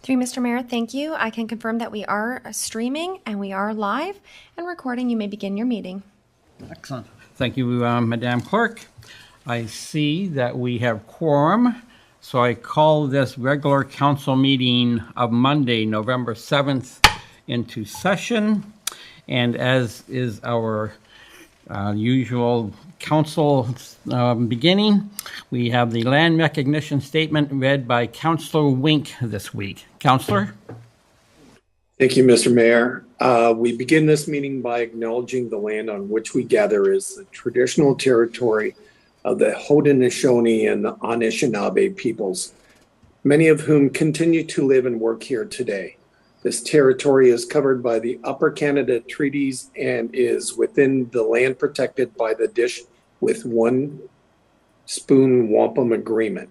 Through Mr. Mayor, thank you. I can confirm that we are streaming and we are live and recording. You may begin your meeting. Excellent. Thank you, Madam Clerk. I see that we have quorum, so I call this regular council meeting of Monday, November 7th into session. And as is our usual council beginning, we have the land recognition statement read by Councillor Wink this week. Councillor? Thank you, Mr. Mayor. We begin this meeting by acknowledging the land on which we gather is the traditional territory of the Haudenosaunee and the Anishinaabe peoples, many of whom continue to live and work here today. This territory is covered by the Upper Canada Treaties and is within the land protected by the Dish with One Spoon Wampum Agreement.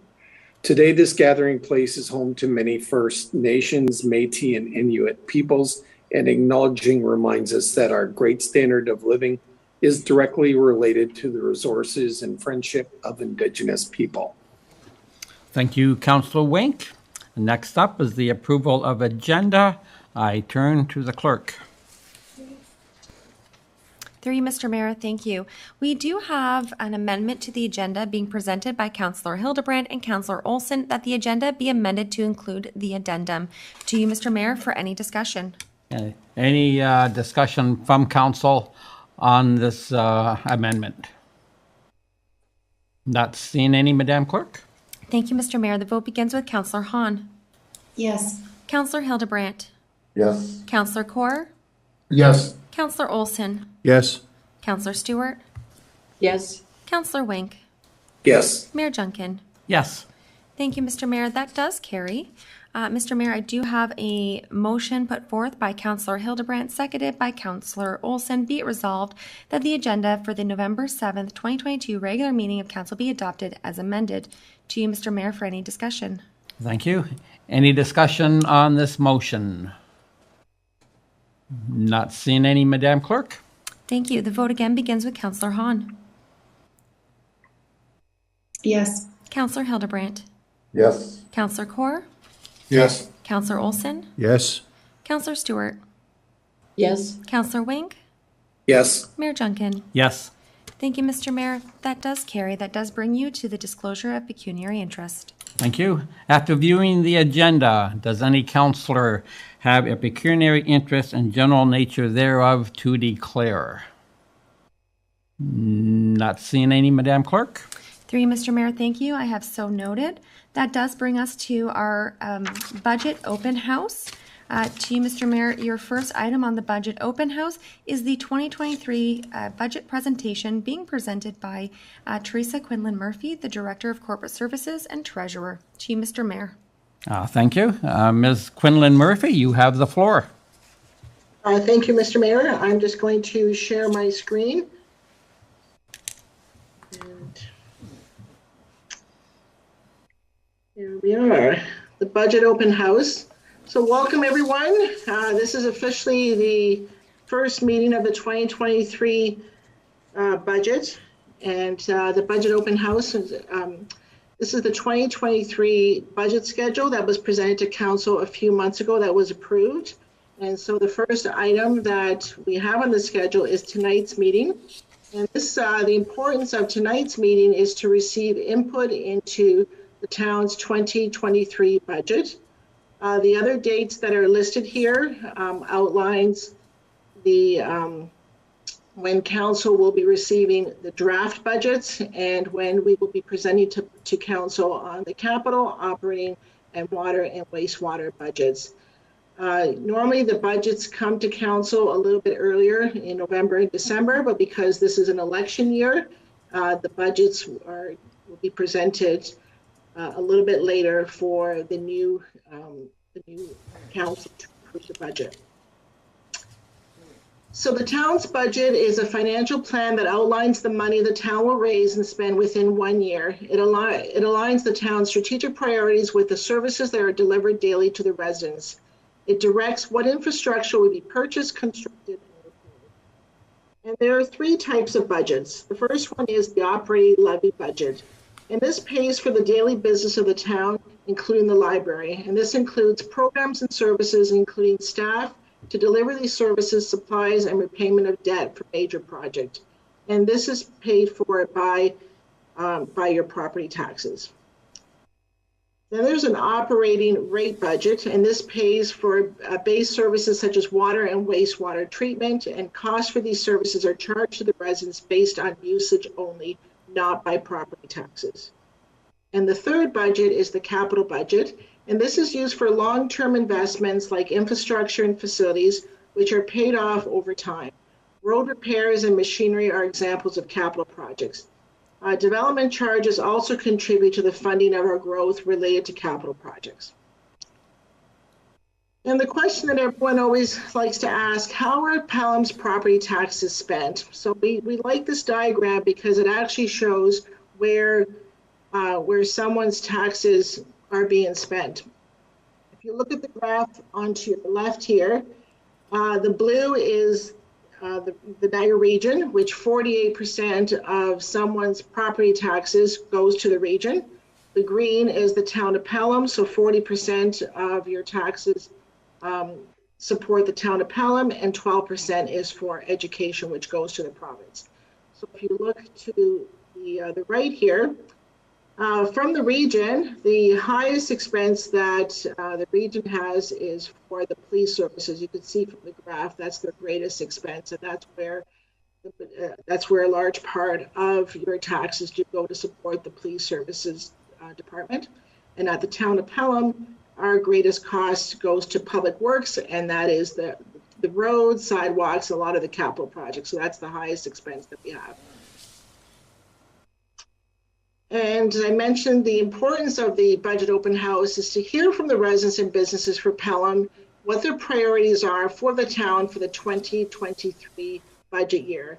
Today, this gathering place is home to many First Nations, Métis, and Inuit peoples, and acknowledging reminds us that our great standard of living is directly related to the resources and friendship of Indigenous people. Thank you, Councillor Wink. Next up is the approval of agenda. I turn to the clerk. Through you, Mr. Mayor, thank you. We do have an amendment to the agenda being presented by Councillor Hildebrand and Councillor Olson that the agenda be amended to include the addendum. To you, Mr. Mayor, for any discussion. Any discussion from council on this amendment? Not seeing any, Madam Clerk. Thank you, Mr. Mayor. The vote begins with Councillor Hahn. Yes. Councillor Hildebrand. Yes. Councillor Kaur. Yes. Councillor Olson. Yes. Councillor Stewart. Yes. Councillor Wink. Yes. Mayor Junkin. Yes. Thank you, Mr. Mayor. That does carry. Mr. Mayor, I do have a motion put forth by Councillor Hildebrand, seconded by Councillor Olson. Be it resolved that the agenda for the November 7th, 2022 regular meeting of council be adopted as amended. To you, Mr. Mayor, for any discussion. Thank you. Any discussion on this motion? Not seeing any, Madam Clerk. Thank you. The vote again begins with Councillor Hahn. Yes. Councillor Hildebrand. Yes. Councillor Kaur. Yes. Councillor Olson. Yes. Councillor Stewart. Yes. Councillor Wink. Yes. Mayor Junkin. Yes. Thank you, Mr. Mayor. That does carry. That does bring you to the disclosure of pecuniary interest. Thank you. After viewing the agenda, does any councillor have a pecuniary interest and general nature thereof to declare? Not seeing any, Madam Clerk. Through you, Mr. Mayor, thank you. I have so noted. That does bring us to our budget open house. To you, Mr. Mayor, your first item on the budget open house is the 2023 budget presentation being presented by Teresa Quinlan Murphy, the Director of Corporate Services and Treasurer. To you, Mr. Mayor. Thank you. Ms. Quinlan Murphy, you have the floor. Thank you, Mr. Mayor. I'm just going to share my screen. And here we are, the budget open house. So welcome, everyone. This is officially the first meeting of the 2023 budget. And the budget open house, this is the 2023 budget schedule that was presented to council a few months ago that was approved. And so the first item that we have on the schedule is tonight's meeting. And this, the importance of tonight's meeting is to receive input into the town's 2023 budget. The other dates that are listed here outlines the when council will be receiving the draft budgets and when we will be presenting to council on the capital, operating, and water and wastewater budgets. Normally the budgets come to council a little bit earlier in November and December, but because this is an election year, the budgets will be presented a little bit later for the new council to approve the budget. So the town's budget is a financial plan that outlines the money the town will raise and spend within 1 year. It aligns the town's strategic priorities with the services that are delivered daily to the residents. It directs what infrastructure will be purchased, constructed, and repaired. And there are three types of budgets. The first one is the operating levy budget. And this pays for the daily business of the town including the library. And this includes programs and services, including staff to deliver these services, supplies, and repayment of debt for major projects. And this is paid for by your property taxes. Then there's an operating rate budget, and this pays for base services such as water and wastewater treatment, and costs for these services are charged to the residents based on usage only, not by property taxes. And the third budget is the capital budget, and this is used for long-term investments like infrastructure and facilities, which are paid off over time. Road repairs and machinery are examples of capital projects. Development charges also contribute to the funding of our growth related to capital projects. And the question that everyone always likes to ask, how are Pelham's property taxes spent? So we like this diagram because it actually shows where someone's taxes are being spent. If you look at the graph onto your left here, the blue is the Niagara region, which 48% of someone's property taxes goes to the region. The green is the town of Pelham, so 40% of your taxes support the town of Pelham, and 12% is for education, which goes to the province. So if you look to the right here, from the region, the highest expense that the region has is for the police services. You can see from the graph that's their greatest expense, and that's where a large part of your taxes do go to support the police services department. And at the town of Pelham, our greatest cost goes to public works, and that is the roads, sidewalks, a lot of the capital projects. So that's the highest expense that we have. And I mentioned the importance of the budget open house is to hear from the residents and businesses for Pelham what their priorities are for the town for the 2023 budget year.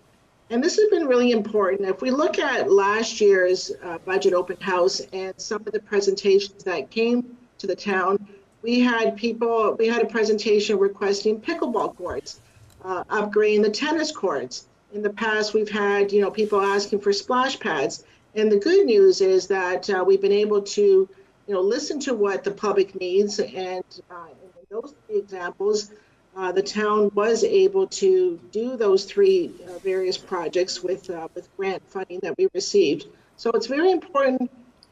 And this has been really important. If we look at last year's budget open house and some of the presentations that came to the town, we had a presentation requesting pickleball courts, upgrading the tennis courts. In the past, we've had people asking for splash pads. And the good news is that we've been able to, listen to what the public needs, and in those three examples, the town was able to do those three various projects with grant funding that we received. So it's very important.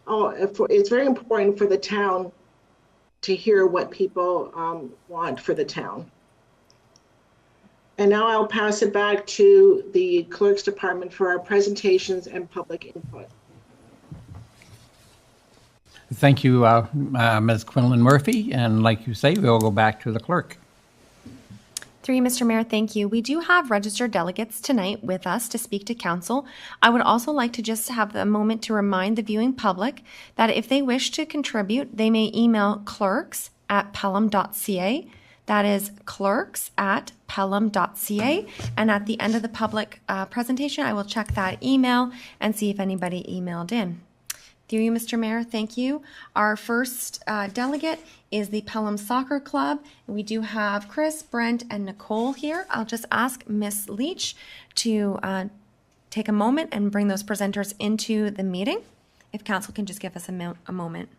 It's very important for the town to hear what people want for the town. And now I'll pass it back to the clerk's department for our presentations and public input. Thank you, Ms. Quinlan Murphy. And like you say, we'll go back to the clerk. Through you, Mr. Mayor, thank you. We do have registered delegates tonight with us to speak to council. I would also like to just have a moment to remind the viewing public that if they wish to contribute, they may email clerks@pelham.ca. That is clerks@pelham.ca. And at the end of the public presentation, I will check that email and see if anybody emailed in. Through you, Mr. Mayor, thank you. Our first delegate is the Pelham Soccer Club. We do have Chris, Brent, and Nicole here. I'll just ask Miss Leach to take a moment and bring those presenters into the meeting. If council can just give us a moment.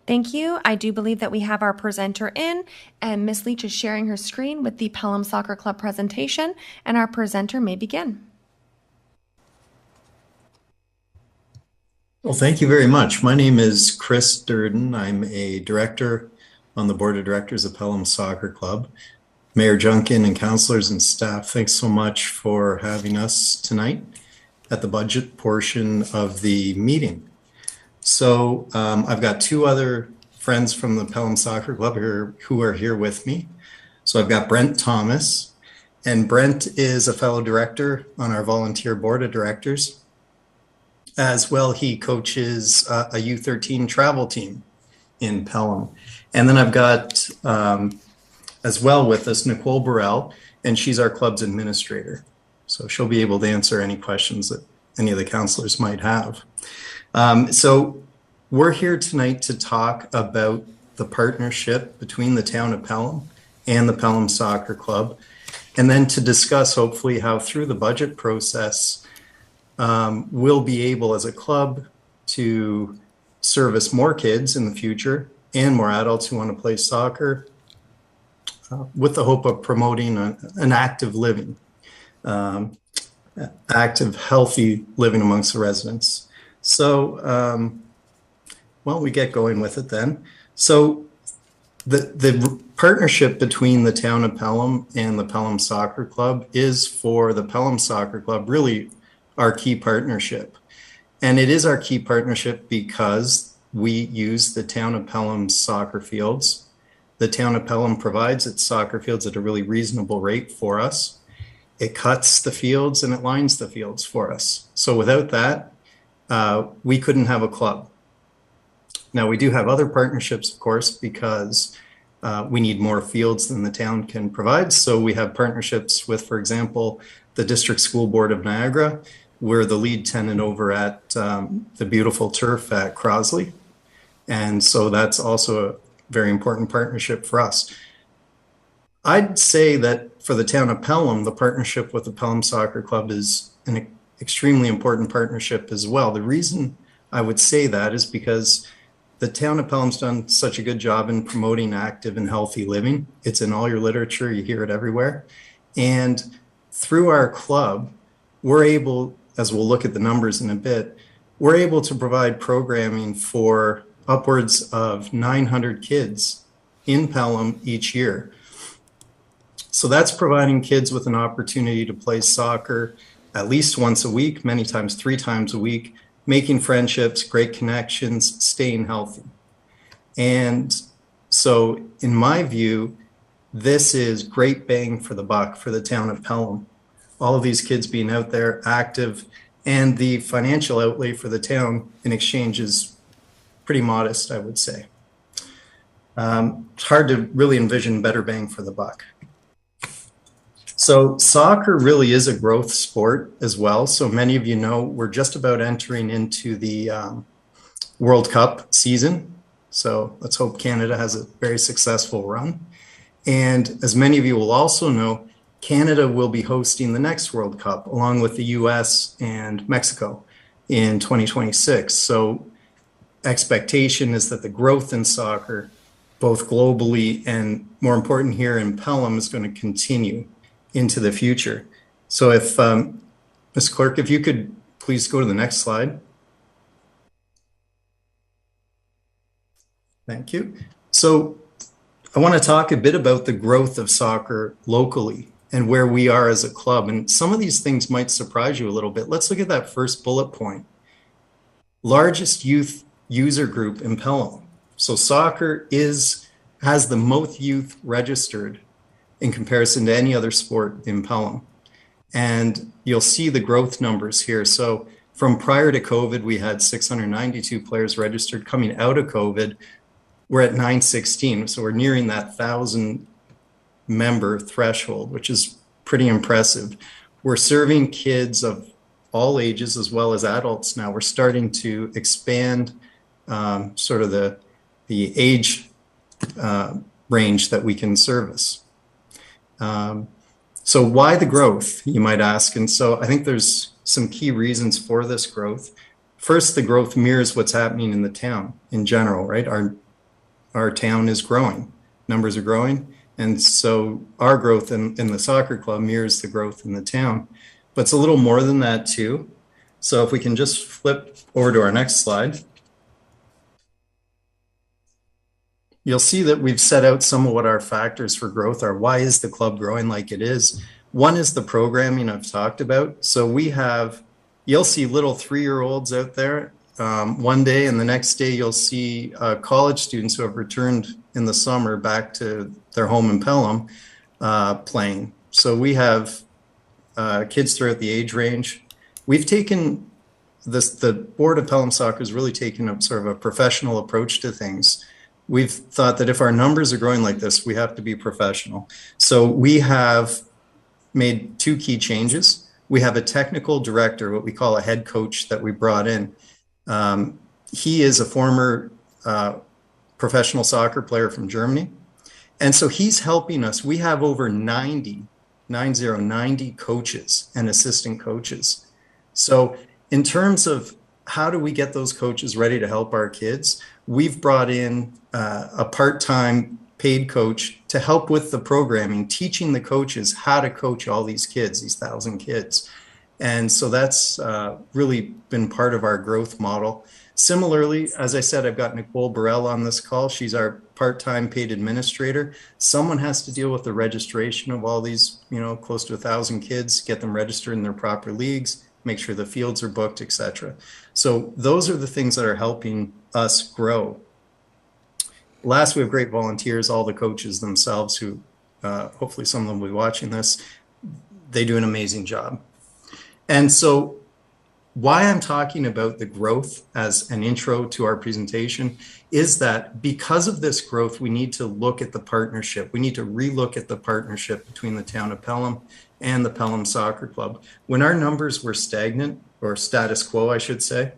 Thank you. I do believe that we have our presenter in, and Ms. Leach is sharing her screen with the Pelham Soccer Club presentation, and our presenter may begin. Well, thank you very much. My name is Chris Durden. I'm a director on the board of directors of Pelham Soccer Club. Mayor Junkin and councilors and staff, thanks so much for having us tonight at the budget portion of the meeting. So I've got two other friends from the Pelham Soccer Club here who are here with me. So I've got Brent Thomas, and Brent is a fellow director on our volunteer board of directors. As well, he coaches a U13 travel team in Pelham. And then I've got, as well with us, Nicole Burrell, and she's our club's administrator. So she'll be able to answer any questions that any of the counselors might have. So we're here tonight to talk about the partnership between the town of Pelham and the Pelham Soccer Club, and then to discuss hopefully how through the budget process we'll be able as a club to service more kids in the future and more adults who want to play soccer with the hope of promoting an active living, active, healthy living amongst the residents. So, well, we get going with it then. So the partnership between the town of Pelham and the Pelham Soccer Club is, for the Pelham Soccer Club, really our key partnership. And it is our key partnership because we use the town of Pelham's soccer fields. The town of Pelham provides its soccer fields at a really reasonable rate for us. It cuts the fields and it lines the fields for us. So without that, we couldn't have a club. Now, we do have other partnerships, of course, because we need more fields than the town can provide. So we have partnerships with, for example, the District School Board of Niagara. We're the lead tenant over at the beautiful turf at Crosley. And so that's also a very important partnership for us. I'd say that for the town of Pelham, the partnership with the Pelham Soccer Club is an extremely important partnership as well. The reason I would say that is because the town of Pelham's done such a good job in promoting active and healthy living. It's in all your literature, you hear it everywhere. And through our club, we're able, as we'll look at the numbers in a bit, we're able to provide programming for upwards of 900 kids in Pelham each year. So that's providing kids with an opportunity to play soccer at least once a week, many times 3 times a week, making friendships, great connections, staying healthy. And so in my view, this is great bang for the buck for the town of Pelham. All of these kids being out there active, and the financial outlay for the town in exchange is pretty modest, I would say. It's hard to really envision better bang for the buck. So soccer really is a growth sport as well. So many of you know we're just about entering into the World Cup season. So let's hope Canada has a very successful run. And as many of you will also know, Canada will be hosting the next World Cup along with the US and Mexico in 2026. So expectation is that the growth in soccer, both globally and more important here in Pelham, is going to continue into the future. So if, Ms. Clerk, if you could please go to the next slide. Thank you. So I want to talk a bit about the growth of soccer locally and where we are as a club. And some of these things might surprise you a little bit. Let's look at that first bullet point. Largest youth user group in Pelham. So soccer has the most youth registered in comparison to any other sport in Pelham. And you'll see the growth numbers here. So from prior to COVID, we had 692 players registered. Coming out of COVID, we're at 916. So we're nearing that 1,000 member threshold, which is pretty impressive. We're serving kids of all ages as well as adults now. We're starting to expand sort of the age range that we can service. So why the growth, you might ask? And so I think there's some key reasons for this growth. First, the growth mirrors what's happening in the town in general, right? Our town is growing, numbers are growing. And so our growth in the soccer club mirrors the growth in the town, but it's a little more than that too. So if we can just flip over to our next slide. You'll see that we've set out some of what our factors for growth are. Why is the club growing like it is? One is the programming I've talked about. So you'll see little 3-year-olds out there one day, and the next day you'll see college students who have returned in the summer back to their home in Pelham playing. So we have kids throughout the age range. We've taken the Board of Pelham Soccer has really taken a sort of a professional approach to things. We've thought that if our numbers are growing like this, we have to be professional. So we have made two key changes. We have a technical director, what we call a head coach, that we brought in. He is a former professional soccer player from Germany. And so he's helping us. We have over 90 coaches and assistant coaches. So in terms of how do we get those coaches ready to help our kids, we've brought in a part-time paid coach to help with the programming, teaching the coaches how to coach all these kids, these 1,000 kids. And so that's really been part of our growth model. Similarly, as I said, I've got Nicole Burrell on this call. She's our part-time paid administrator. Someone has to deal with the registration of all these, close to 1,000 kids, get them registered in their proper leagues, make sure the fields are booked, etc. So those are the things that are helping us grow. Last, we have great volunteers, all the coaches themselves who, hopefully some of them will be watching this. They do an amazing job. And so why I'm talking about the growth as an intro to our presentation is that because of this growth, we need to look at the partnership. We need to relook at the partnership between the town of Pelham and the Pelham Soccer Club. When our numbers were stagnant, or status quo, I should say,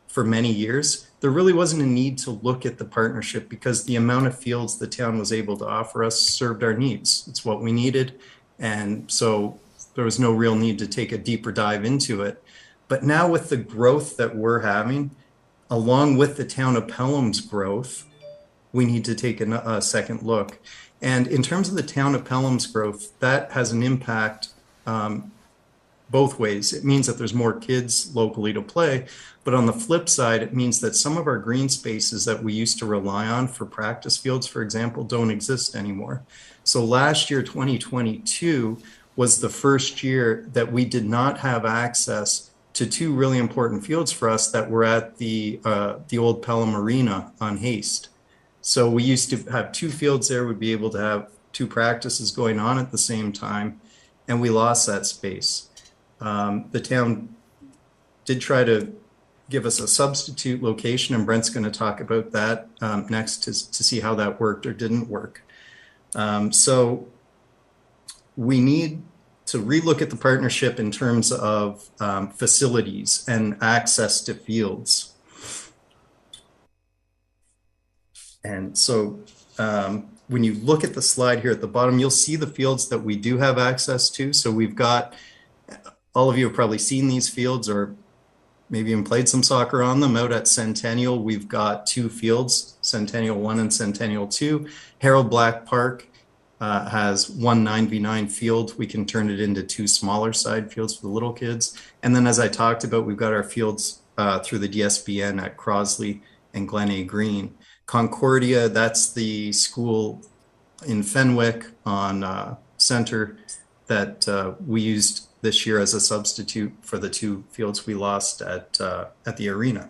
for many years, there really wasn't a need to look at the partnership because the amount of fields the town was able to offer us served our needs. It's what we needed. And so there was no real need to take a deeper dive into it. But now with the growth that we're having, along with the town of Pelham's growth, we need to take a second look. And in terms of the town of Pelham's growth, that has an impact both ways. It means that there's more kids locally to play, but on the flip side, it means that some of our green spaces that we used to rely on for practice fields, for example, don't exist anymore. So last year, 2022, was the first year that we did not have access to two really important fields for us that were at the old Pelham Arena on Haste. So we used to have two fields there. We'd be able to have two practices going on at the same time, and we lost that space. The town did try to give us a substitute location, and Brent's going to talk about that next to see how that worked or didn't work. So we need to relook at the partnership in terms of facilities and access to fields. And so when you look at the slide here at the bottom, you'll see the fields that we do have access to. So we've got, all of you have probably seen these fields or maybe even played some soccer on them. Out at Centennial, we've got two fields, Centennial 1 and Centennial 2. Harold Black Park has one 9v9 field. We can turn it into two smaller side fields for the little kids. And then as I talked about, we've got our fields through the DSBN at Crosley and Glen A. Green. Concordia, that's the school in Fenwick on Center that we used this year as a substitute for the two fields we lost at the arena.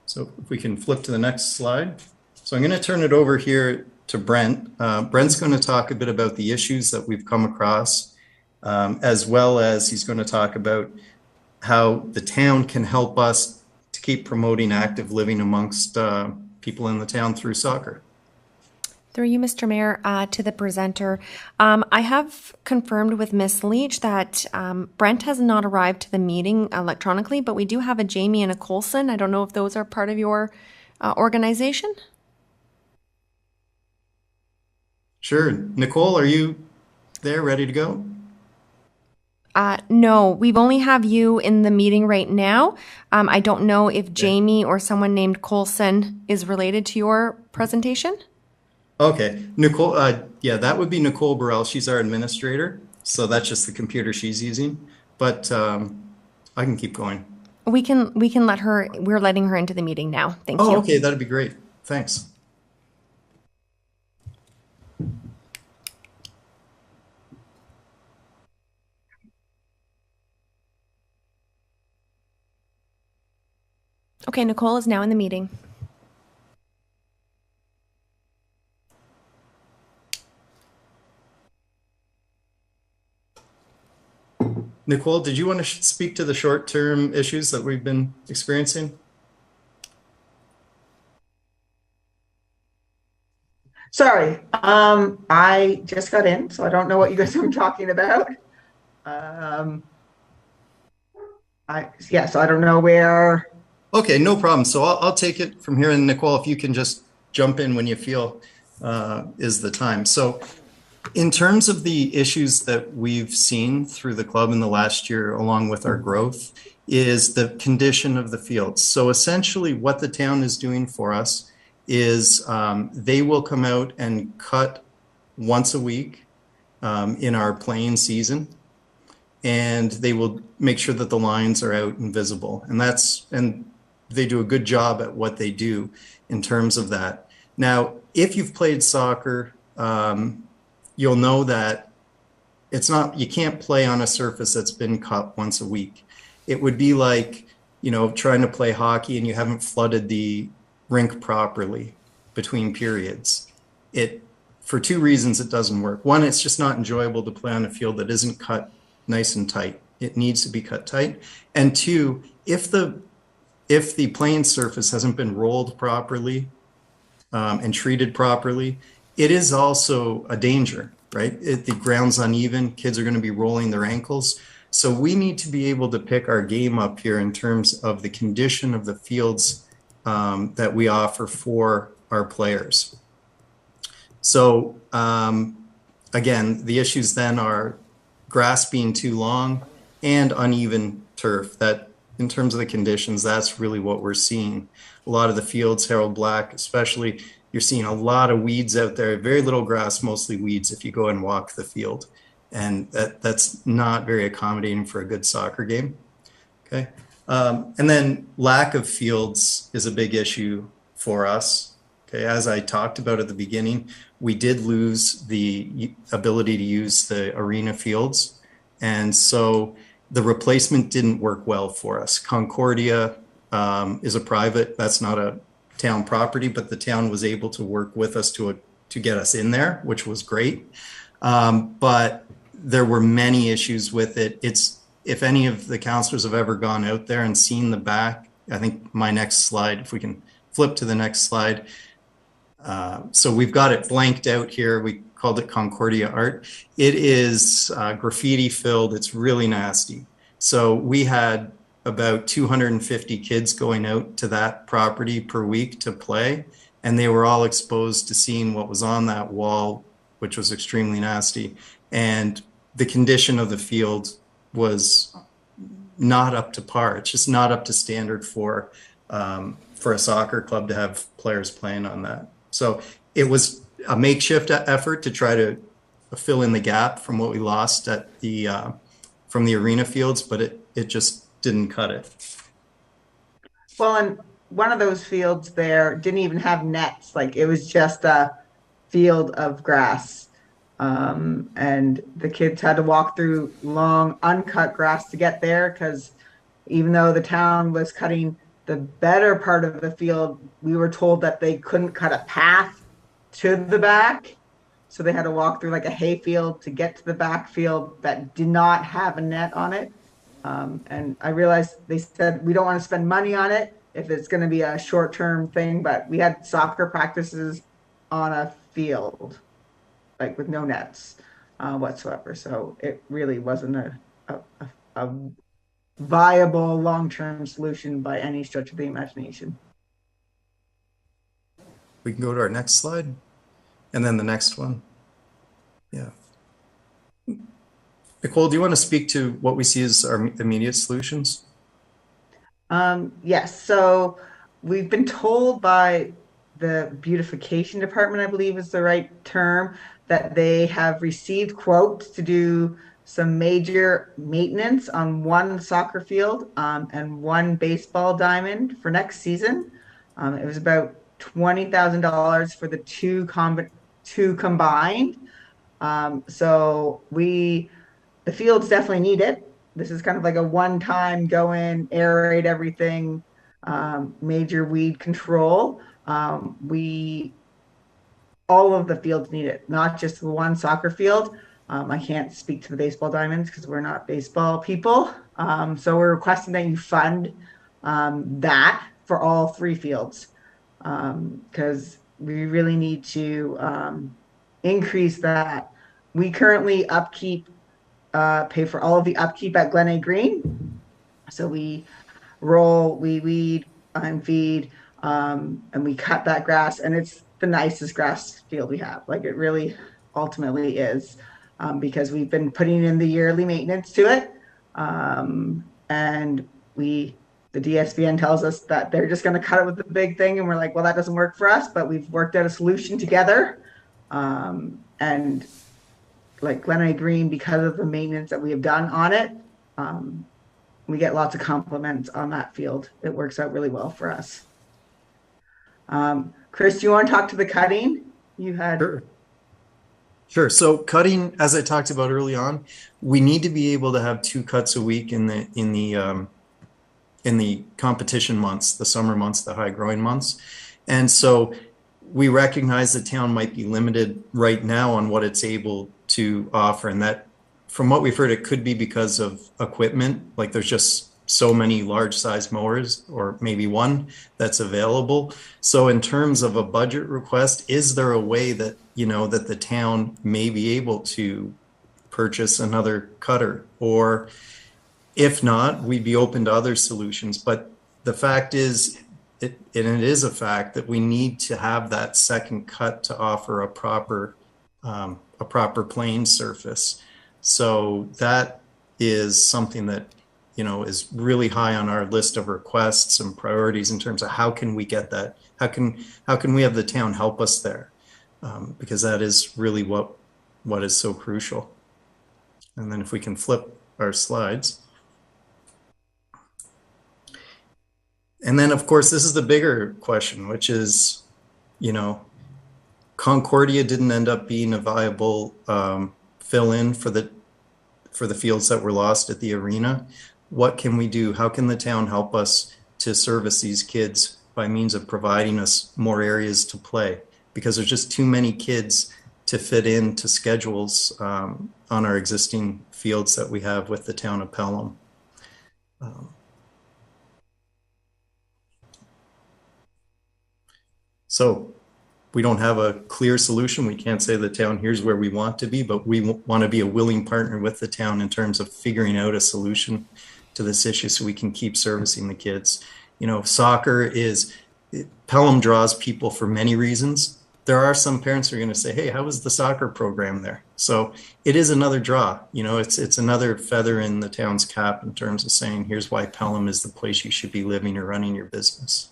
So if we can flip to the next slide. So I'm going to turn it over here to Brent. Brent's going to talk a bit about the issues that we've come across, as well as he's going to talk about how the town can help us to keep promoting active living amongst people in the town through soccer. Through you, Mr. Mayor, to the presenter. I have confirmed with Ms. Leach that Brent has not arrived to the meeting electronically, but we do have a Jamie and a Colson. I don't know if those are part of your organization. Sure. Nicole, are you there, ready to go? No, we've only have you in the meeting right now. I don't know if Jamie or someone named Colson is related to your presentation. Okay, Nicole, yeah, that would be Nicole Burrell. She's our administrator. So that's just the computer she's using, but I can keep going. We can let her, we're letting her into the meeting now. Thank you. Oh, okay, that'd be great. Thanks. Okay, Nicole is now in the meeting. Nicole, did you want to speak to the short-term issues that we've been experiencing? Sorry, I just got in, so I don't know what you guys are talking about. So I don't know where. Okay, no problem. So I'll take it from here. And Nicole, if you can just jump in when you feel is the time. So in terms of the issues that we've seen through the club in the last year, along with our growth, is the condition of the fields. So essentially what the town is doing for us is they will come out and cut once a week in our playing season. And they will make sure that the lines are out and visible. And they do a good job at what they do in terms of that. Now, if you've played soccer, you'll know that you can't play on a surface that's been cut once a week. It would be like, trying to play hockey and you haven't flooded the rink properly between periods. For two reasons, it doesn't work. One, it's just not enjoyable to play on a field that isn't cut nice and tight. It needs to be cut tight. And two, if the playing surface hasn't been rolled properly and treated properly, it is also a danger, right? The ground's uneven. Kids are going to be rolling their ankles. So we need to be able to pick our game up here in terms of the condition of the fields that we offer for our players. So again, the issues then are grass being too long and uneven turf. That in terms of the conditions, that's really what we're seeing. A lot of the fields, Harold Black especially, you're seeing a lot of weeds out there, very little grass, mostly weeds if you go and walk the field. And that's not very accommodating for a good soccer game. Okay. And then lack of fields is a big issue for us. Okay. As I talked about at the beginning, we did lose the ability to use the arena fields. And so the replacement didn't work well for us. Concordia is a private, that's not a town property, but the town was able to work with us to get us in there, which was great. But there were many issues with it. If any of the counselors have ever gone out there and seen the back, I think my next slide, if we can flip to the next slide. So we've got it blanked out here. We called it Concordia Art. It is graffiti filled. It's really nasty. So we had about 250 kids going out to that property per week to play, and they were all exposed to seeing what was on that wall, which was extremely nasty. And the condition of the field was not up to par. It's just not up to standard for a soccer club to have players playing on that. So it was a makeshift effort to try to fill in the gap from what we lost at from the arena fields, but it just didn't cut it. Well, and one of those fields there didn't even have nets. Like it was just a field of grass. And the kids had to walk through long uncut grass to get there because even though the town was cutting the better part of the field, we were told that they couldn't cut a path to the back. So they had to walk through like a hay field to get to the back field that did not have a net on it. And I realized they said, we don't want to spend money on it if it's going to be a short-term thing, but we had soccer practices on a field, like with no nets whatsoever. So it really wasn't a viable long-term solution by any stretch of the imagination. We can go to our next slide and then the next one. Yeah. Nicole, do you want to speak to what we see as our immediate solutions? Yes. So we've been told by the beautification department, I believe is the right term, that they have received quotes to do some major maintenance on one soccer field and one baseball diamond for next season. It was about $20,000 for the two combined. So the fields definitely need it. This is kind of like a one-time go in, aerate everything, major weed control. All of the fields need it, not just the one soccer field. I can't speak to the baseball diamonds because we're not baseball people. So we're requesting that you fund that for all three fields because we really need to increase that. We currently pay for all of the upkeep at Glen A Green. So we roll, we weed and feed, and we cut that grass, and it's the nicest grass field we have. Like it really ultimately is, because we've been putting in the yearly maintenance to it. And the DSVN tells us that they're just going to cut it with the big thing. And we're like, well, that doesn't work for us, but we've worked out a solution together. And like Glen A Green, because of the maintenance that we have done on it, we get lots of compliments on that field. It works out really well for us. Chris, do you want to talk to the cutting? You had. Sure. So cutting, as I talked about early on, we need to be able to have 2 cuts a week in the competition months, the summer months, the high growing months. And so we recognize the town might be limited right now on what it's able to offer. And that, from what we've heard, it could be because of equipment. Like there's just so many large size mowers, or maybe one that's available. So in terms of a budget request, is there a way that, that the town may be able to purchase another cutter? Or if not, we'd be open to other solutions. But the fact is, it is a fact that we need to have that second cut to offer a proper plane surface. So that is something that, is really high on our list of requests and priorities in terms of how can we get that? How can we have the town help us there? Because that is really what is so crucial. And then if we can flip our slides. And then, of course, this is the bigger question, which is, Concordia didn't end up being a viable fill-in for the fields that were lost at the arena. What can we do? How can the town help us to service these kids by means of providing us more areas to play? Because there's just too many kids to fit into schedules on our existing fields that we have with the town of Pelham. So we don't have a clear solution. We can't say to the town, here's where we want to be, but we want to be a willing partner with the town in terms of figuring out a solution to this issue so we can keep servicing the kids. Soccer Pelham draws people for many reasons. There are some parents who are going to say, hey, how was the soccer program there? So it is another draw. It's another feather in the town's cap in terms of saying, here's why Pelham is the place you should be living or running your business.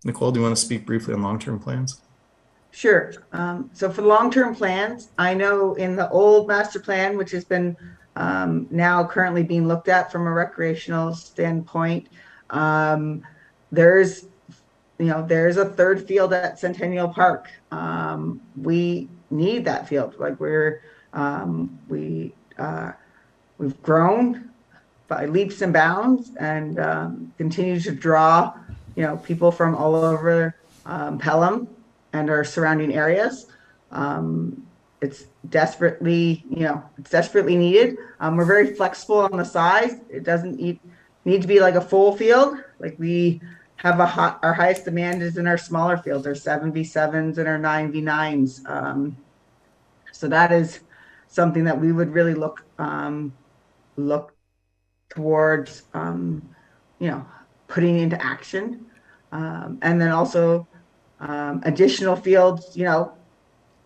Nicole, do you want to speak briefly on long-term plans? Sure. So for long-term plans, I know in the old master plan, which has been now currently being looked at from a recreational standpoint, there's a third field at Centennial Park. We need that field. Like we've grown by leaps and bounds and continue to draw people from all over Pelham and our surrounding areas. It's desperately needed. We're very flexible on the size. It doesn't need to be like a full field. Like we have our highest demand is in our smaller fields, our 7v7s and our 9v9s. So that is something that we would really look towards, putting into action. And then also additional fields,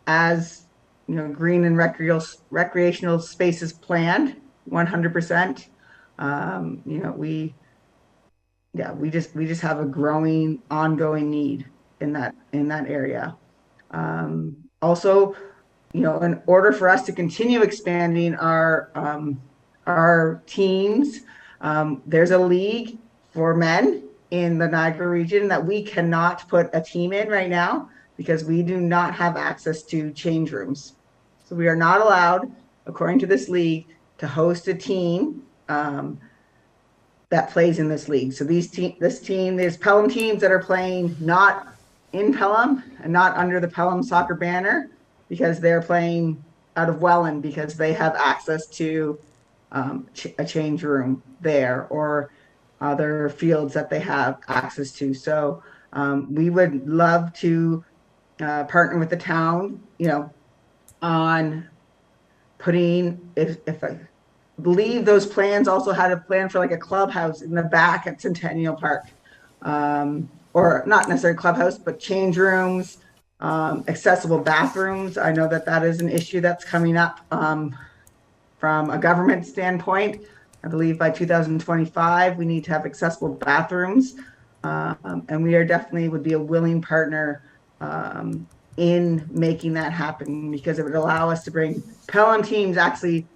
as green and recreational spaces planned 100%. We just have a growing, ongoing need in that area. Also, in order for us to continue expanding our teams, there's a league for men in the Niagara region that we cannot put a team in right now because we do not have access to change rooms. So we are not allowed, according to this league, to host a team that plays in this league. So there's Pelham teams that are playing not in Pelham and not under the Pelham soccer banner because they're playing out of Welland because they have access to a change room there or other fields that they have access to. So we would love to partner with the town, on putting, if I believe those plans also had a plan for like a clubhouse in the back at Centennial Park. Or not necessarily clubhouse, but change rooms, accessible bathrooms. I know that that is an issue that's coming up from a government standpoint. I believe by 2025, we need to have accessible bathrooms. And we are definitely would be a willing partner in making that happen, because it would allow us to bring Pelham teams actually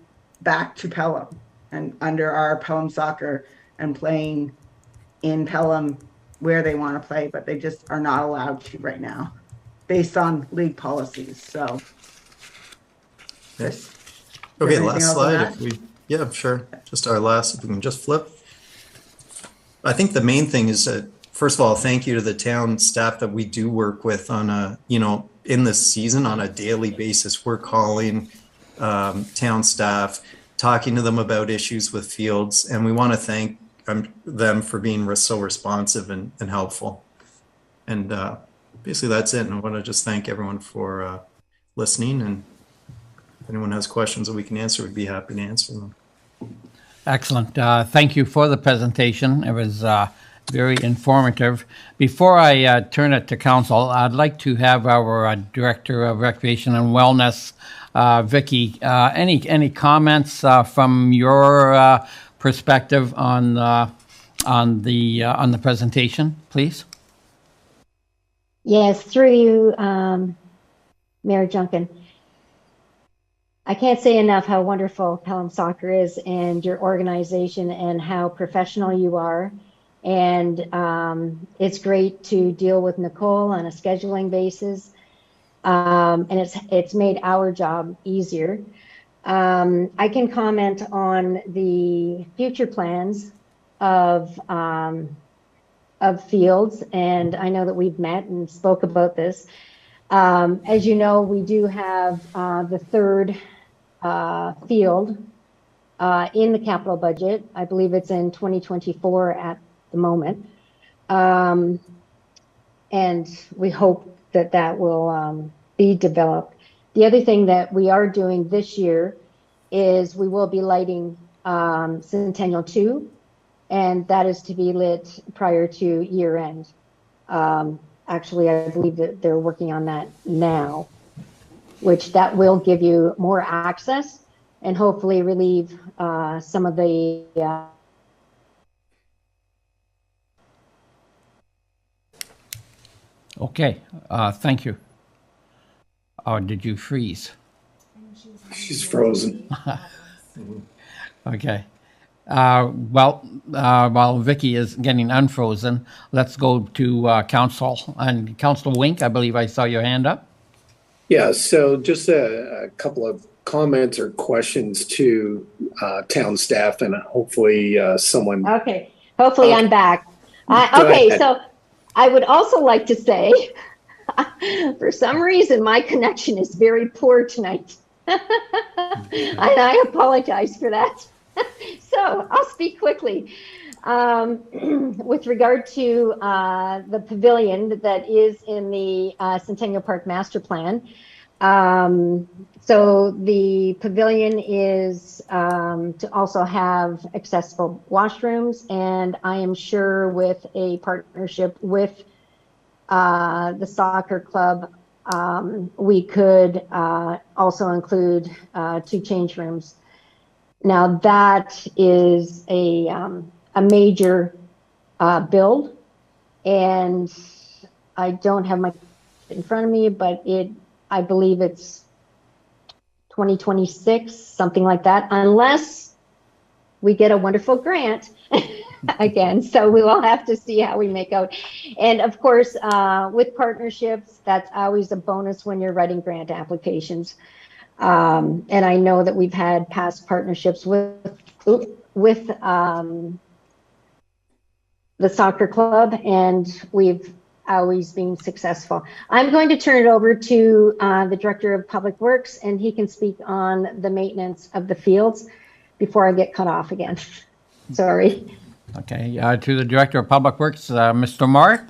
back to Pelham and under our Pelham soccer and playing in Pelham where they want to play, but they just are not allowed to right now based on league policies. So Chris, Okay, last slide. Yeah, sure. Just our last, if we can just flip. I think the main thing is that, first of all, thank you to the town staff that we do work with on a, in this season on a daily basis. We're calling town staff, talking to them about issues with fields, and we want to thank them for being so responsive and helpful. And basically that's it. And I want to just thank everyone for listening, and if anyone has questions that we can answer, we'd be happy to answer them. Excellent. Thank you for the presentation. It was very informative. Before I turn it to council, I'd like to have our Director of Recreation and Wellness, Vicky, any comments from your perspective on the presentation, please? Yes, through you, Mayor Junkin. I can't say enough how wonderful Pelham Soccer is and your organization and how professional you are. And it's great to deal with Nicole on a scheduling basis. And it's made our job easier. I can comment on the future plans of fields, and I know that we've met and spoke about this. As you know, we do have the third field in the capital budget. I believe it's in 2024 at the moment. And we hope that that will be developed. The other thing that we are doing this year is we will be lighting Centennial 2, and that is to be lit prior to year end. Actually, I believe that they're working on that now, which that will give you more access and hopefully relieve some of the Okay, thank you. Or did you freeze? She's frozen. Okay. While Vicky is getting unfrozen, let's go to Council. And Council Wink, I believe I saw your hand up. Yeah, so just a couple of comments or questions to town staff, and hopefully someone... Okay, hopefully I'm back. Okay, so I would also like to say, for some reason, my connection is very poor tonight. And I apologize for that. So I'll speak quickly. With regard to the pavilion that is in the Centennial Park Master Plan. So the pavilion is to also have accessible washrooms, and I am sure with a partnership with the soccer club, we could also include 2 change rooms. Now that is a major build, and I don't have my in front of me, but I believe it's 2026, something like that, unless we get a wonderful grant again. So we will have to see how we make out. And of course, with partnerships, that's always a bonus when you're writing grant applications. And I know that we've had past partnerships with the soccer club, and we've always been successful. I'm going to turn it over to the Director of Public Works, and he can speak on the maintenance of the fields. before I get cut off again. Sorry. Okay, to the Director of Public Works, Mr. Moore.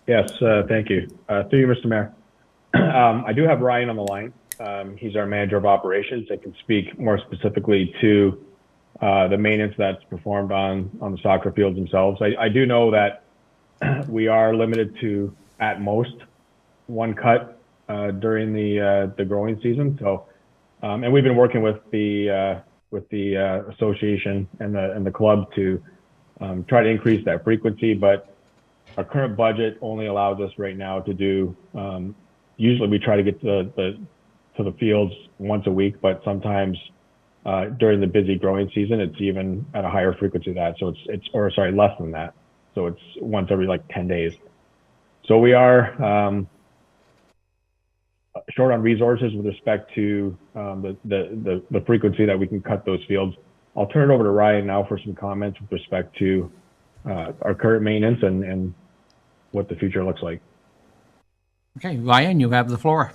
Yes, thank you. Through you, Mr. Mayor. I do have Ryan on the line. He's our manager of operations and can speak more specifically to the maintenance that's performed on the soccer fields themselves. I do know that we are limited to at most one cut during the growing season. So, and we've been working with the association and the club to try to increase that frequency, but our current budget only allows us right now to do. Usually, we try to get to the fields once a week, but sometimes during the busy growing season, it's even at a higher frequency than that. So it's less than that. So it's once every like 10 days. So we are short on resources with respect to the frequency that we can cut those fields. I'll turn it over to Ryan now for some comments with respect to our current maintenance and what the future looks like. Okay, Ryan, you have the floor.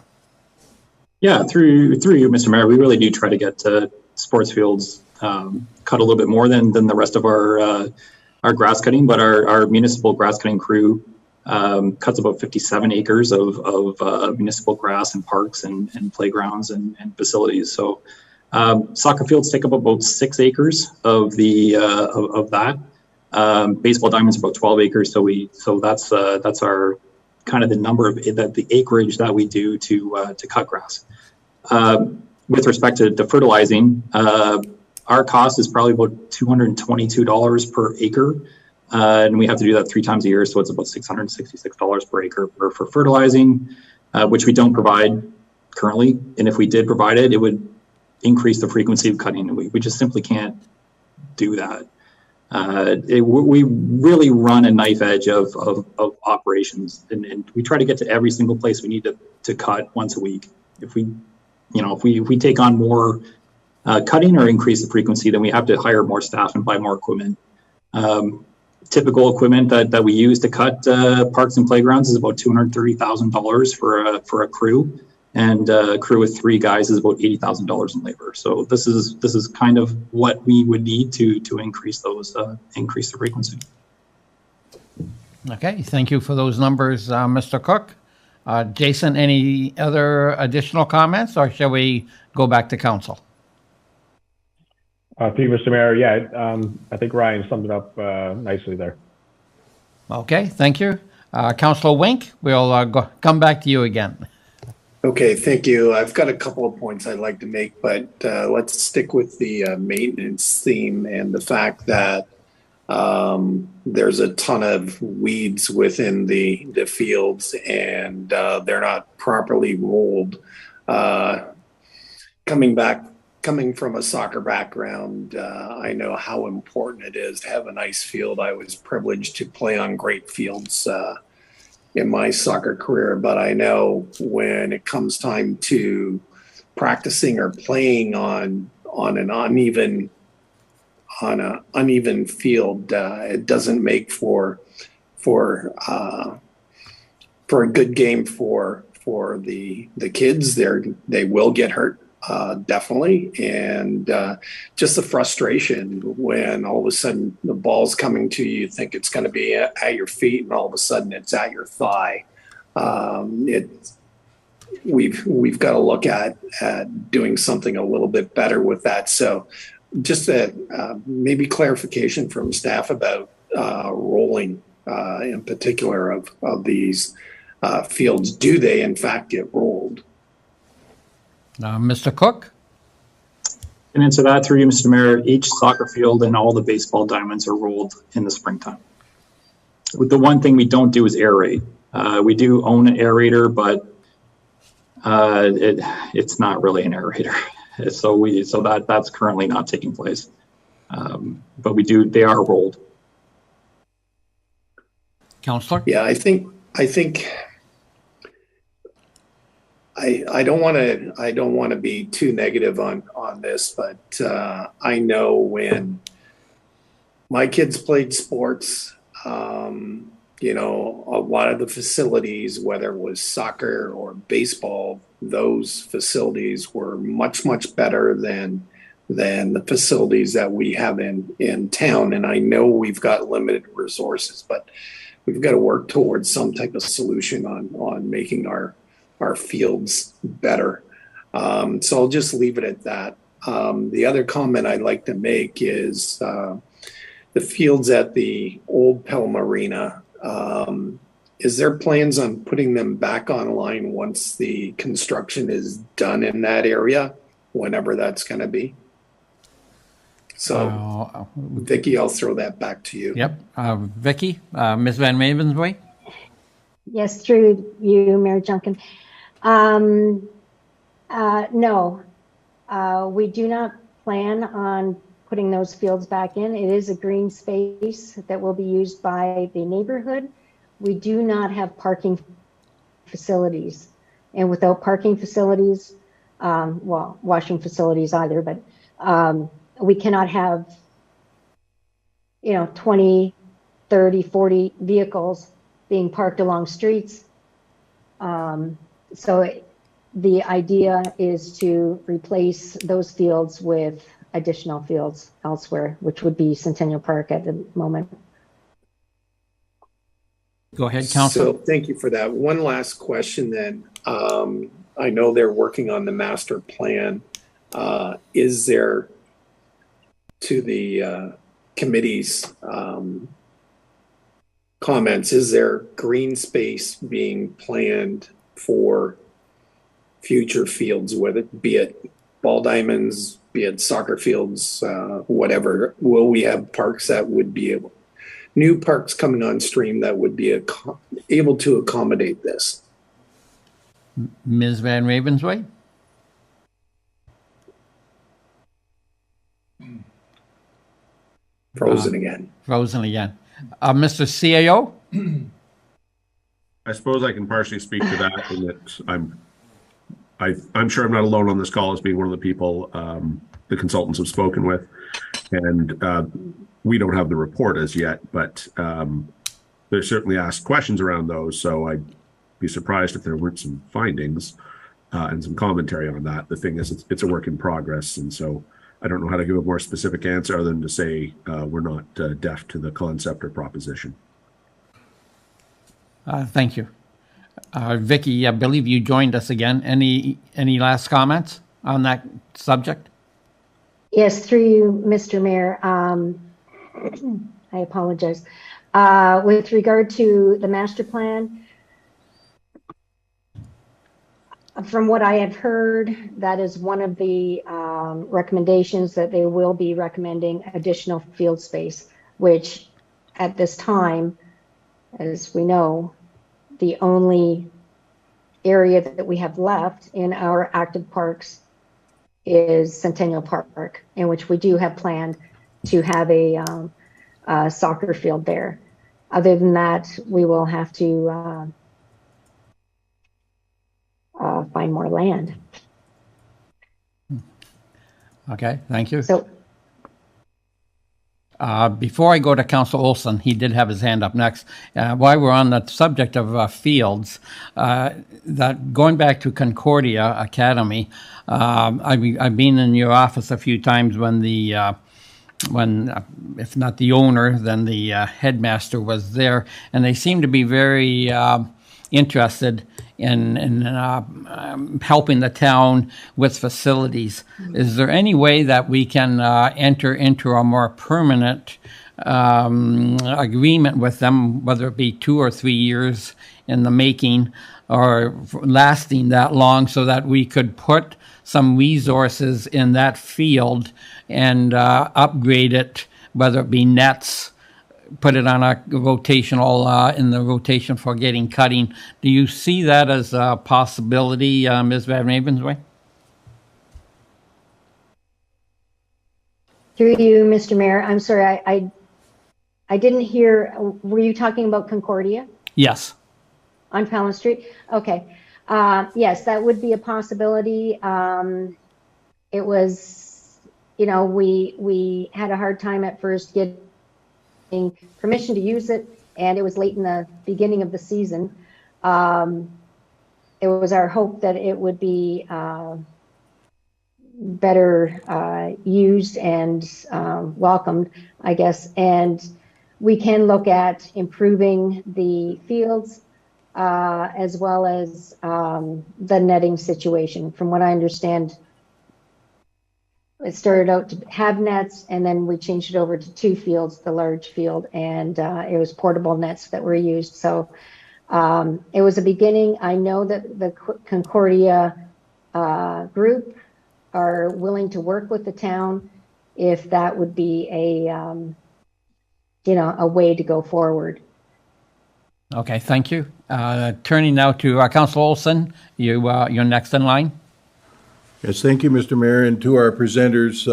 Yeah, through you, Mr. Mayor, we really do try to get to sports fields cut a little bit more than the rest of our grass cutting, but our municipal grass cutting crew cuts about 57 acres of municipal grass and parks and playgrounds and facilities. So soccer fields take up about 6 acres of that. Baseball diamonds about 12 acres. So that's our kind of the number of the acreage that we do to cut grass. With respect to fertilizing, our cost is probably about $222 per acre. And we have to do that 3 times a year. So it's about $666 per acre for fertilizing, which we don't provide currently. And if we did provide it, it would increase the frequency of cutting. We just simply can't do that. We really run a knife edge of operations, and we try to get to every single place we need to cut once a week. If we take on more cutting or increase the frequency, then we have to hire more staff and buy more equipment. Typical equipment that we use to cut parks and playgrounds is about $230,000 for a crew, and a crew with 3 guys is about $80,000 in labor. So this is kind of what we would need to increase the frequency. Okay, thank you for those numbers, Mr. Cook. Jason, any other additional comments, or shall we go back to council? Thank you, Mr. Mayor. Yeah, I think Ryan summed it up nicely there. Okay, thank you. Councilor Wink, we'll come back to you again. Okay, thank you. I've got a couple of points I'd like to make, but let's stick with the maintenance theme and the fact that there's a ton of weeds within the fields, and they're not properly rolled. Coming from a soccer background, I know how important it is to have a nice field. I was privileged to play on great fields in my soccer career, but I know when it comes time to practicing or playing on an uneven field, it doesn't make for a good game for the kids. They will get hurt. Definitely. And just the frustration when all of a sudden the ball's coming to you, you think it's going to be at your feet, and all of a sudden it's at your thigh. We've got to look at doing something a little bit better with that. So just maybe clarification from staff about rolling in particular of these fields. Do they in fact get rolled? Mr. Cook? And into that, through you, Mr. Mayor, each soccer field and all the baseball diamonds are rolled in the springtime. The one thing we don't do is aerate. We do own an aerator, but it's not really an aerator. So that's currently not taking place. But they are rolled. Councillor? Yeah, I think I don't want to be too negative on this, but I know when my kids played sports, a lot of the facilities, whether it was soccer or baseball, those facilities were much better than than the facilities that we have in town. And I know we've got limited resources, but we've got to work towards some type of solution on making our fields better. So I'll just leave it at that. The other comment I'd like to make is the fields at the old Pelham Arena. Is there plans on putting them back online once the construction is done in that area, whenever that's going to be? So, Vicki, I'll throw that back to you. Yep. Vicki, Ms. Van Ravensway? Yes, through you, Mayor Junkin. No, we do not plan on putting those fields back in. It is a green space that will be used by the neighborhood. We do not have parking facilities. And without parking facilities, well, washing facilities either, but we cannot have, 20, 30, 40 vehicles being parked along streets. So the idea is to replace those fields with additional fields elsewhere, which would be Centennial Park at the moment. Go ahead, Councilor. So thank you for that. One last question then. I know they're working on the master plan. Is there, to the committee's comments, is there green space being planned for future fields, whether be it ball diamonds, be it soccer fields, whatever? Will we have parks that would be able, new parks coming on stream that would be able to accommodate this? Ms. Van Ravensway? Frozen again. Frozen again. Mr. CAO? I suppose I can partially speak to that, in that I'm sure I'm not alone on this call as being one of the people the consultants have spoken with, and we don't have the report as yet, but they're certainly asked questions around those. So I'd be surprised if there weren't some findings and some commentary on that. The thing is, it's a work in progress, and so I don't know how to give a more specific answer other than to say we're not deaf to the concept or proposition. Thank you. Vicki, I believe you joined us again. Any last comments on that subject? Yes, through you, Mr. Mayor. I apologize. With regard to the master plan, from what I have heard, that is one of the recommendations, that they will be recommending additional field space, which at this time, as we know, the only area that we have left in our active parks is Centennial Park, in which we do have planned to have a soccer field there. Other than that, we will have to find more land. Okay, thank you. So, before I go to Council Olson, he did have his hand up next. While we're on the subject of fields, that going back to Concordia Academy, I've been in your office a few times when if not the owner, then the headmaster was there, and they seem to be very interested in helping the town with facilities. Is there any way that we can enter into a more permanent agreement with them, whether it be 2 or 3 years in the making or lasting that long, so that we could put some resources in that field and upgrade it, whether it be nets, put it on a rotational, in the rotation for getting cutting? Do you see that as a possibility, Ms. Van Ravensway? through you, Mr. Mayor, I'm sorry, I didn't hear, were you talking about Concordia? Yes. On Pelham Street? Okay. Yes, that would be a possibility. It was, we had a hard time at first getting permission to use it, and it was late in the beginning of the season. It was our hope that it would be better used and welcomed, I guess. And we can look at improving the fields as well as the netting situation. From what I understand, it started out to have nets, and then we changed it over to 2 fields, the large field, and it was portable nets that were used. So it was a beginning. I know that the Concordia group are willing to work with the town if that would be a a way to go forward. Okay, thank you. Turning now to Councillor Olson, you're next in line. Yes, thank you, Mr. Mayor, and to our presenters.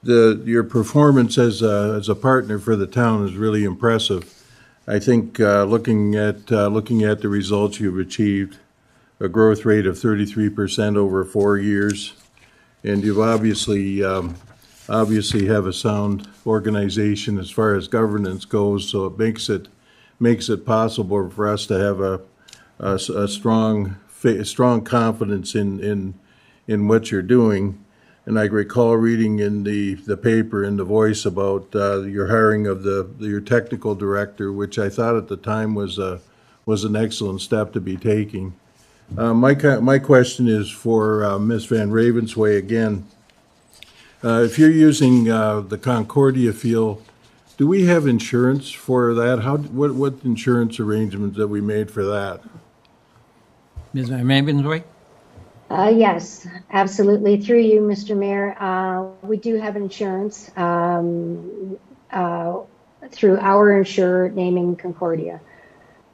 Your performance as a partner for the town is really impressive. I think looking at the results you've achieved, a growth rate of 33% over 4 years, and you've obviously have a sound organization as far as governance goes. So it makes it possible for us to have a strong confidence in what you're doing. And I recall reading in the paper, in the Voice, about your hiring of your technical director, which I thought at the time was an excellent step to be taking. My question is for Ms. Van Ravensway again. If you're using the Concordia field, do we have insurance for that? What insurance arrangements have we made for that? Ms. Van Ravensway? Yes, absolutely. Through you, Mr. Mayor, we do have insurance through our insurer naming Concordia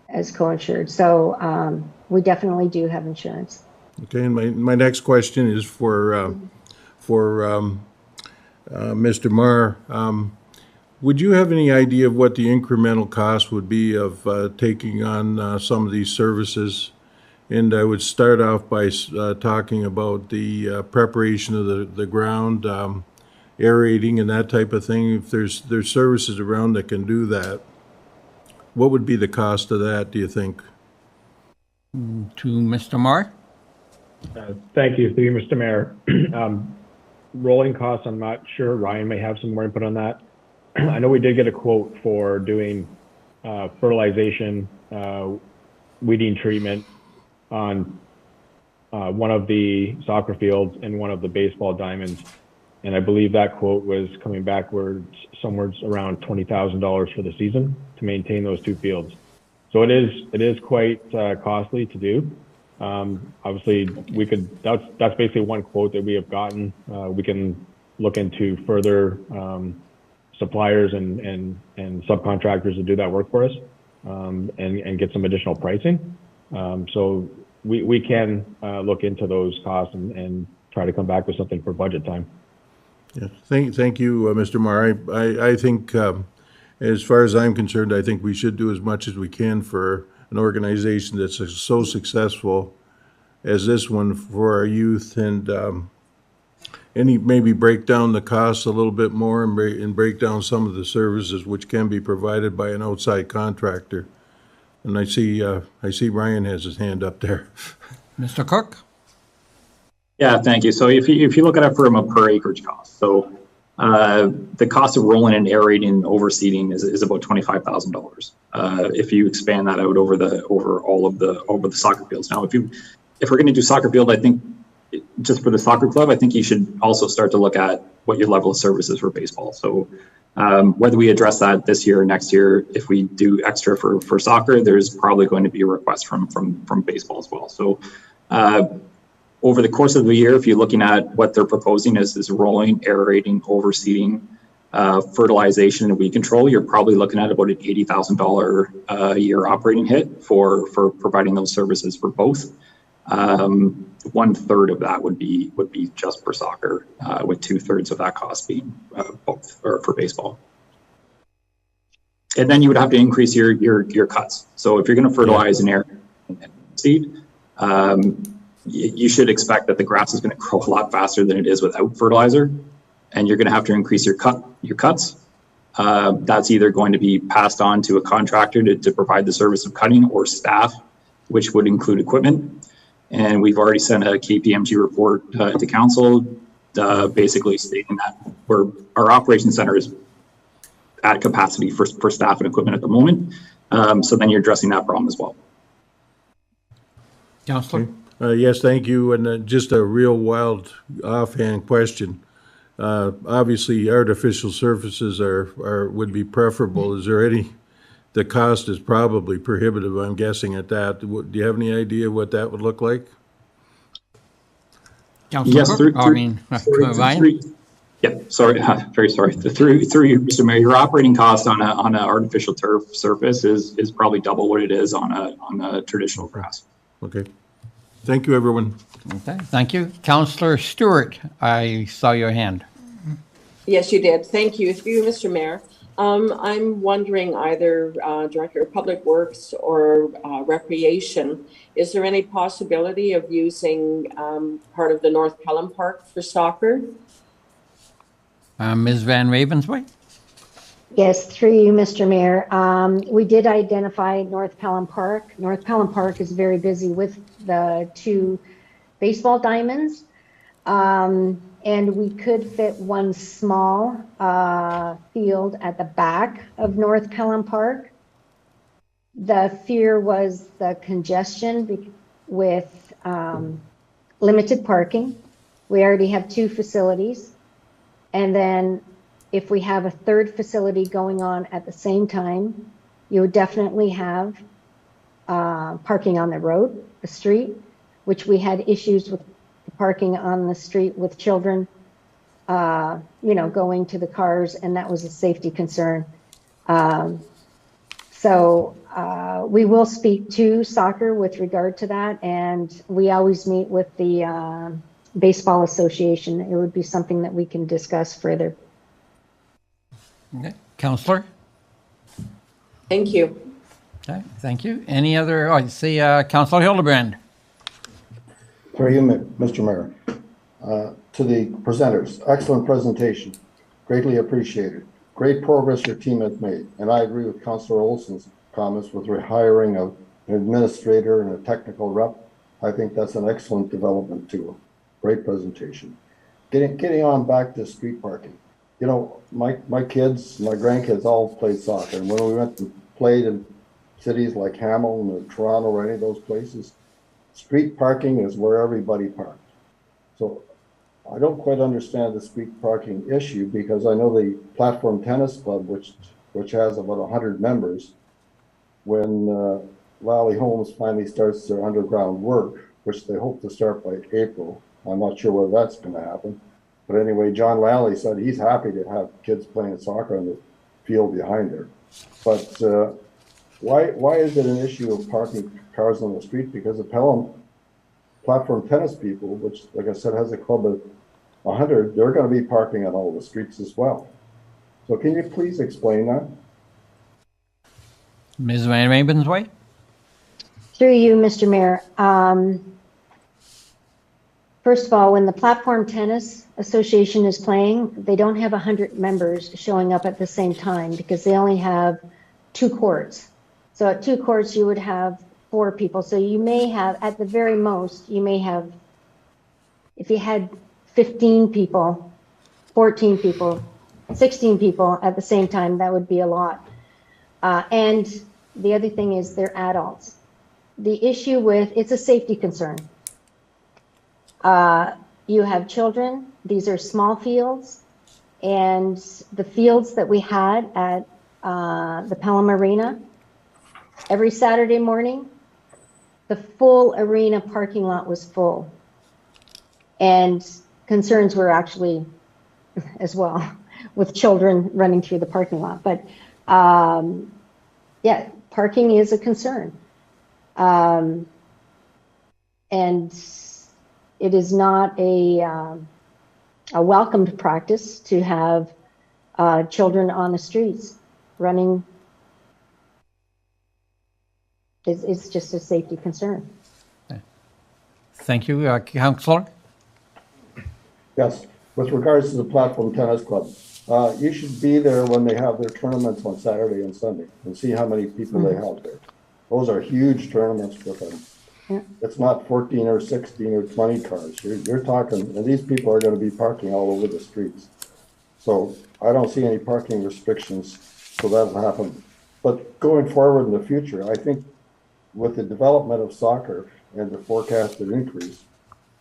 as co-insured. So we definitely do have insurance. Okay, and my next question is for Mr. Marr. Would you have any idea of what the incremental cost would be of taking on some of these services? And I would start off by talking about the preparation of the ground, aerating and that type of thing. If there's services around that can do that, what would be the cost of that, do you think? To Mr. Marr? Thank you, through you, Mr. Mayor. Rolling costs, I'm not sure. Ryan may have some more input on that. I know we did get a quote for doing fertilization, weeding treatment on one of the soccer fields and one of the baseball diamonds. And I believe that quote was coming backwards somewhere around $20,000 for the season to maintain those 2 fields. So it is quite costly to do. Obviously, that's basically one quote that we have gotten. We can look into further suppliers and subcontractors to do that work for us and get some additional pricing. So we can look into those costs and try to come back with something for budget time. Yeah, thank you, Mr. Marr. I think, as far as I'm concerned, I think we should do as much as we can for an organization that's so successful as this one for our youth, and maybe break down the costs a little bit more and break down some of the services which can be provided by an outside contractor. And I see Ryan has his hand up there. Mr. Cook? Yeah, thank you. So if you look at it from a per acreage cost, so the cost of rolling and aerating and overseeding is about $25,000. If you expand that out over the soccer fields. Now, if we're going to do soccer field, I think just for the soccer club, I think you should also start to look at what your level of service is for baseball. So whether we address that this year or next year, if we do extra for soccer, there's probably going to be a request from baseball as well. So over the course of the year, if you're looking at what they're proposing is rolling, aerating, overseeding, fertilization, and weed control, you're probably looking at about an $80,000 a year operating hit for providing those services for both. 1/3 of that would be just for soccer, with 2/3 of that cost being both or for baseball. And then you would have to increase your cuts. So if you're going to fertilize and air and seed, you should expect that the grass is going to grow a lot faster than it is without fertilizer, and you're going to have to increase your cuts. That's either going to be passed on to a contractor to provide the service of cutting, or staff, which would include equipment. And we've already sent a KPMG report to council, basically stating that our operations center is at capacity for staff and equipment at the moment. So then you're addressing that problem as well. Councillor? Yes, thank you. And just a real wild offhand question. Obviously, artificial surfaces would be preferable. Is there any? The cost is probably prohibitive, I'm guessing at that. Do you have any idea what that would look like? Councillor Yes, Ryan? Yeah, sorry, very sorry. Through you, Mr. Mayor, your operating cost on an artificial turf surface is probably double what it is on a traditional grass. Okay. Thank you, everyone. Okay, thank you. Councillor Stewart, I saw your hand. Yes, you did. Thank you. Through you, Mr. Mayor. I'm wondering either Director of Public Works or Recreation, is there any possibility of using part of the North Pelham Park for soccer? Ms. Van Ravensway? Yes, through you, Mr. Mayor. We did identify North Pelham Park. North Pelham Park is very busy with the 2 baseball diamonds. And we could fit one small field at the back of North Pelham Park. The fear was the congestion with limited parking. We already have 2 facilities. And then if we have a 3rd facility going on at the same time, you would definitely have parking on the road, the street, which we had issues with parking on the street with children, going to the cars, and that was a safety concern. So we will speak to soccer with regard to that, and we always meet with the Baseball Association. It would be something that we can discuss further. Okay, Councillor? Thank you. Okay, thank you. Any other, I see Councillor Hildebrand. For you, Mr. Mayor. To the presenters, excellent presentation. Greatly appreciated. Great progress your team has made. And I agree with Councillor Olson's comments with rehiring of an administrator and a technical rep. I think that's an excellent development too. Great presentation. Getting on back to street parking. You know, my kids, my grandkids all played soccer. And when we went and played in cities like Hamilton or Toronto or any of those places, street parking is where everybody parked. So I don't quite understand the street parking issue, because I know the Platform Tennis Club, which has about 100 members, when Lally Holmes finally starts their underground work, which they hope to start by April. I'm not sure whether that's going to happen. But anyway, John Lally said he's happy to have kids playing soccer on the field behind there. But why is it an issue of parking cars on the street? Because the Pelham Platform Tennis people, which, like I said, has a club of 100, they're going to be parking on all the streets as well. So can you please explain that? Ms. Van Ravensway? Through you, Mr. Mayor. First of all, when the Platform Tennis Association is playing, they don't have 100 members showing up at the same time, because they only have 2 courts. So at 2 courts, you would have 4 people. So you may have, at the very most, you may have, if you had 15 people, 14 people, 16 people at the same time, that would be a lot. And the other thing is they're adults. The issue with, it's a safety concern. You have children, these are small fields, and the fields that we had at the Pelham Arena, every Saturday morning, the full arena parking lot was full. And concerns were actually as well with children running through the parking lot. But yeah, parking is a concern. And it is not a welcomed practice to have children on the streets running. It's just a safety concern. Thank you, Councillor. Yes, with regards to the Platform Tennis Club, you should be there when they have their tournaments on Saturday and Sunday and see how many people they have there. Those are huge tournaments with them. It's not 14 or 16 or 20 cars. You're talking, and these people are going to be parking all over the streets. So I don't see any parking restrictions, so that'll happen. But going forward in the future, I think with the development of soccer and the forecasted increase,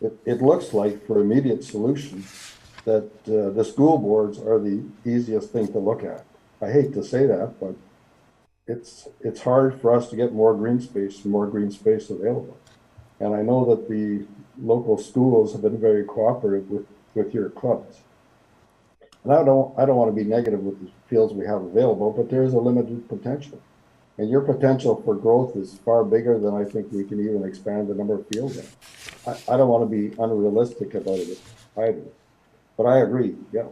it looks like for immediate solution that the school boards are the easiest thing to look at. I hate to say that, but it's hard for us to get more green space available. And I know that the local schools have been very cooperative with your clubs. And I don't want to be negative with the fields we have available, but there is a limited potential. And your potential for growth is far bigger than I think we can even expand the number of fields in. I don't want to be unrealistic about it either. But I agree, yeah.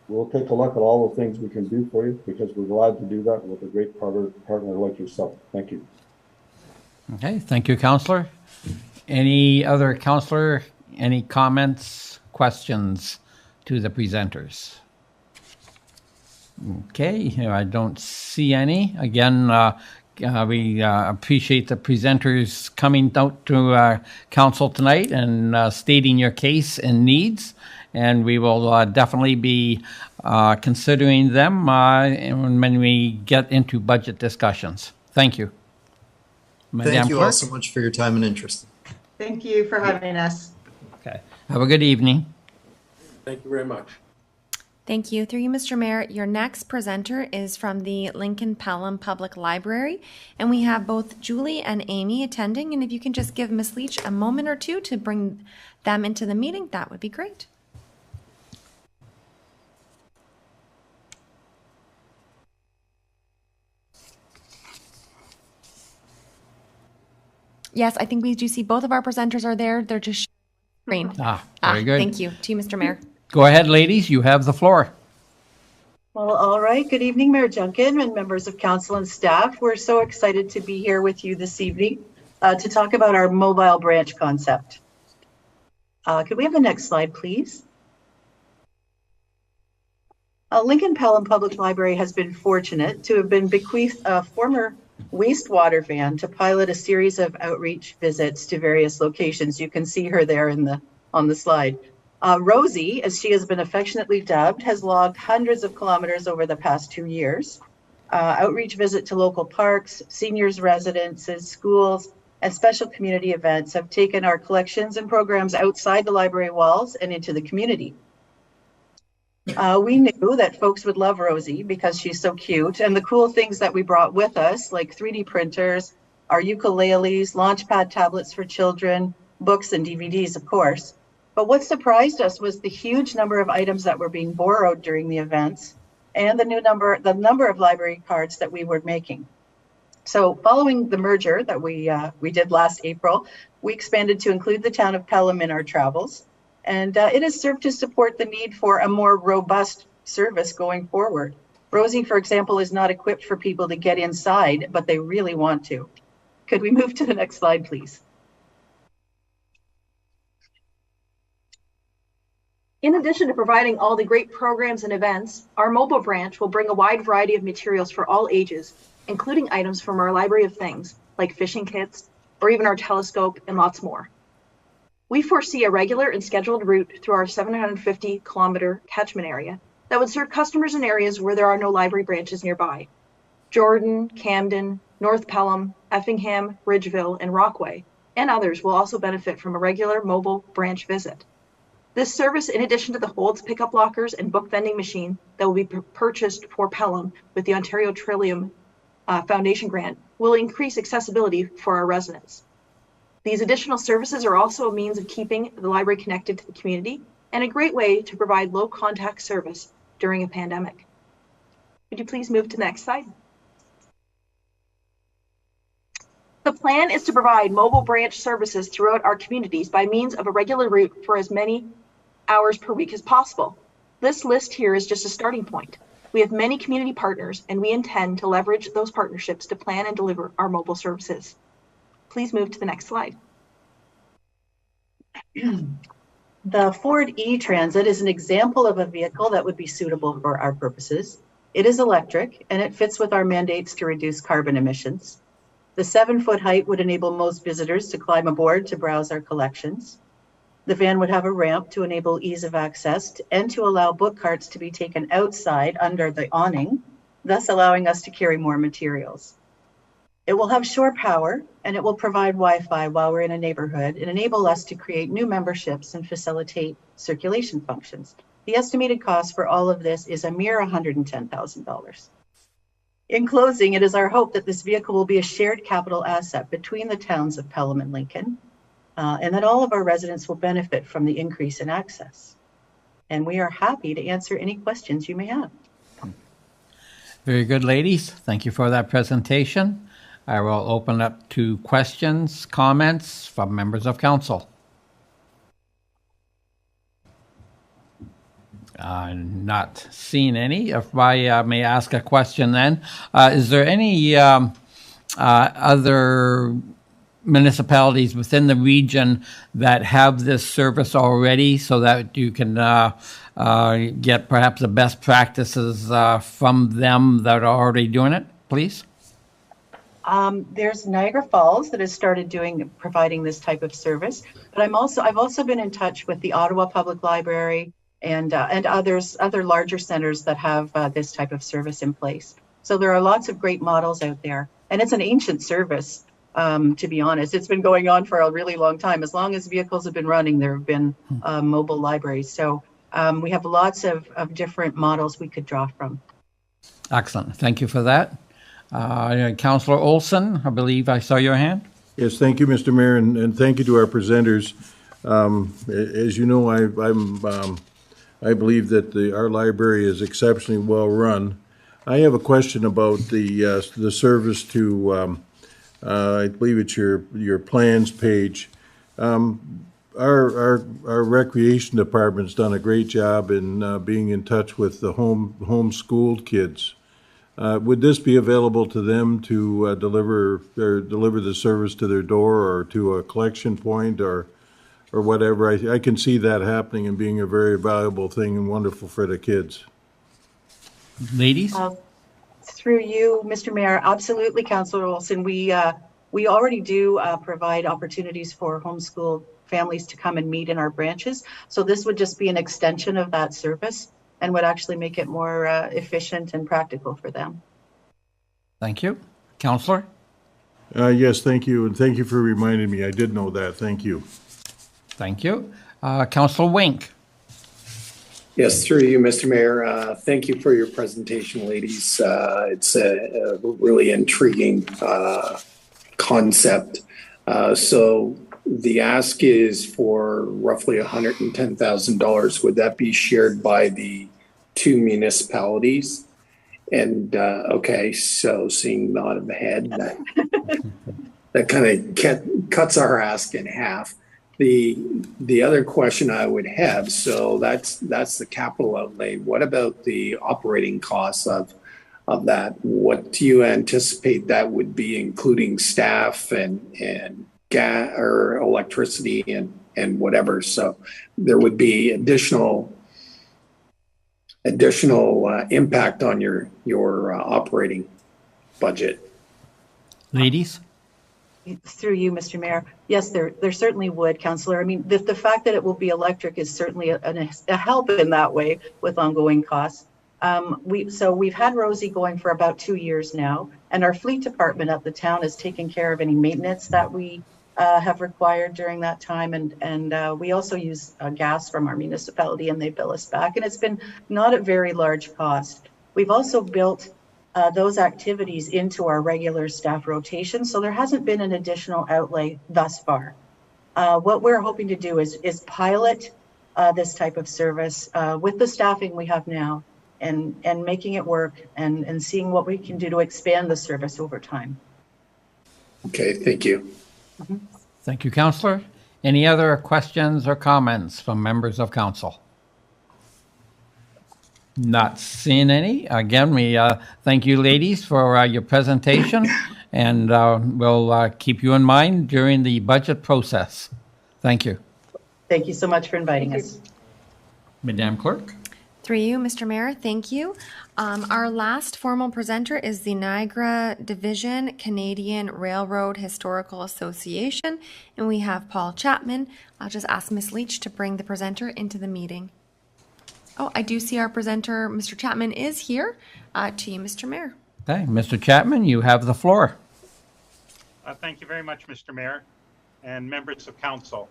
We'll take a look at all the things we can do for you because we're glad to do that with a great partner like yourself. Thank you. Okay, thank you, Councillor. Any other councillor, any comments, questions to the presenters? Okay, I don't see any. Again, we appreciate the presenters coming out to council tonight and stating your case and needs. And we will definitely be considering them when we get into budget discussions. Thank you. Thank you all so much for your time and interest. Thank you for having us. Okay. Have a good evening. Thank you very much. Thank you. Through you, Mr. Mayor, your next presenter is from the Lincoln Pelham Public Library, and we have both Julie and Amy attending, and if you can just give Ms. Leach a moment or two to bring them into the meeting, that would be great. Yes, I think we do see both of our presenters are there. They're just screen. Very good. Thank you. To you, Mr. Mayor. Go ahead, ladies. You have the floor. Well, all right. Good evening, Mayor Junkin and members of council and staff. We're so excited to be here with you this evening to talk about our mobile branch concept. Could we have the next slide, please? Lincoln Pelham Public Library has been fortunate to have been bequeathed a former wastewater van to pilot a series of outreach visits to various locations. You can see her there on the slide. Rosie, as she has been affectionately dubbed, has logged hundreds of kilometers over the past 2 years. Outreach visit to local parks, seniors' residences, schools, and special community events have taken our collections and programs outside the library walls and into the community. We knew that folks would love Rosie because she's so cute, and the cool things that we brought with us, like 3D printers, our ukuleles, launchpad tablets for children, books and DVDs, of course. But what surprised us was the huge number of items that were being borrowed during the events and the number of library cards that we were making. So following the merger that we did last April, we expanded to include the town of Pelham in our travels. And it has served to support the need for a more robust service going forward. Rosie, for example, is not equipped for people to get inside, but they really want to. Could we move to the next slide, please? In addition to providing all the great programs and events, our mobile branch will bring a wide variety of materials for all ages, including items from our library of things, like fishing kits, or even our telescope, and lots more. We foresee a regular and scheduled route through our 750-kilometer catchment area that would serve customers in areas where there are no library branches nearby. Jordan, Camden, North Pelham, Effingham, Ridgeville, and Rockaway, and others will also benefit from a regular mobile branch visit. This service, in addition to the holds, pickup lockers, and book vending machine that will be purchased for Pelham with the Ontario Trillium Foundation grant, will increase accessibility for our residents. These additional services are also a means of keeping the library connected to the community and a great way to provide low contact service during a pandemic. Would you please move to the next slide? The plan is to provide mobile branch services throughout our communities by means of a regular route for as many hours per week as possible. This list here is just a starting point. We have many community partners, and we intend to leverage those partnerships to plan and deliver our mobile services. Please move to the next slide. The Ford e-Transit is an example of a vehicle that would be suitable for our purposes. It is electric, and it fits with our mandates to reduce carbon emissions. The 7-foot height would enable most visitors to climb aboard to browse our collections. The van would have a ramp to enable ease of access and to allow book carts to be taken outside under the awning, thus allowing us to carry more materials. It will have shore power, and it will provide Wi-Fi while we're in a neighborhood and enable us to create new memberships and facilitate circulation functions. The estimated cost for all of this is a mere $110,000. In closing, it is our hope that this vehicle will be a shared capital asset between the towns of Pelham and Lincoln, and that all of our residents will benefit from the increase in access. And we are happy to answer any questions you may have. Very good, ladies. Thank you for that presentation. I will open up to questions, comments from members of council. Not seeing any. If I may ask a question then, is there any other municipalities within the region that have this service already so that you can get perhaps the best practices from them that are already doing it, please? There's Niagara Falls that has started providing this type of service, but I've also been in touch with the Ottawa Public Library and other larger centers that have this type of service in place. So there are lots of great models out there, and it's an ancient service. To be honest, it's been going on for a really long time. As long as vehicles have been running, there have been mobile libraries. So we have lots of different models we could draw from. Excellent. Thank you for that. Councillor Olson, I believe I saw your hand. Yes, thank you, Mr. Mayor, and thank you to our presenters. As you know, I believe that our library is exceptionally well run. I have a question about the service to, I believe it's your plans page. Our recreation department's done a great job in being in touch with the homeschooled kids. Would this be available to them to deliver the service to their door or to a collection point or whatever? I can see that happening and being a very valuable thing and wonderful for the kids. Ladies? Through you, Mr. Mayor, absolutely, Councillor Olson. We already do provide opportunities for homeschool families to come and meet in our branches. So this would just be an extension of that service and would actually make it more efficient and practical for them. Thank you. Councillor? Yes, thank you. And thank you for reminding me. I did know that. Thank you. Thank you. Councillor Wink? Yes, through you, Mr. Mayor. Thank you for your presentation, ladies. It's a really intriguing concept. So the ask is for roughly $110,000. Would that be shared by the two municipalities? And okay, so seeing nod of the head, that kind of cuts our ask in half. The other question I would have, so that's the capital outlay. What about the operating costs of that? What do you anticipate that would be, including staff and gas or electricity and whatever? So there would be additional impact on your operating budget. Ladies? Through you, Mr. Mayor. Yes, there certainly would, Councillor. I mean, the fact that it will be electric is certainly a help in that way with ongoing costs. We've had Rosie going for about 2 years now, and our fleet department at the town has taken care of any maintenance that we have required during that time. And we also use gas from our municipality, and they bill us back. And it's been not at very large cost. We've also built those activities into our regular staff rotation. So there hasn't been an additional outlay thus far. What we're hoping to do is pilot this type of service with the staffing we have now and making it work and seeing what we can do to expand the service over time. Okay, thank you. Mm-hmm. Thank you, Councillor. Any other questions or comments from members of council? Not seeing any. Again, we thank you, ladies, for your presentation, and we'll keep you in mind during the budget process. Thank you. Thank you so much for inviting us. Madam Clerk? Through you, Mr. Mayor, thank you. Our last formal presenter is the Niagara Division Canadian Railroad Historical Association, and we have Paul Chapman. I'll just ask Ms. Leach to bring the presenter into the meeting. Oh, I do see our presenter, Mr. Chapman, is here. To you, Mr. Mayor. Okay, Mr. Chapman, you have the floor. Thank you very much, Mr. Mayor and members of council.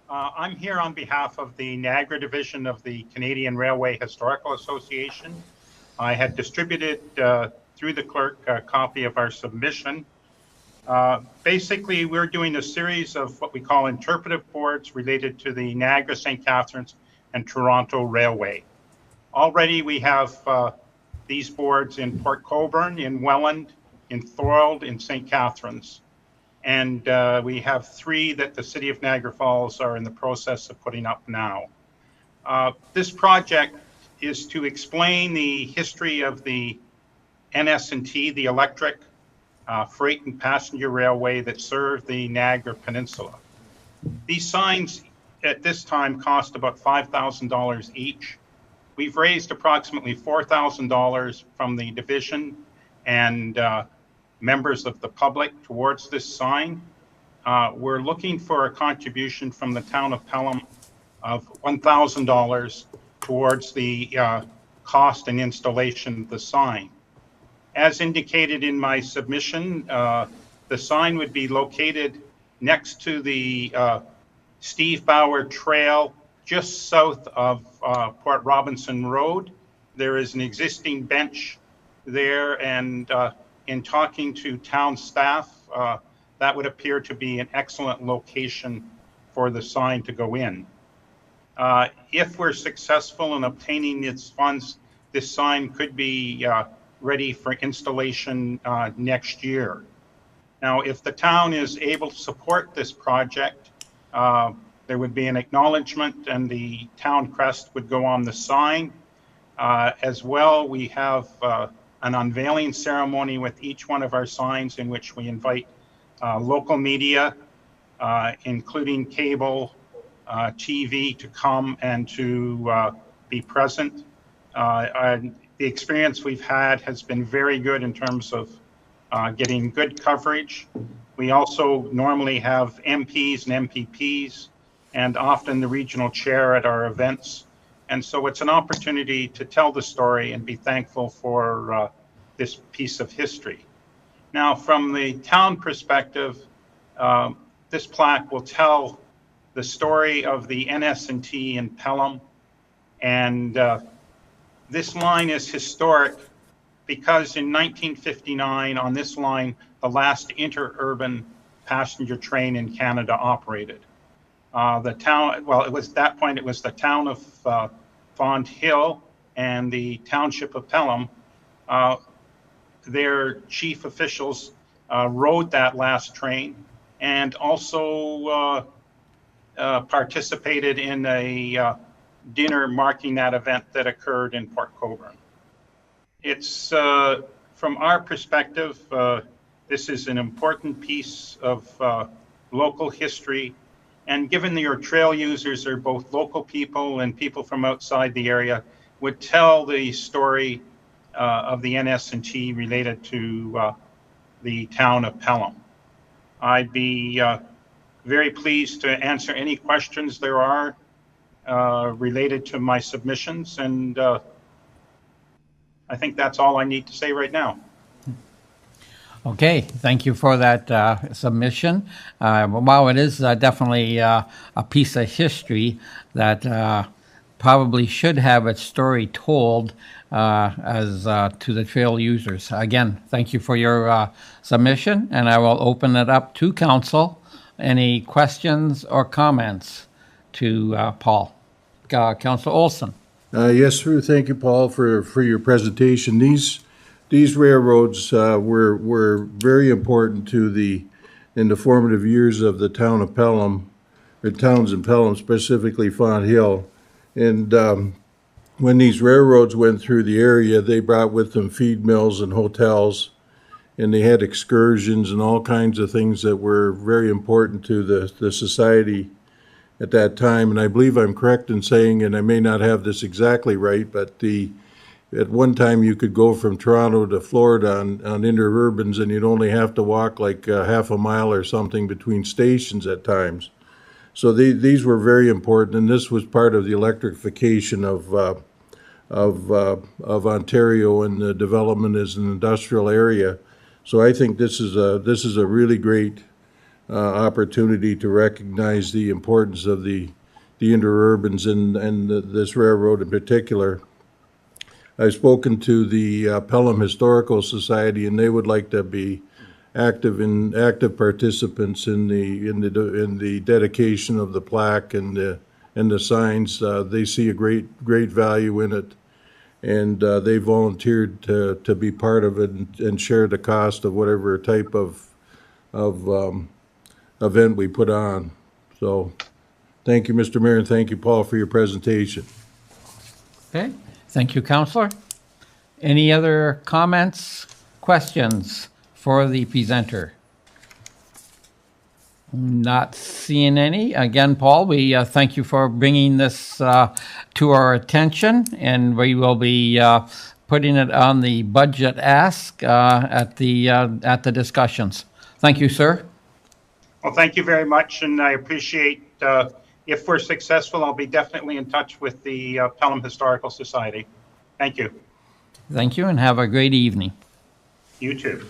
I'm here on behalf of the Niagara Division of the Canadian Railway Historical Association. I had distributed through the clerk a copy of our submission. Basically, we're doing a series of what we call interpretive boards related to the Niagara, St. Catharines, and Toronto Railway. Already we have these boards in Port Colborne, in Welland, in Thorold, in St. Catharines. And we have 3 that the City of Niagara Falls are in the process of putting up now. This project is to explain the history of the NS&T, the electric freight and passenger railway that served the Niagara Peninsula. These signs at this time cost about $5,000 each. We've raised approximately $4,000 from the division and members of the public towards this sign. We're looking for a contribution from the town of Pelham of $1,000 towards the cost and installation of the sign. As indicated in my submission, the sign would be located next to the Steve Bauer Trail, just south of Port Robinson Road. There is an existing bench there, and in talking to town staff, that would appear to be an excellent location for the sign to go in. If we're successful in obtaining its funds, this sign could be ready for installation next year. Now, if the town is able to support this project, there would be an acknowledgement and the town crest would go on the sign. As well, we have an unveiling ceremony with each one of our signs in which we invite local media, including cable, TV, to come and to be present. The experience we've had has been very good in terms of getting good coverage. We also normally have MPs and MPPs and often the regional chair at our events. And so it's an opportunity to tell the story and be thankful for this piece of history. Now, from the town perspective, this plaque will tell the story of the NS&T in Pelham. And this line is historic because in 1959, on this line, the last interurban passenger train in Canada operated. The town, well, it was at that point, it was the town of Fond Hill and the township of Pelham. Their chief officials rode that last train and also participated in a dinner marking that event that occurred in Port Colborne. It's, from our perspective, this is an important piece of local history. And given that your trail users are both local people and people from outside the area, would tell the story of the NS&T related to the town of Pelham. I'd be very pleased to answer any questions there are related to my submissions, and I think that's all I need to say right now. Okay, thank you for that submission. While it is definitely a piece of history that probably should have its story told as to the trail users. Again, thank you for your submission, and I will open it up to council. Any questions or comments to Paul? Councilor Olson. Yes, sir. Thank you, Paul, for your presentation. These railroads were very important in the formative years of the town of Pelham, or towns in Pelham, specifically Fond Hill. And when these railroads went through the area, they brought with them feed mills and hotels, and they had excursions and all kinds of things that were very important to the society at that time. And I believe I'm correct in saying, and I may not have this exactly right, but at one time you could go from Toronto to Florida on interurbans, and you'd only have to walk like half a mile or something between stations at times. So these were very important, and this was part of the electrification of Ontario and the development as an industrial area. So I think this is a really great opportunity to recognize the importance of the interurbans and this railroad in particular. I've spoken to the Pelham Historical Society, and they would like to be active participants in the dedication of the plaque and the signs. They see a great value in it, and they volunteered to be part of it and share the cost of whatever type of event we put on. So, thank you, Mr. Mayor, and thank you, Paul, for your presentation. Okay, thank you, Councillor. Any other comments, questions for the presenter? Not seeing any. Again, Paul, we thank you for bringing this to our attention, and we will be putting it on the budget ask at the discussions. Thank you, sir. Well, thank you very much, and I appreciate, if we're successful, I'll be definitely in touch with the Pelham Historical Society. Thank you. Thank you, and have a great evening. You too.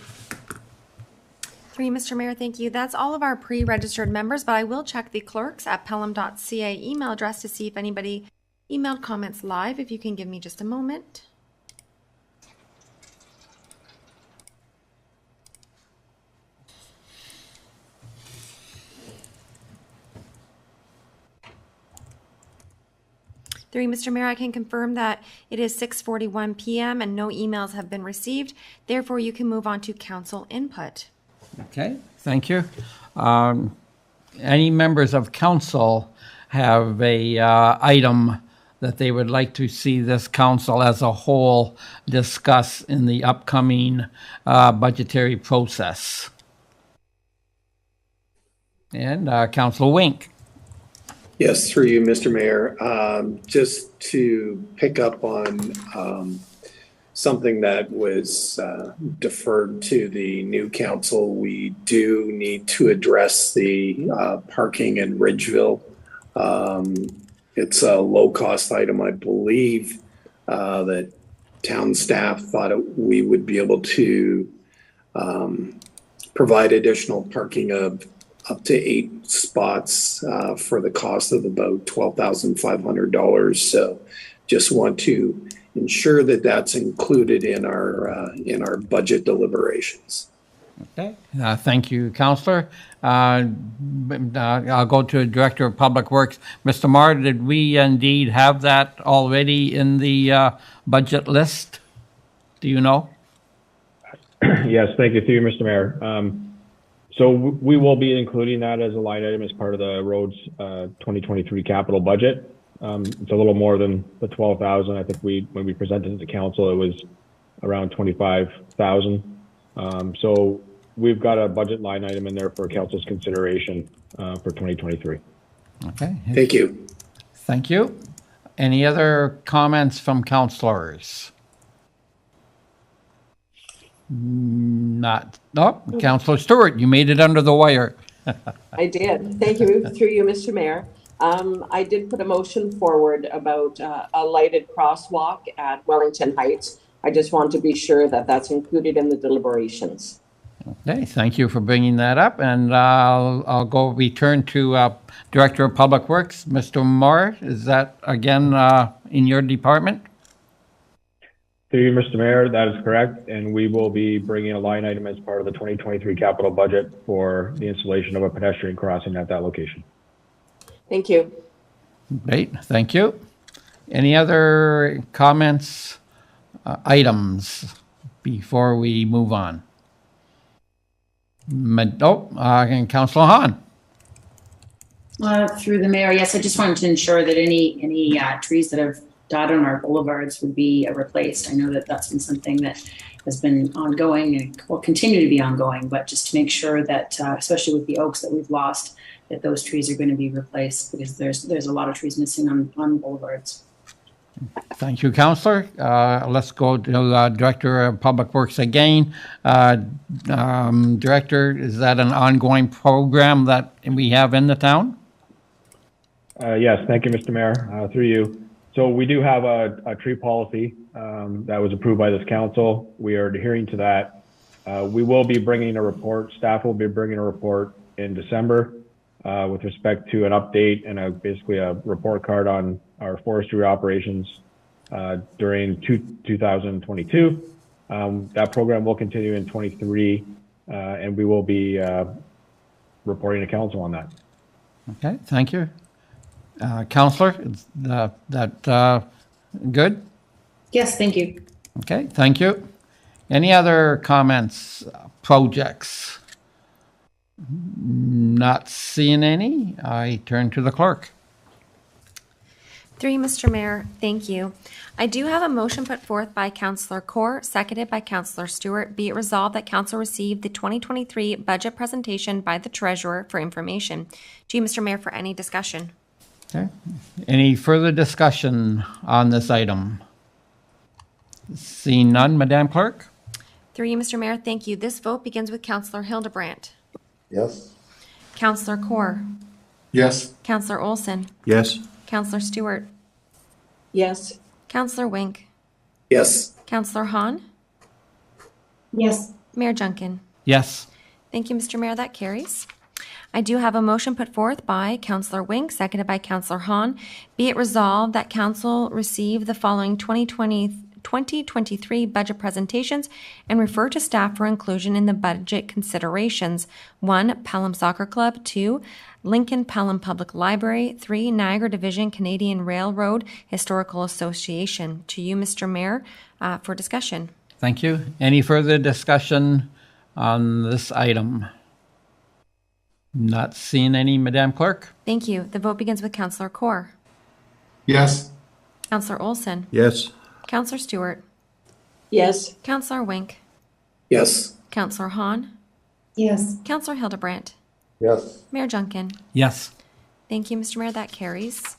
Through you, Mr. Mayor, thank you. That's all of our pre-registered members, but I will check the clerks at pelham.ca email address to see if anybody emailed comments live. If you can give me just a moment. Through you, Mr. Mayor, I can confirm that it is 6:41 p.m. and no emails have been received. Therefore, you can move on to council input. Okay, thank you. Any members of council have a item that they would like to see this council as a whole discuss in the upcoming budgetary process? And Councillor Wink. Yes, through you, Mr. Mayor. Just to pick up on something that was deferred to the new council, we do need to address the parking in Ridgeville. It's a low-cost item, I believe, that town staff thought we would be able to provide additional parking of up to 8 spots for the cost of about $12,500. So just want to ensure that that's included in our budget deliberations. Okay, thank you, Councillor. I'll go to Director of Public Works. Mr. Marr, did we indeed have that already in the budget list? Do you know? Yes, thank you, through you, Mr. Mayor. So we will be including that as a line item as part of the roads 2023 capital budget. It's a little more than the 12,000. I think when we presented it to council, it was around 25,000. So we've got a budget line item in there for council's consideration for 2023. Okay. Thank you. Thank you. Any other comments from councillors? Not. No, Councillor Stewart, you made it under the wire. I did. Thank you. Through you, Mr. Mayor. I did put a motion forward about a lighted crosswalk at Wellington Heights. I just want to be sure that that's included in the deliberations. Okay, thank you for bringing that up, and I'll go return to Director of Public Works, Mr. Moore. Is that again in your department? Through you, Mr. Mayor, that is correct, and we will be bringing a line item as part of the 2023 capital budget for the installation of a pedestrian crossing at that location. Thank you. Great, thank you. Any other comments, items before we move on? And Councillor Hahn. Through the mayor, yes, I just wanted to ensure that any trees that have died on our boulevards would be replaced. I know that that's been something that has been ongoing and will continue to be ongoing, but just to make sure that, especially with the oaks that we've lost, that those trees are going to be replaced, because there's a lot of trees missing on boulevards. Thank you, Councillor. Let's go to Director of Public Works again. Director, is that an ongoing program that we have in the town? Yes, thank you, Mr. Mayor, through you. So we do have a tree policy that was approved by this council. We are adhering to that. We will be bringing a report, staff will be bringing a report in December with respect to an update and basically a report card on our forestry operations during 2022. That program will continue in 23 and we will be reporting to council on that. Okay, thank you. Councillor, is that good? Yes, thank you. Okay, thank you. Any other comments, projects? Not seeing any. I turn to the clerk. Through you, Mr. Mayor, thank you. I do have a motion put forth by Councillor Kaur, seconded by Councillor Stewart. Be it resolved that Council receive the 2023 budget presentation by the Treasurer for information. To you, Mr. Mayor, for any discussion. Okay. Any further discussion on this item? Seeing none, Madam Clerk? Through you, Mr. Mayor, thank you. This vote begins with Councillor Hildebrandt. Yes. Councillor Kaur. Yes. Councillor Olson. Yes. Councillor Stewart. Yes. Councillor Wink. Yes. Councillor Hahn. Yes. Mayor Junkin. Yes. Thank you, Mr. Mayor. That carries. I do have a motion put forth by Councillor Wink, seconded by Councillor Hahn. Be it resolved that Council receive the following 2023 budget presentations and refer to staff for inclusion in the budget considerations. 1. Pelham Soccer Club. 2. Lincoln Pelham Public Library. 3. Niagara Division Canadian Railroad Historical Association. To you, Mr. Mayor, for discussion. Thank you. Any further discussion on this item? Not seeing any, Madam Clerk? Thank you. The vote begins with Councillor Kaur. Yes. Councillor Olson. Yes. Councillor Stewart. Yes. Councillor Wink. Yes. Councillor Hahn. Yes. Councillor Hildebrandt. Yes. Mayor Junkin. Yes. Thank you, Mr. Mayor. That carries.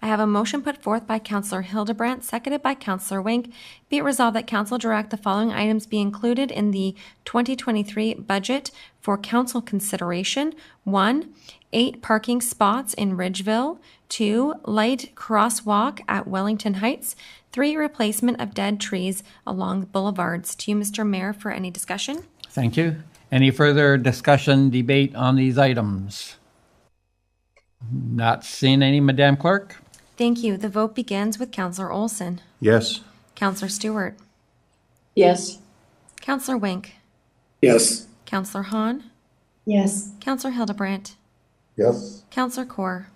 I have a motion put forth by Councillor Hildebrandt, seconded by Councillor Wink. Be it resolved that Council direct the following items be included in the 2023 budget for Council consideration. 1. 8 parking spots in Ridgeville. 2. Light crosswalk at Wellington Heights. 3. Replacement of dead trees along the boulevards. To you, Mr. Mayor, for any discussion. Thank you. Any further discussion, debate on these items? Not seeing any, Madam Clerk? Thank you. The vote begins with Councillor Olson. Yes. Councillor Stewart. Yes. Councillor Wink. Yes. Councillor Hahn. Yes. Councillor Hildebrandt. Yes. Councillor Kaur.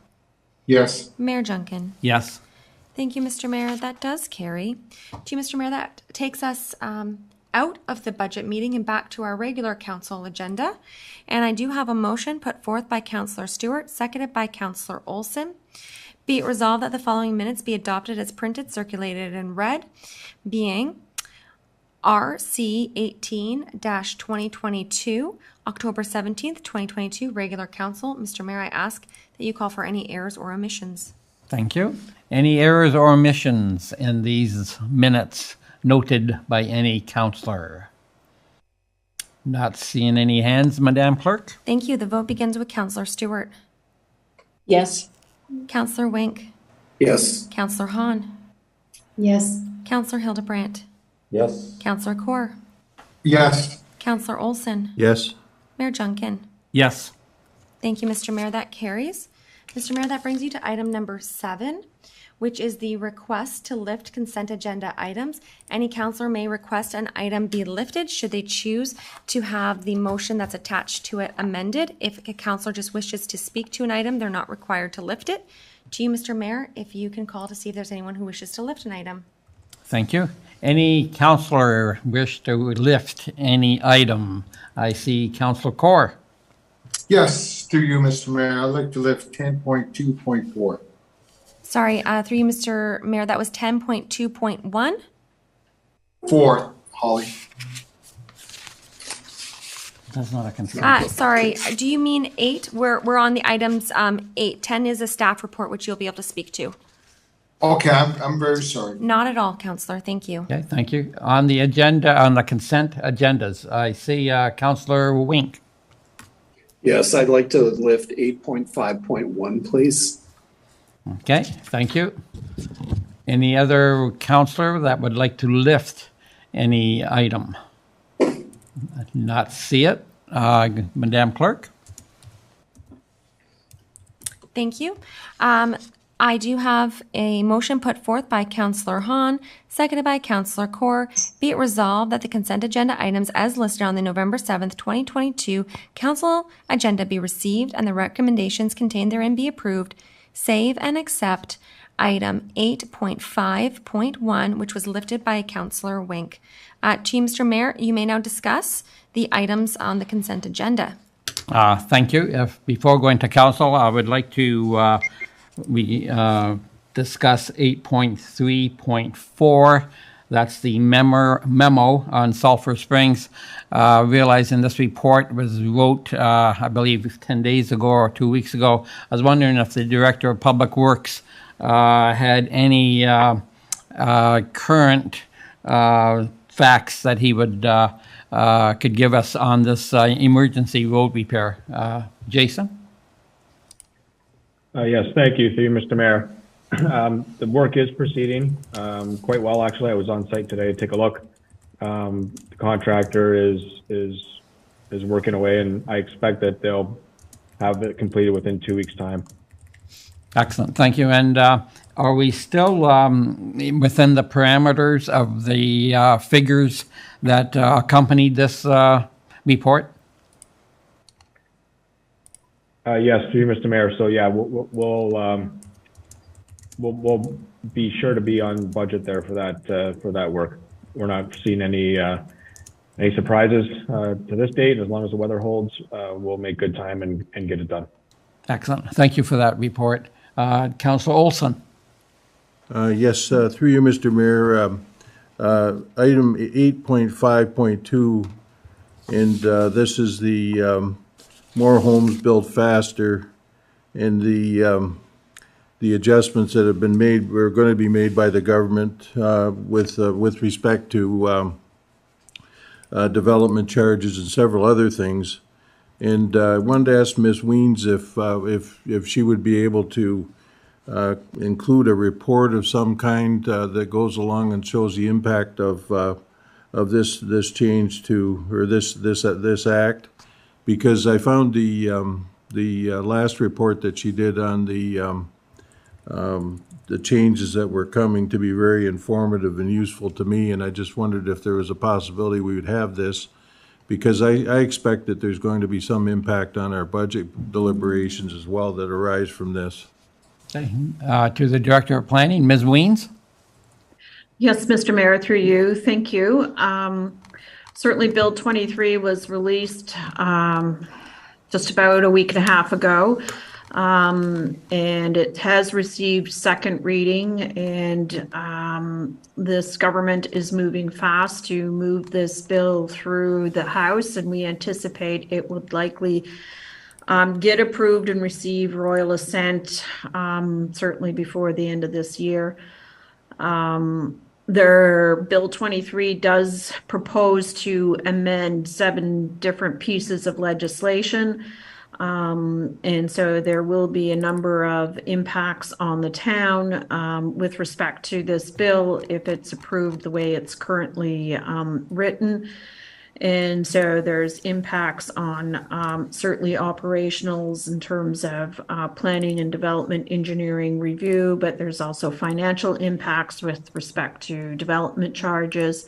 Yes. Mayor Junkin. Yes. Thank you, Mr. Mayor. That does carry. To you, Mr. Mayor, that takes us out of the budget meeting and back to our regular council agenda. And I do have a motion put forth by Councillor Stewart, seconded by Councillor Olson. Be it resolved that the following minutes be adopted as printed, circulated, and read, being RC 18-2022, October 17th, 2022, regular council. Mr. Mayor, I ask that you call for any errors or omissions. Thank you. Any errors or omissions in these minutes noted by any councillor? Not seeing any hands, Madam Clerk? Thank you. The vote begins with Councillor Stewart. Yes. Councillor Wink. Yes. Councillor Hahn. Yes. Councillor Hildebrandt. Yes. Councillor Kaur. Yes. Councillor Olson. Yes. Mayor Junkin. Yes. Thank you, Mr. Mayor. That carries. Mr. Mayor, that brings you to item number 7, which is the request to lift consent agenda items. Any councillor may request an item be lifted should they choose to have the motion that's attached to it amended. If a councillor just wishes to speak to an item, they're not required to lift it. To you, Mr. Mayor, if you can call to see if there's anyone who wishes to lift an item. Thank you. Any councillor wish to lift any item? I see Councillor Kaur. Yes, through you, Mr. Mayor. I'd like to lift 10.2.4. Sorry, through you, Mr. Mayor, that was 10.2.1. 4, Holly. That's not a consent. Sorry, do you mean 8? We're on the items 8. 10 is a staff report, which you'll be able to speak to. Okay, I'm very sorry. Not at all, Councillor. Thank you. Okay, thank you. On the agenda, on the consent agendas, I see Councillor Wink. Yes, I'd like to lift 8.5.1, please. Okay, thank you. Any other councillor that would like to lift any item? Not see it. Madam Clerk? Thank you. I do have a motion put forth by Councillor Hahn, seconded by Councillor Kaur. Be it resolved that the consent agenda items as listed on the November 7th, 2022 Council agenda be received and the recommendations contained therein be approved, save and accept item 8.5.1, which was lifted by Councillor Wink. To you, Mr. Mayor, you may now discuss the items on the consent agenda. Thank you. Before going to council, I would like to discuss 8.3.4. That's the memo on Sulphur Springs. Realizing this report was wrote, I believe, 10 days ago or 2 weeks ago. I was wondering if the Director of Public Works had any current facts that he would could give us on this emergency road repair. Jason? Yes, thank you, through you, Mr. Mayor. The work is proceeding quite well, actually. I was on site today to take a look. The contractor is working away, and I expect that they'll have it completed within 2 weeks' time. Excellent, thank you. And are we still within the parameters of the figures that accompanied this report? Yes, through you, Mr. Mayor. So yeah, we'll be sure to be on budget there for that work. We're not seeing any surprises to this date. As long as the weather holds, we'll make good time and get it done. Excellent. Thank you for that report. Councillor Olson. Yes, through you, Mr. Mayor. Item 8.5.2, and this is the more homes built faster, and the adjustments that have been made were going to be made by the government with respect to development charges and several other things. And I wanted to ask Ms. Weens if she would be able to include a report of some kind that goes along and shows the impact of this change to, or this act, because I found the last report that she did on the changes that were coming to be very informative and useful to me, and I just wondered if there was a possibility we would have this, because I expect that there's going to be some impact on our budget deliberations as well that arise from this. Okay. To the Director of Planning, Ms. Weens. Yes, Mr. Mayor, through you. Thank you. Certainly Bill 23 was released just about a week and a half ago. And it has received second reading, and this government is moving fast to move this bill through the House, and we anticipate it would likely get approved and receive royal assent certainly before the end of this year. Their Bill 23 does propose to amend 7 different pieces of legislation. And so there will be a number of impacts on the town with respect to this bill if it's approved the way it's currently written. And so there's impacts on certainly operationals in terms of planning and development engineering review, but there's also financial impacts with respect to development charges.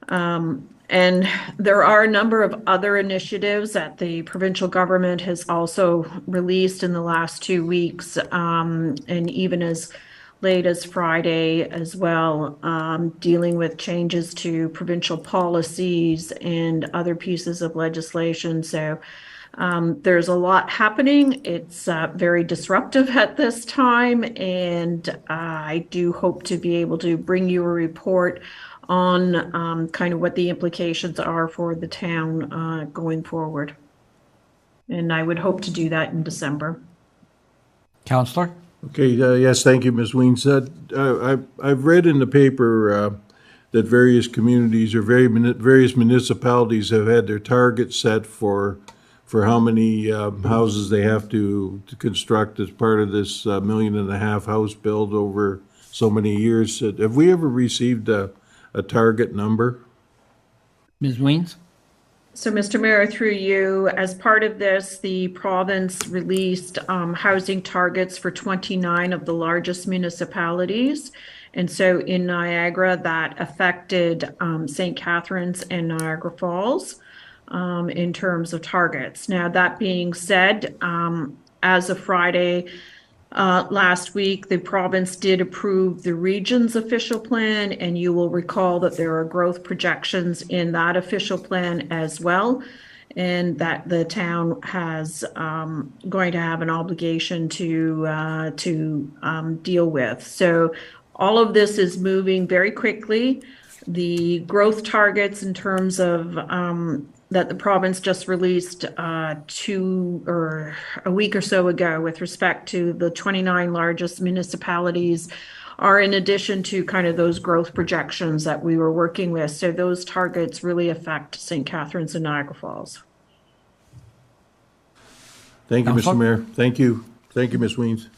And there are a number of other initiatives that the provincial government has also released in the last 2 weeks, and even as late as Friday as well, dealing with changes to provincial policies and other pieces of legislation. So There's a lot happening. It's very disruptive at this time, and I do hope to be able to bring you a report on kind of what the implications are for the town going forward. And I would hope to do that in December. Counselor? Okay, yes, thank you, Ms. Weens. I've read in the paper that various communities or various municipalities have had their targets set for how many houses they have to construct as part of this $1.5 million house build over so many years. Have we ever received a target number? Ms. Weens? So, Mr. Mayor, through you, as part of this, the province released housing targets for 29 of the largest municipalities. And so in Niagara, that affected St. Catharines and Niagara Falls in terms of targets. Now, that being said, as of Friday, last week, the province did approve the region's official plan, and you will recall that there are growth projections in that official plan as well, and that the town has going to have an obligation to deal with. So all of this is moving very quickly. The growth targets in terms of that the province just released a week or so ago with respect to the 29 largest municipalities are in addition to kind of those growth projections that we were working with. So those targets really affect St. Catharines and Niagara Falls. Thank you, Mr. Mayor. Thank you. Thank you, Ms. Weens.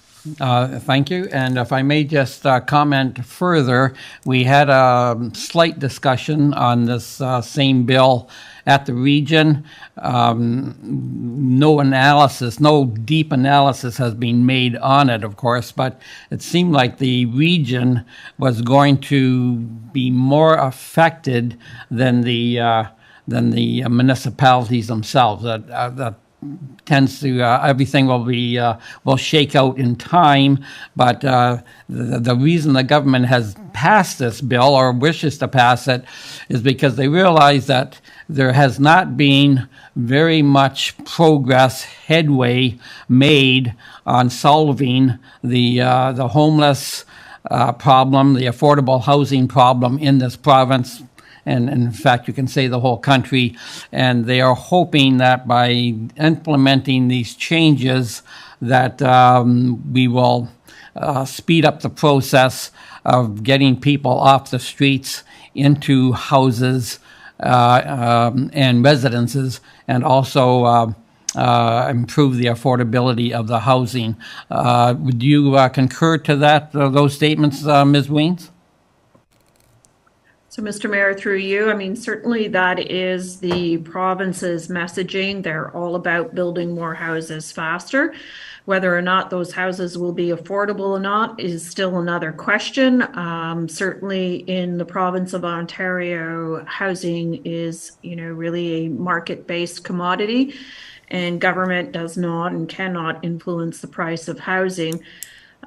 Thank you. And if I may just comment further, we had a slight discussion on this same bill at the region. No deep analysis has been made on it, of course, but it seemed like the region was going to be more affected than the municipalities themselves. That tends to everything will shake out in time, but the reason the government has passed this bill or wishes to pass it is because they realize that there has not been very much progress, headway made on solving the homeless problem, the affordable housing problem in this province. And in fact, you can say the whole country, and they are hoping that by implementing these changes that we will speed up the process of getting people off the streets into houses and residences, and also improve the affordability of the housing. Would you concur to those statements, Ms. Weens? So, Mr. Mayor, through you, I mean, certainly that is the province's messaging. They're all about building more houses faster. Whether or not those houses will be affordable or not is still another question. Certainly in the province of Ontario, housing is, really a market-based commodity, and government does not and cannot influence the price of housing.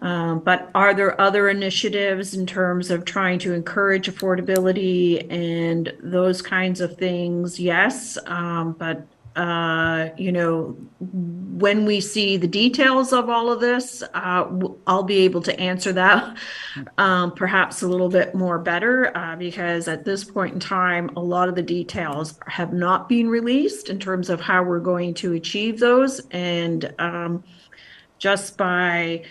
But are there other initiatives in terms of trying to encourage affordability and those kinds of things? Yes. But when we see the details of all of this, I'll be able to answer that perhaps a little bit more better because at this point in time, a lot of the details have not been released in terms of how we're going to achieve those. And just by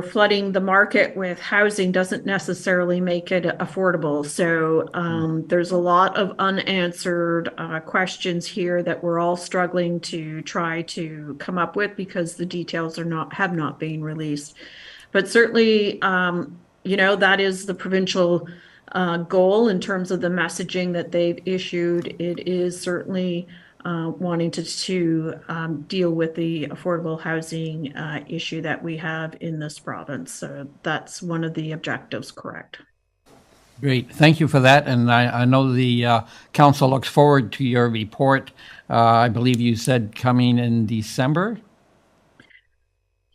flooding the market with housing doesn't necessarily make it affordable. So there's a lot of unanswered questions here that we're all struggling to try to come up with because the details have not been released. But certainly, that is the provincial goal in terms of the messaging that they've issued. It is certainly wanting to deal with the affordable housing issue that we have in this province. So that's one of the objectives, correct? Great. Thank you for that. And I know the council looks forward to your report. I believe you said coming in December?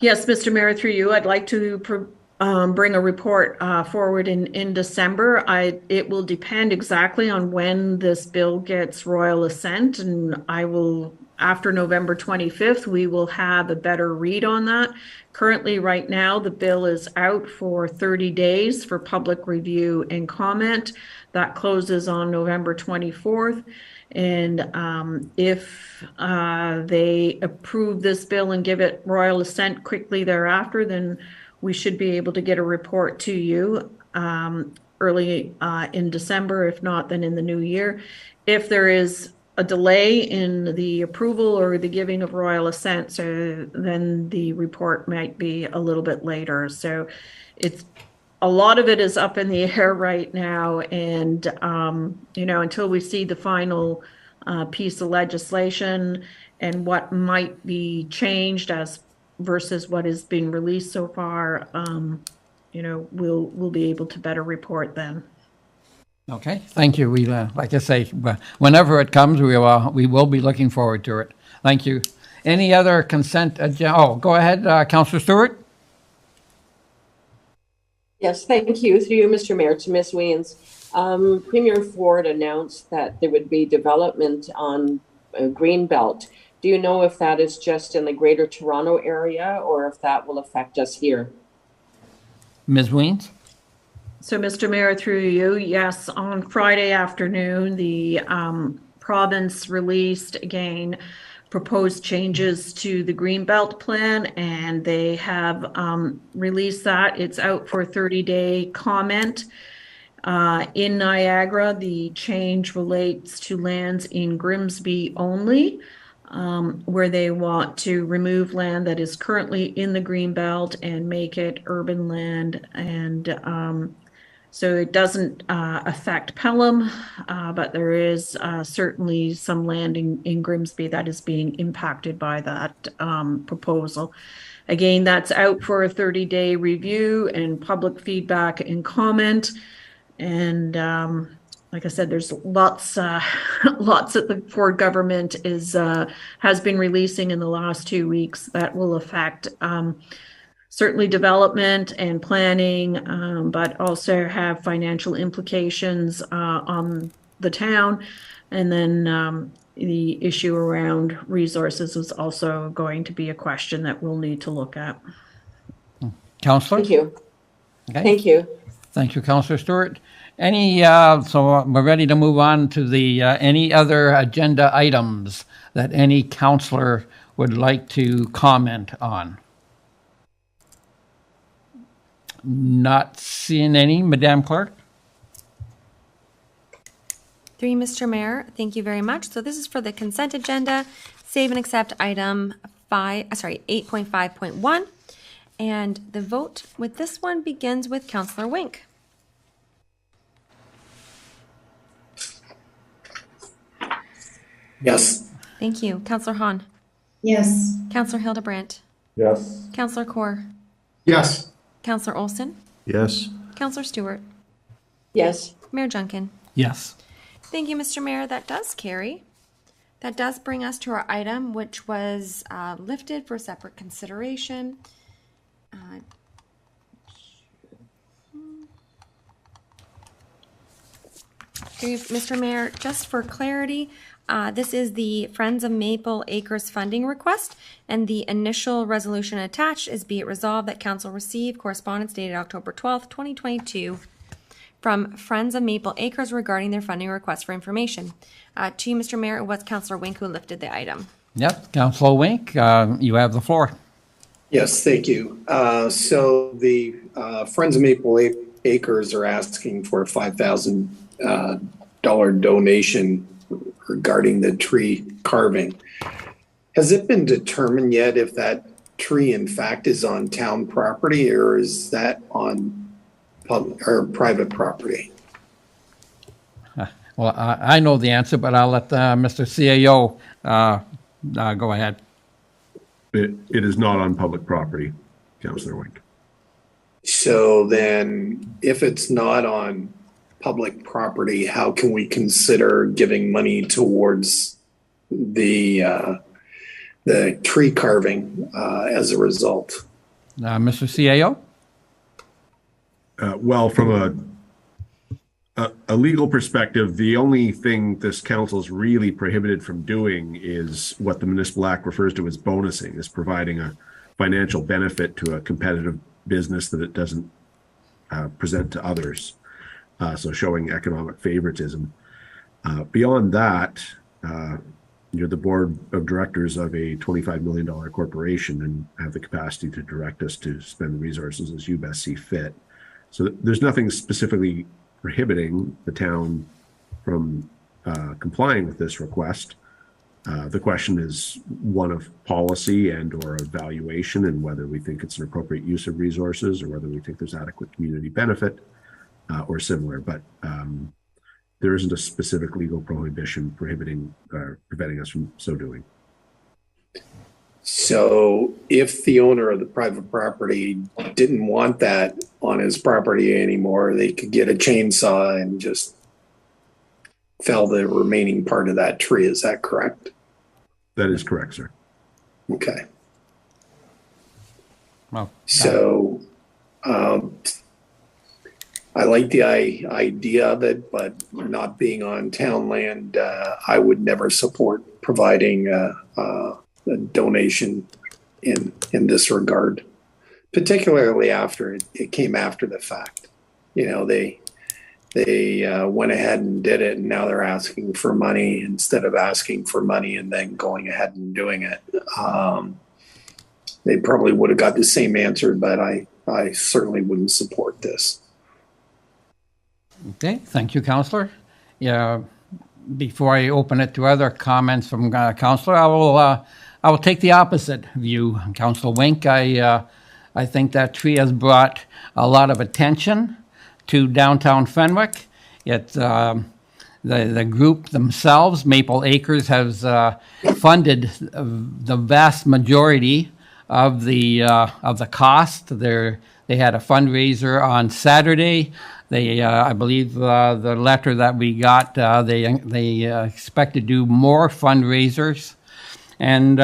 Yes, Mr. Mayor, through you, I'd like to bring a report forward in December. It will depend exactly on when this bill gets royal assent, and I will after November 25th, we will have a better read on that. Currently, right now, the bill is out for 30 days for public review and comment. That closes on November 24th. And if they approve this bill and give it royal assent quickly thereafter, then we should be able to get a report to you early in December. If not, then in the new year. If there is a delay in the approval or the giving of royal assent, so then the report might be a little bit later. So it's a lot of it is up in the air right now, and until we see the final piece of legislation and what might be changed as versus what is being released so far, we'll be able to better report then. Okay, thank you. We, like I say, whenever it comes, we will be looking forward to it. Thank you. Any other consent? Oh, go ahead, Councillor Stewart. Yes, thank you. Through you, Mr. Mayor, to Ms. Weens. Premier Ford announced that there would be development on Greenbelt. Do you know if that is just in the Greater Toronto area or if that will affect us here? Ms. Weens? So, Mr. Mayor, through you, yes, on Friday afternoon, the province released again proposed changes to the Greenbelt plan, and they have released that. It's out for 30-day comment. In Niagara, the change relates to lands in Grimsby only, where they want to remove land that is currently in the Greenbelt and make it urban land. And so it doesn't affect Pelham, but there is certainly some land in Grimsby that is being impacted by that proposal. Again, that's out for a 30-day review and public feedback and comment. And like I said, there's lots that the Ford government has been releasing in the last 2 weeks that will affect certainly development and planning, but also have financial implications on the town. And then the issue around resources is also going to be a question that we'll need to look at. Councillor? Thank you. Okay. Thank you. Thank you, Councillor Stewart. So we're ready to move on to the any other agenda items that any councillor would like to comment on. Not seeing any, Madam Clerk. Through you, Mr. Mayor, thank you very much. So this is for the consent agenda. Save and accept item 8.5.1. And the vote with this one begins with Councillor Wink. Yes. Thank you. Councillor Hahn. Yes. Councillor Hildebrandt. Yes. Councillor Kaur. Yes. Councillor Olson. Yes. Councillor Stewart. Yes. Mayor Junkin. Yes. Thank you, Mr. Mayor. That does carry. That does bring us to our item, which was lifted for separate consideration. Mr. Mayor, just for clarity, this is the Friends of Maple Acres funding request, and the initial resolution attached is be it resolved that Council receive correspondence dated October 12th, 2022 from Friends of Maple Acres regarding their funding request for information. To you, Mr. Mayor, it was Councillor Wink who lifted the item. Yep, Councillor Wink, you have the floor. Yes, thank you. So the Friends of Maple Acres are asking for a $5,000 donation regarding the tree carving. Has it been determined yet if that tree in fact is on town property or is that on public or private property? Well, I know the answer, but I'll let Mr. CAO go ahead. It is not on public property, Councillor Wink. So then if it's not on public property, how can we consider giving money towards the tree carving as a result? Mr. CAO? Well, from a legal perspective, the only thing this council is really prohibited from doing is what the Municipal Act refers to as bonusing, is providing a financial benefit to a competitive business that it doesn't present to others. So showing economic favoritism. Beyond that, you're the board of directors of a $25 million corporation and have the capacity to direct us to spend the resources as you best see fit. So there's nothing specifically prohibiting the town from complying with this request. The question is one of policy and or evaluation, and whether we think it's an appropriate use of resources or whether we think there's adequate community benefit or similar. But there isn't a specific legal prohibition prohibiting or preventing us from so doing. So if the owner of the private property didn't want that on his property anymore, they could get a chainsaw and just fell the remaining part of that tree. Is that correct? That is correct, sir. Okay. Well, so I like the idea of it, but not being on town land, I would never support providing a donation in this regard, particularly after it came after the fact. You know, they went ahead and did it, and now they're asking for money instead of asking for money and then going ahead and doing it. They probably would have got the same answer, but I certainly wouldn't support this. Okay, thank you, Councillor. Yeah, before I open it to other comments from Councillor, I will take the opposite view. Councillor Wink, I think that tree has brought a lot of attention to downtown Fenwick. The group themselves, Maple Acres, has funded the vast majority of the cost. They had a fundraiser on Saturday. I believe the letter that we got, they expect to do more fundraisers. And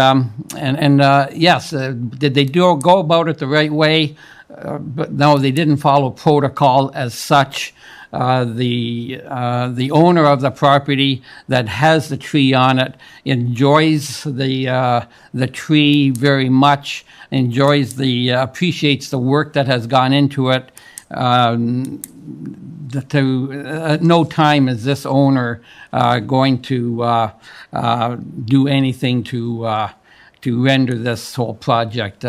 yes, did they go about it the right way? But no, they didn't follow protocol as such. The owner of the property that has the tree on it enjoys the tree very much, appreciates the work that has gone into it. No time is this owner going to do anything to render this whole project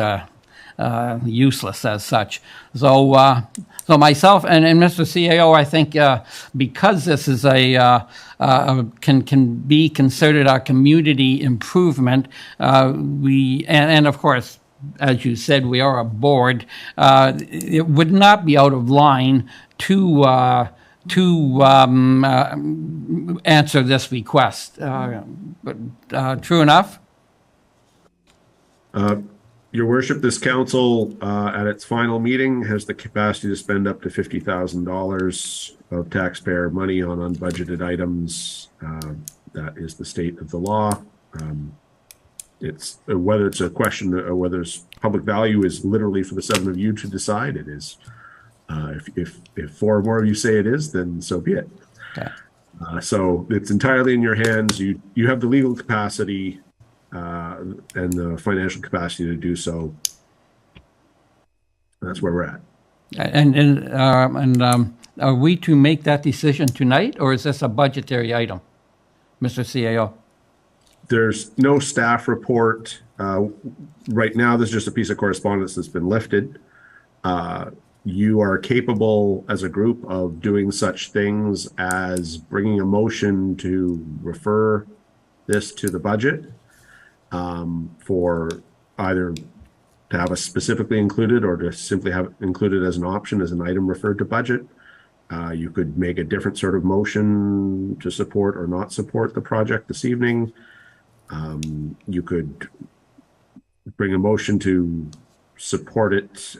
useless as such. So myself and Mr. CAO, I think because this is can be considered a community improvement, and of course, as you said, we are a board. It would not be out of line to answer this request. But true enough. Your Worship, this council at its final meeting has the capacity to spend up to $50,000 of taxpayer money on unbudgeted items. That is the state of the law. It's whether it's a question of whether it's public value is literally for the seven of you to decide. It is. If four or more of you say it is, then so be it. Okay. So it's entirely in your hands. You have the legal capacity and the financial capacity to do so. That's where we're at. And are we to make that decision tonight, or is this a budgetary item, Mr. CAO? There's no staff report. Right now, there's just a piece of correspondence that's been lifted. You are capable as a group of doing such things as bringing a motion to refer this to the budget for either to have us specifically included or to simply have it included as an option as an item referred to budget. You could make a different sort of motion to support or not support the project this evening. You could bring a motion to support it,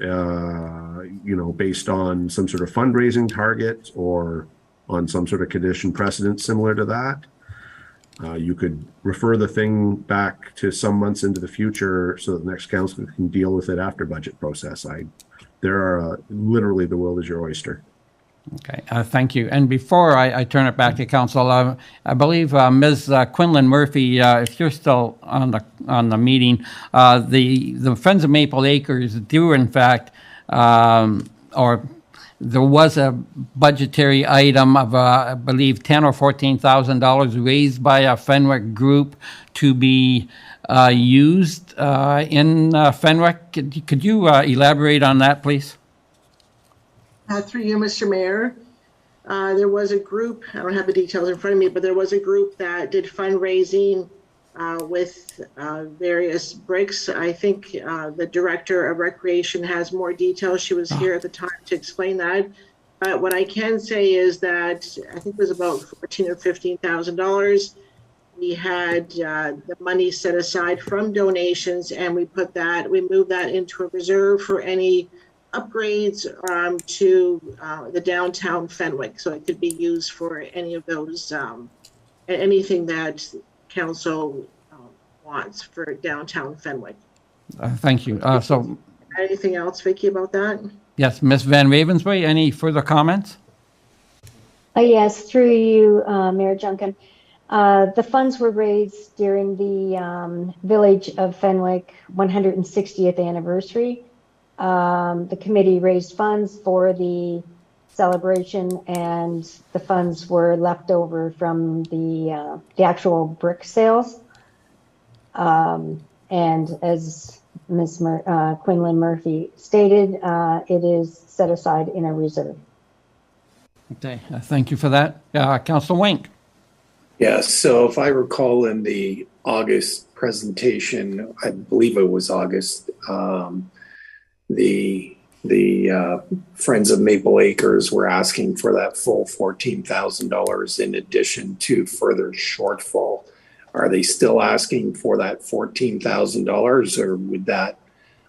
based on some sort of fundraising target or on some sort of condition precedent similar to that. You could refer the thing back to some months into the future so that the next council can deal with it after budget process. Literally the world is your oyster. Okay, thank you. And before I turn it back to council, I believe Ms. Quinlan Murphy, if you're still on the meeting, the Friends of Maple Acres do in fact, or there was a budgetary item of I believe $10,000 or $14,000 raised by a Fenwick group to be used in Fenwick. Could you elaborate on that, please? Through you, Mr. Mayor, there was a group, I don't have the details in front of me, but there was a group that did fundraising with various bricks. I think the Director of Recreation has more details. She was here at the time to explain that. But what I can say is that I think it was about $14,000 or $15,000. We had the money set aside from donations, and we moved that into a reserve for any upgrades to the downtown Fenwick, so it could be used for any of those, anything that council wants for downtown Fenwick. Thank you. So, anything else, Vicki, about that? yes, Ms. Van Ravensway, any further comments? Yes, through you, Mayor Junkin. The funds were raised during the Village of Fenwick 160th anniversary. The committee raised funds for the celebration, and the funds were left over from the actual brick sales. And as Ms. Quinlan Murphy stated, it is set aside in a reserve. Okay, thank you for that. Councilor Wink. Yes, so if I recall in the August presentation, I believe it was August, the Friends of Maple Acres were asking for that full $14,000 in addition to further shortfall. Are they still asking for that $14,000, or would that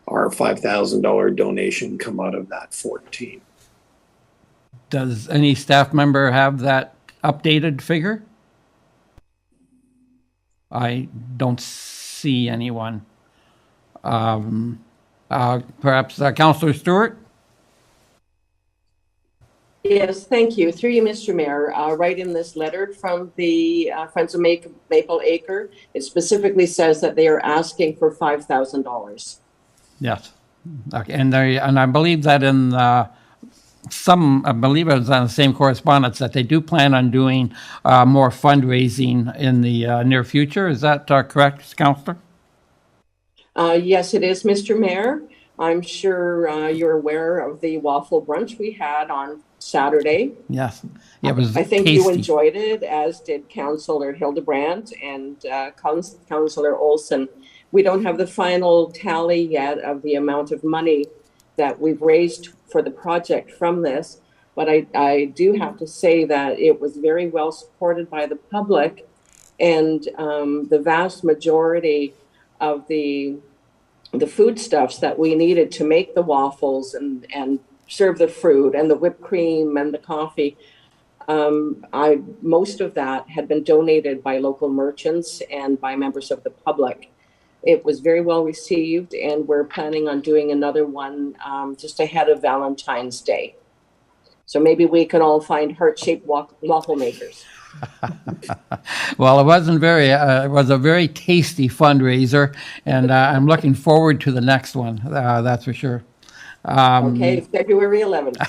our $5,000 donation come out of that 14? Does any staff member have that updated figure? I don't see anyone. Perhaps Councillor Stewart? Yes, thank you. Through you, Mr. Mayor, right in this letter from the Friends of Maple Acre, it specifically says that they are asking for $5,000. Yes. Okay. And I believe that in I believe it was on the same correspondence that they do plan on doing more fundraising in the near future. Is that correct, Councillor? Yes, it is, Mr. Mayor. I'm sure you're aware of the waffle brunch we had on Saturday. Yes, it was I think tasty. you enjoyed it, as did Councillor Hildebrand and Councillor Olson. We don't have the final tally yet of the amount of money that we've raised for the project from this, but I do have to say that it was very well supported by the public, and the vast majority of the foodstuffs that we needed to make the waffles and serve the fruit and the whipped cream and the coffee, most of that had been donated by local merchants and by members of the public. It was very well received, and we're planning on doing another one just ahead of Valentine's Day. So maybe we can all find heart-shaped waffle makers. Well, it was a very tasty fundraiser, and I'm looking forward to the next one. That's for sure. Okay, February 11th.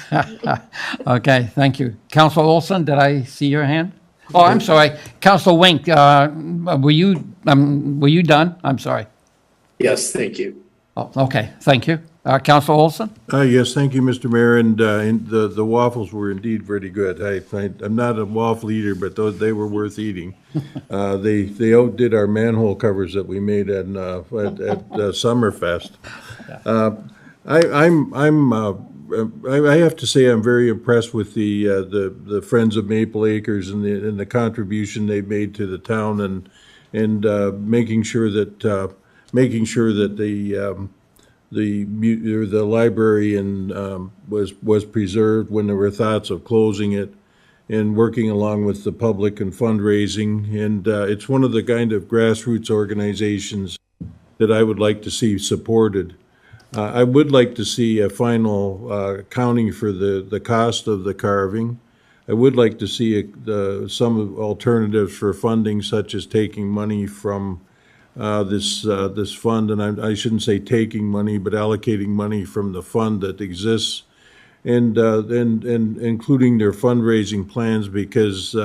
Okay, thank you. Councilor Olson, did I see your hand? Oh, I'm sorry. Councilor Wink, were you done? I'm sorry. Yes, thank you. Oh, okay, thank you. Councilor Olson? Yes, thank you, Mr. Mayor, and the waffles were indeed very good. I'm not a waffle eater, but they were worth eating. They outdid our manhole covers that we made at Summerfest. I have to say I'm very impressed with the Friends of Maple Acres and the contribution they made to the town, and making sure that the library was preserved when there were thoughts of closing it, and working along with the public and fundraising. And it's one of the kind of grassroots organizations that I would like to see supported. I would like to see a final accounting for the cost of the carving. I would like to see some alternatives for funding, such as taking money from this fund, and I shouldn't say taking money, but allocating money from the fund that exists, and including their fundraising plans, because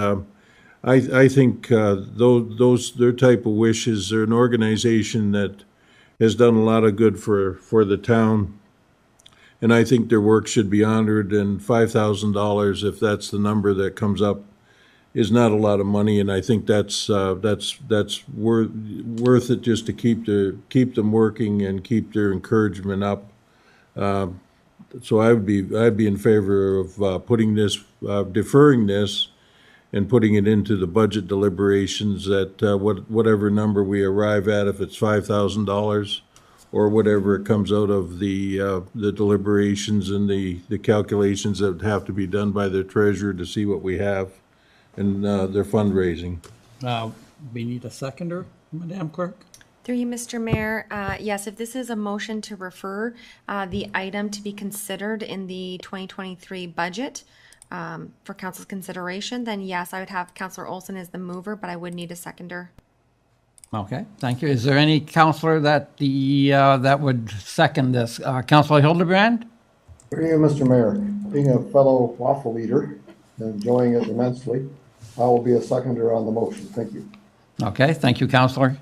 I think their type of wishes. They're an organization that has done a lot of good for the town, and I think their work should be honored. And $5,000, if that's the number that comes up, is not a lot of money, and I think that's worth it just to keep them working and keep their encouragement up. So I'd be in favor of deferring this and putting it into the budget deliberations at whatever number we arrive at, if it's $5,000 or whatever it comes out of the deliberations and the calculations that have to be done by the treasurer to see what we have and their fundraising. We need a seconder, Madam Clerk? Through you, Mr. Mayor. Yes, if this is a motion to refer the item to be considered in the 2023 budget for council's consideration, then yes, I would have Councillor Olson as the mover, but I would need a seconder. Okay, thank you. Is there any councillor that would second this? Councillor Hildebrand? Through you, Mr. Mayor. Being a fellow waffle eater, enjoying it immensely, I will be a seconder on the motion. Thank you. Okay, thank you, councillor.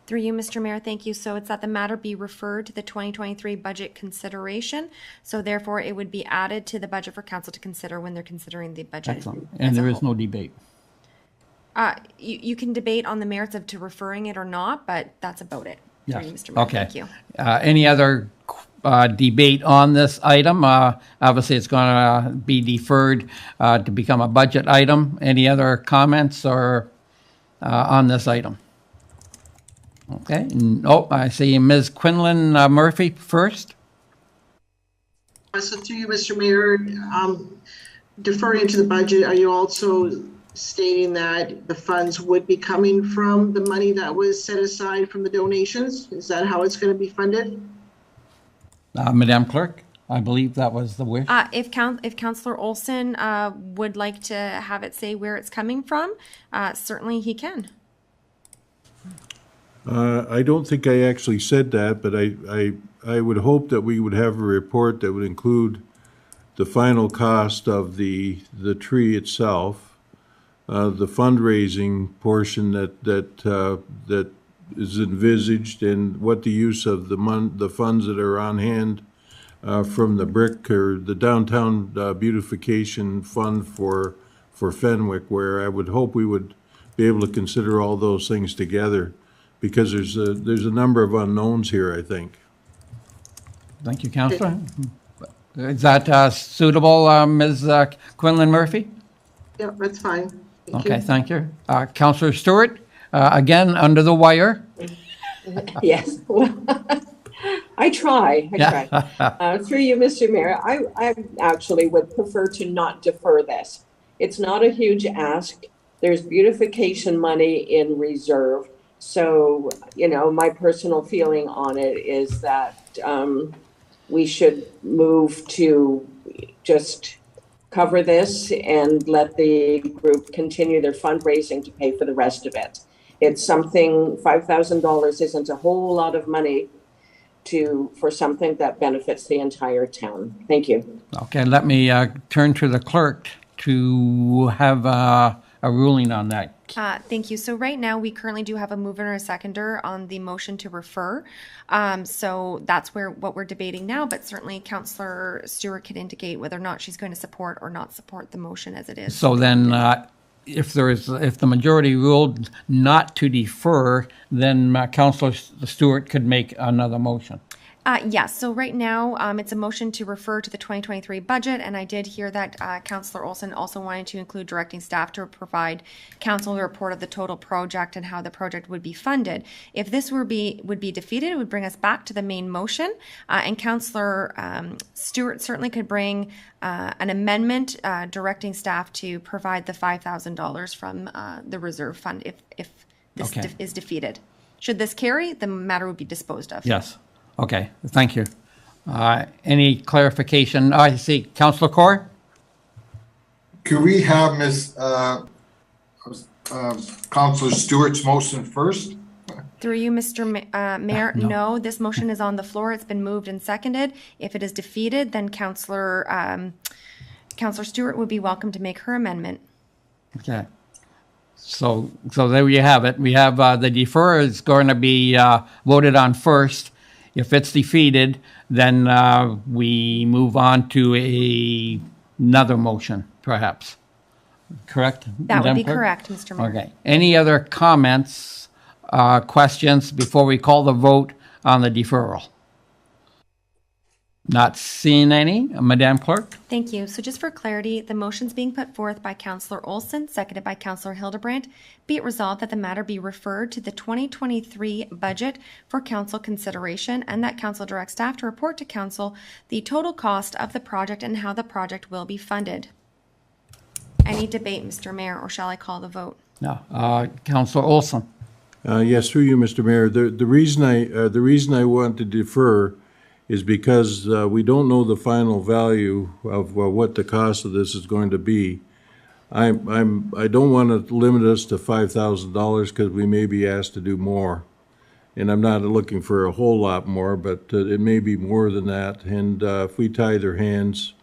Through you, Mr. Mayor, thank you. So it's that the matter be referred to the 2023 budget consideration. So therefore, it would be added to the budget for council to consider when they're considering the budget. Excellent. And there is no debate. You can debate on the merits of to referring it or not, but that's about it. Yes. Through you, Mr. Mayor. Okay. Thank you. Any other debate on this item? Obviously, it's going to be deferred to become a budget item. Any other comments or on this item? Okay. Oh, I see Ms. Quinlan Murphy first. So through you, Mr. Mayor, deferring to the budget, are you also stating that the funds would be coming from the money that was set aside from the donations? Is that how it's going to be funded? Madam Clerk, I believe that was the wish. If Councillor Olson would like to have it say where it's coming from, certainly he can. I don't think I actually said that, but I would hope that we would have a report that would include the final cost of the tree itself, the fundraising portion that is envisaged, and what the use of the funds that are on hand from the brick or the downtown beautification fund for Fenwick, where I would hope we would be able to consider all those things together, because there's a number of unknowns here, I think. Thank you, Councillor. Is that suitable, Ms. Quinlan Murphy? Yeah, that's fine. Okay, thank you. Councillor Stewart, again, under the wire. Yes, well, I try. Through you, Mr. Mayor, I actually would prefer to not defer this. It's not a huge ask. There's beautification money in reserve. So, my personal feeling on it is that we should move to just cover this and let the group continue their fundraising to pay for the rest of it. It's something, $5,000 isn't a whole lot of money for something that benefits the entire town. Thank you. Okay, let me turn to the clerk to have a ruling on that. Thank you. So right now, we currently do have a mover and a seconder on the motion to refer. So that's what we're debating now, but certainly Councillor Stewart could indicate whether or not she's going to support or not support the motion as it is. So then if the majority ruled not to defer, then Councillor Stewart could make another motion. Yes. So right now, it's a motion to refer to the 2023 budget, and I did hear that Councillor Olson also wanted to include directing staff to provide council a report of the total project and how the project would be funded. If this would be defeated, it would bring us back to the main motion, and Councillor Stewart certainly could bring an amendment directing staff to provide the $5,000 from the reserve fund if this is defeated. Should this carry, the matter would be disposed of. Yes. Okay, thank you. Any clarification? I see. Councillor Corr? Could we have Councillor Stewart's motion first? Through you, Mr. Mayor, no, this motion is on the floor. It's been moved and seconded. If it is defeated, then Councillor Stewart would be welcome to make her amendment. Okay. So there you have it. We have the defer is going to be voted on first. If it's defeated, then we move on to another motion, perhaps. Correct? That would Madam be Clerk? correct, Mr. Mayor. Okay. Any other comments, questions before we call the vote on the deferral? Not seeing any. Madam Clerk? Thank you. So just for clarity, the motion's being put forth by Councillor Olson, seconded by Councillor Hildebrandt. Be it resolved that the matter be referred to the 2023 budget for council consideration, and that council direct staff to report to council the total cost of the project and how the project will be funded. Any debate, Mr. Mayor, or shall I call the vote? No. Councillor Olson? Yes, through you, Mr. Mayor. The reason I want to defer is because we don't know the final value of what the cost of this is going to be. I don't want to limit us to $5,000 because we may be asked to do more, and I'm not looking for a whole lot more, but it may be more than that. And if we tie their hands,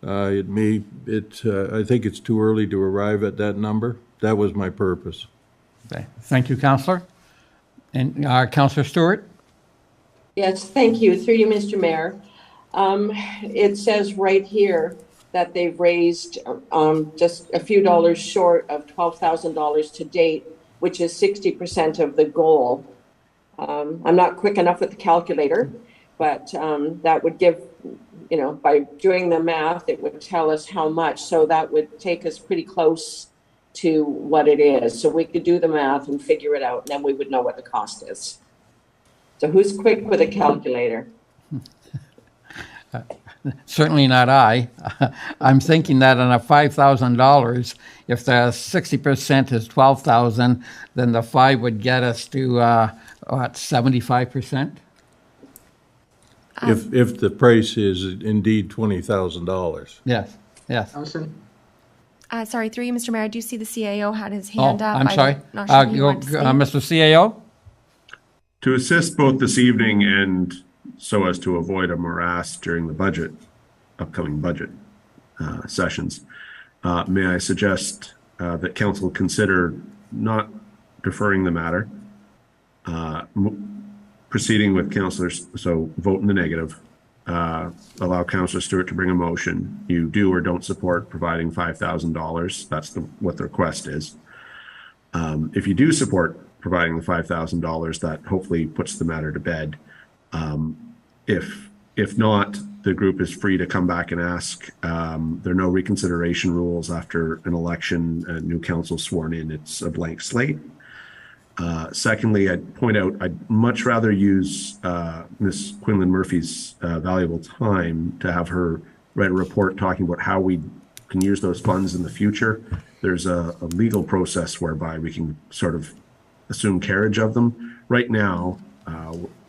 I think it's too early to arrive at that number. That was my purpose. Okay. Thank you, Councillor. And Councillor Stewart? Yes, thank you. Through you, Mr. Mayor. It says right here that they've raised just a few dollars short of $12,000 to date, which is 60% of the goal. I'm not quick enough with the calculator, but that would give, by doing the math, it would tell us how much. So that would take us pretty close to what it is. So we could do the math and figure it out, and then we would know what the cost is. So who's quick with a calculator? Certainly not I. I'm thinking that on a $5,000, if the 60% is $12,000, then the 5 would get us to 75%. If the price is indeed $20,000. Yes. Yes. Awesome. Sorry, through you, Mr. Mayor, I do see the CAO had his hand up. I'm sorry. Not sure he wanted to speak. Mr. CAO? To assist both this evening and so as to avoid a morass during the upcoming budget sessions, may I suggest that council consider not deferring the matter, proceeding with councillors, so vote in the negative, allow Councillor Stewart to bring a motion. You do or don't support providing $5,000. That's what the request is. If you do support providing the $5,000, that hopefully puts the matter to bed. If not, the group is free to come back and ask. There are no reconsideration rules after an election, a new council sworn in. It's a blank slate. Secondly, I'd point out I'd much rather use Ms. Quinlan Murphy's valuable time to have her write a report talking about how we can use those funds in the future. There's a legal process whereby we can sort of assume carriage of them. Right now,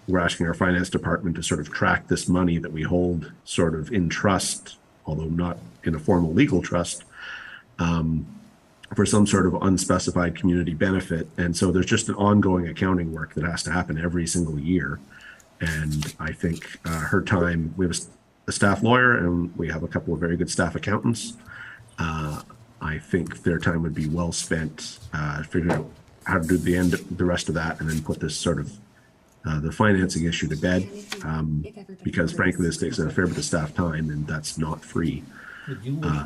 we're asking our finance department to sort of track this money that we hold sort of in trust, although not in a formal legal trust, for some sort of unspecified community benefit. And so there's just an ongoing accounting work that has to happen every single year. And I think her time, we have a staff lawyer and we have a couple of very good staff accountants. I think their time would be well spent figuring out how to do the rest of that and then put this sort of the financing issue to bed, because frankly this takes a fair bit of staff time and that's not free.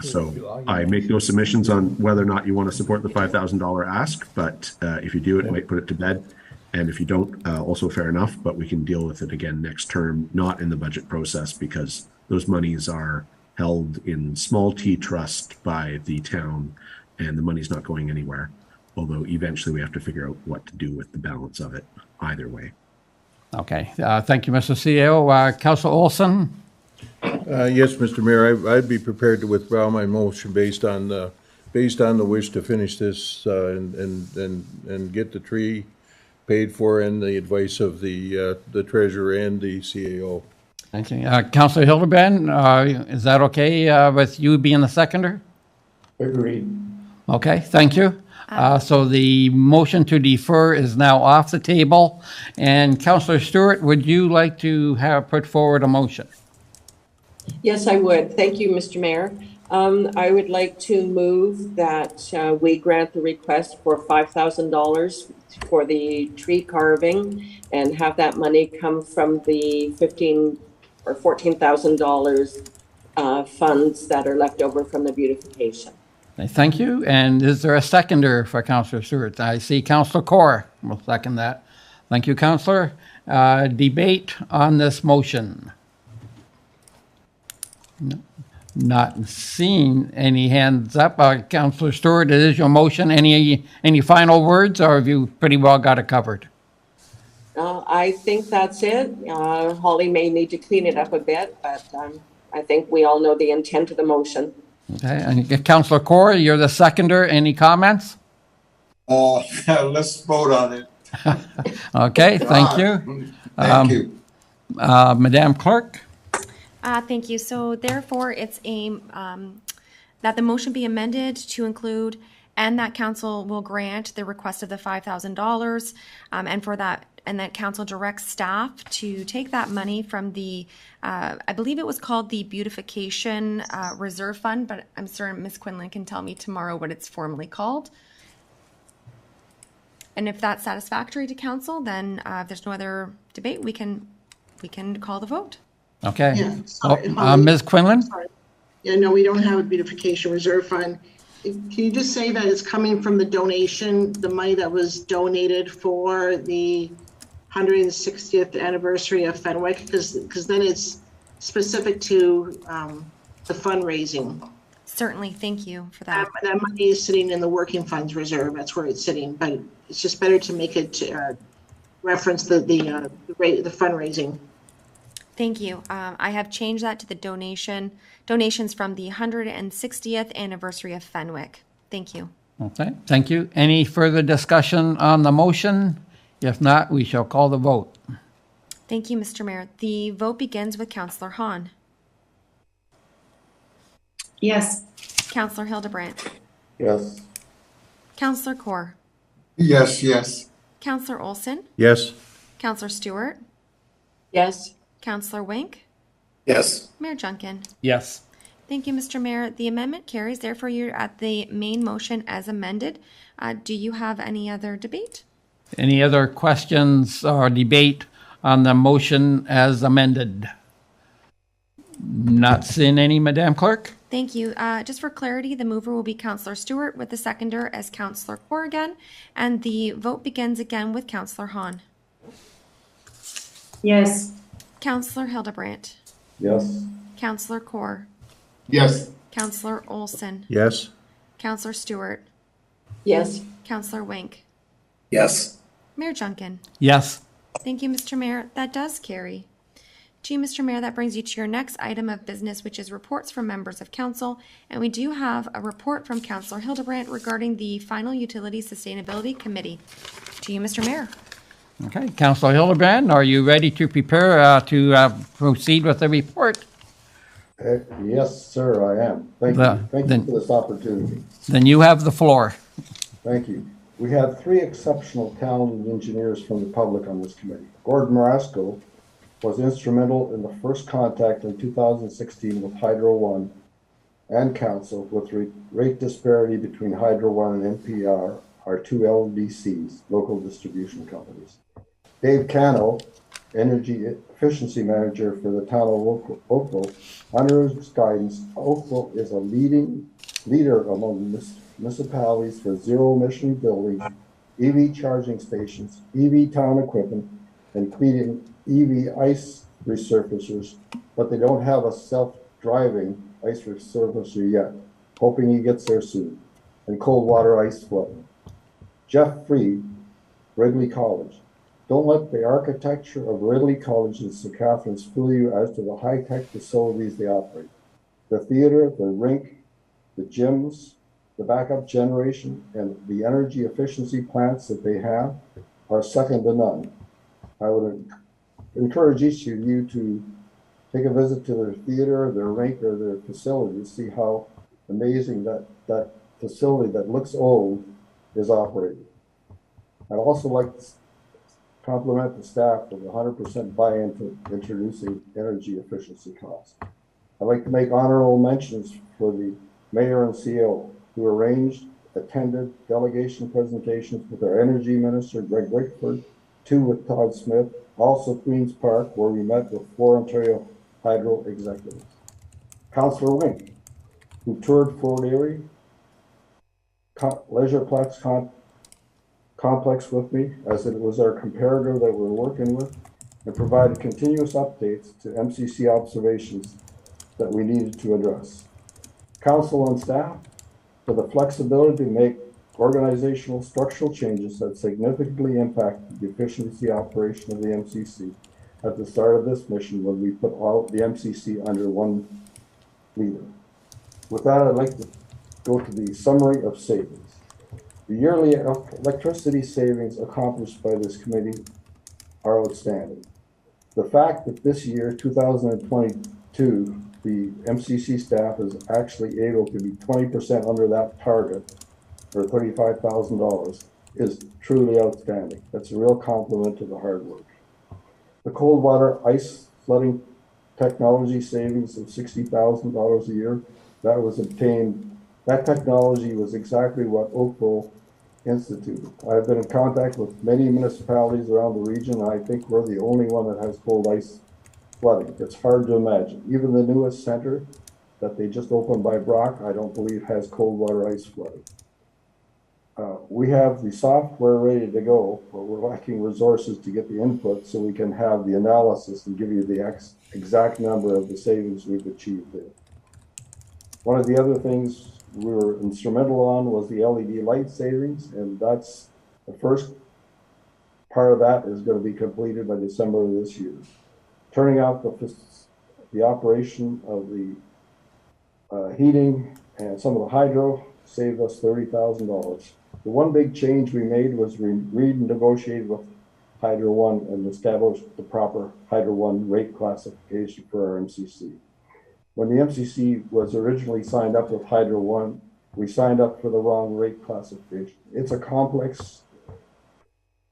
So I make no submissions on whether or not you want to support the $5,000 ask, but if you do, it might put it to bed. And if you don't, also fair enough, but we can deal with it again next term, not in the budget process, because those monies are held in small t trust by the town and the money's not going anywhere. Although eventually we have to figure out what to do with the balance of it either way. Okay. Thank you, Mr. CEO. Councillor Olson? Yes, Mr. Mayor, I'd be prepared to withdraw my motion based on the wish to finish this and get the tree paid for and the advice of the treasurer and the CAO. Thank you. Councillor Hildebrand, is that okay with you being the seconder? Agreed. Okay, thank you. So the motion to defer is now off the table. And Councillor Stewart, would you like to have put forward a motion? Yes, I would. Thank you, Mr. Mayor. I would like to move that we grant the request for $5,000 for the tree carving and have that money come from the $15,000 or $14,000 funds that are left over from the beautification. Thank you. And is there a seconder for Councillor Stewart? I see Councillor Corr will second that. Thank you, Councillor. Debate on this motion. No, not seeing any hands up. Councillor Stewart, it is your motion. Any final words, or have you pretty well got it covered? I think that's it. Holly may need to clean it up a bit, but I think we all know the intent of the motion. Okay, and Councillor Corr, you're the seconder. Any comments? Let's vote on it. Okay, thank you. Thank you. Madam Clerk? Thank you. So therefore, it's that the motion be amended to include and that council will grant the request of the $5,000 and that council directs staff to take that money from the, I believe it was called the Beautification Reserve Fund, but I'm sure Ms. Quinlan can tell me tomorrow what it's formally called. And if that's satisfactory to council, then if there's no other debate, we can call the vote. Okay. Yeah, sorry, Ms. Quinlan? Sorry. Yeah, no, we don't have a beautification reserve fund. Can you just say that it's coming from the donation, the money that was donated for the 160th anniversary of Fenwick? Because then it's specific to the fundraising. Certainly, thank you for that. That money is sitting in the working funds reserve. That's where it's sitting, but it's just better to make it reference the fundraising. Thank you. I have changed that to the donations from the 160th anniversary of Fenwick. Thank you. Okay, thank you. Any further discussion on the motion? If not, we shall call the vote. Thank you, Mr. Mayor. The vote begins with Councillor Hahn. Yes. Councillor Hildebrandt. Yes. Councillor Corr. Yes, yes. Councillor Olson. Yes. Councillor Stewart. Yes. Councillor Wink. Yes. Mayor Junkin. Yes. Thank you, Mr. Mayor. The amendment carries. Therefore, you're at the main motion as amended. Do you have any other debate? Any other questions or debate on the motion as amended? Not seeing any, Madam Clerk? Thank you. Just for clarity, the mover will be Councillor Stewart with the seconder as Councillor Corr again, and the vote begins again with Councillor Hahn. Yes. Councillor Hildebrandt. Yes. Councillor Corr. Yes. Councillor Olson. Yes. Councillor Stewart. Yes. Councillor Wink. Yes. Mayor Junkin. Yes. Thank you, Mr. Mayor. That does carry. Gee, Mr. Mayor, that brings you to your next item of business, which is reports from members of council. And we do have a report from Councillor Hildebrandt regarding the final Utility Sustainability Committee. To you, Mr. Mayor. Okay, Councillor Hildebrandt, are you ready to prepare to proceed with the report? Yes, sir, I am. Thank you. Thank you for this opportunity. Then you have the floor. Thank you. We had 3 exceptional talented engineers from the public on this committee. Gordon Marasco was instrumental in the first contact in 2016 with Hydro One and Council with rate disparity between Hydro One and NPR, our 2 LDCs, local distribution companies. Dave Cano, Energy Efficiency Manager for the town of Oakville, under his guidance, Oakville is a leader among municipalities for zero-emission buildings, EV charging stations, EV town equipment, including EV ice resurfacers, but they don't have a self-driving ice resurfacer yet. Hoping he gets there soon. And cold water ice flooding. Jeff Freed, Wrigley College. Don't let the architecture of Wrigley College and St. Catharines fool you as to the high-tech facilities they operate. The theater, the rink, the gyms, the backup generation, and the energy efficiency plants that they have are second to none. I would encourage each of you to take a visit to their theater, their rink, or their facility to see how amazing that facility that looks old is operating. I'd also like to compliment the staff with 100% buy-in to introducing energy efficiency costs. I'd like to make honorable mentions for the mayor and CEO who arranged, attended delegation presentations with our energy minister, Greg Wickford, 2 with Todd Smith, also Queen's Park, where we met with 4 Ontario Hydro executives. Councillor Wink, who toured Fort Erie Leisureplex complex with me, as it was our comparator that we're working with, and provided continuous updates to MCC observations that we needed to address. Council and staff, for the flexibility to make organizational structural changes that significantly impacted the efficiency operation of the MCC at the start of this mission when we put all the MCC under one leader. With that, I'd like to go to the summary of savings. The yearly electricity savings accomplished by this committee are outstanding. The fact that this year, 2022, the MCC staff is actually able to be 20% under that target, or $35,000, is truly outstanding. That's a real compliment to the hard work. The cold water ice flooding technology savings of $60,000 a year, that was obtained. That technology was exactly what Oakville instituted. I've been in contact with many municipalities around the region, and I think we're the only one that has cold ice flooding. It's hard to imagine. Even the newest center that they just opened by Brock, I don't believe has cold water ice flooding. We have the software ready to go, but we're lacking resources to get the input so we can have the analysis and give you the exact number of the savings we've achieved there. One of the other things we were instrumental on was the LED light savings, and that's the first part of that is going to be completed by December of this year. Turning out the operation of the heating and some of the hydro saved us $30,000. The one big change we made was we renegotiated with Hydro One and established the proper Hydro One rate classification for our MCC. When the MCC was originally signed up with Hydro One, we signed up for the wrong rate classification. It's a complex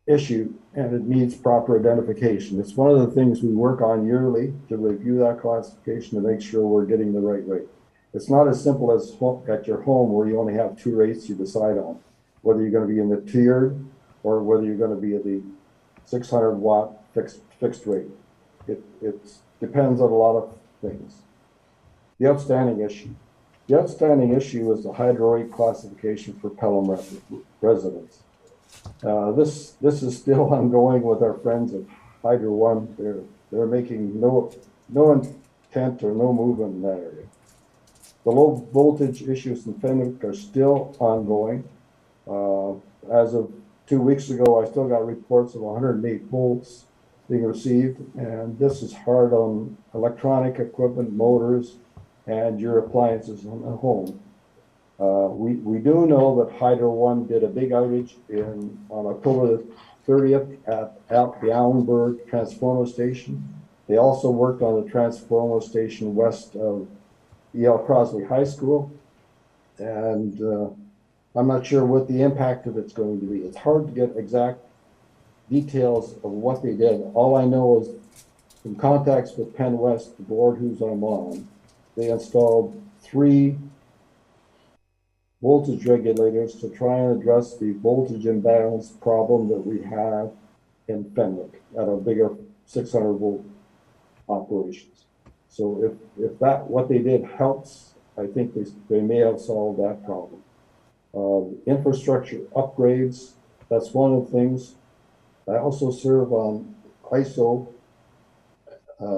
issue and it needs proper identification. It's one of the things we work on yearly to review that classification to make sure we're getting the right rate. It's not as simple as at your home where you only have 2 rates you decide on, whether you're going to be in the tiered or whether you're going to be at the 600 watt fixed rate. It depends on a lot of things. The outstanding issue is the hydro rate classification for Pelham residents. This is still ongoing with our friends at Hydro One. They're making no intent or no movement in that area. The low voltage issues in Fenwick are still ongoing. As of 2 weeks ago, I still got reports of 108 volts being received, and this is hard on electronic equipment, motors, and your appliances in the home. We do know that Hydro One did a big outage on October the 30th at the Allenburg Transformer Station. They also worked on the transformer station west of E.L. Crosley High School, and I'm not sure what the impact of it's going to be. It's hard to get exact details of what they did. All I know is from contacts with Penn West, the board who's I'm on, they installed 3 voltage regulators to try and address the voltage imbalance problem that we have in Fenwick at our bigger 600 volt operations. So if that what they did helps, I think they may have solved that problem. Infrastructure upgrades, that's one of the things. I also serve on ISO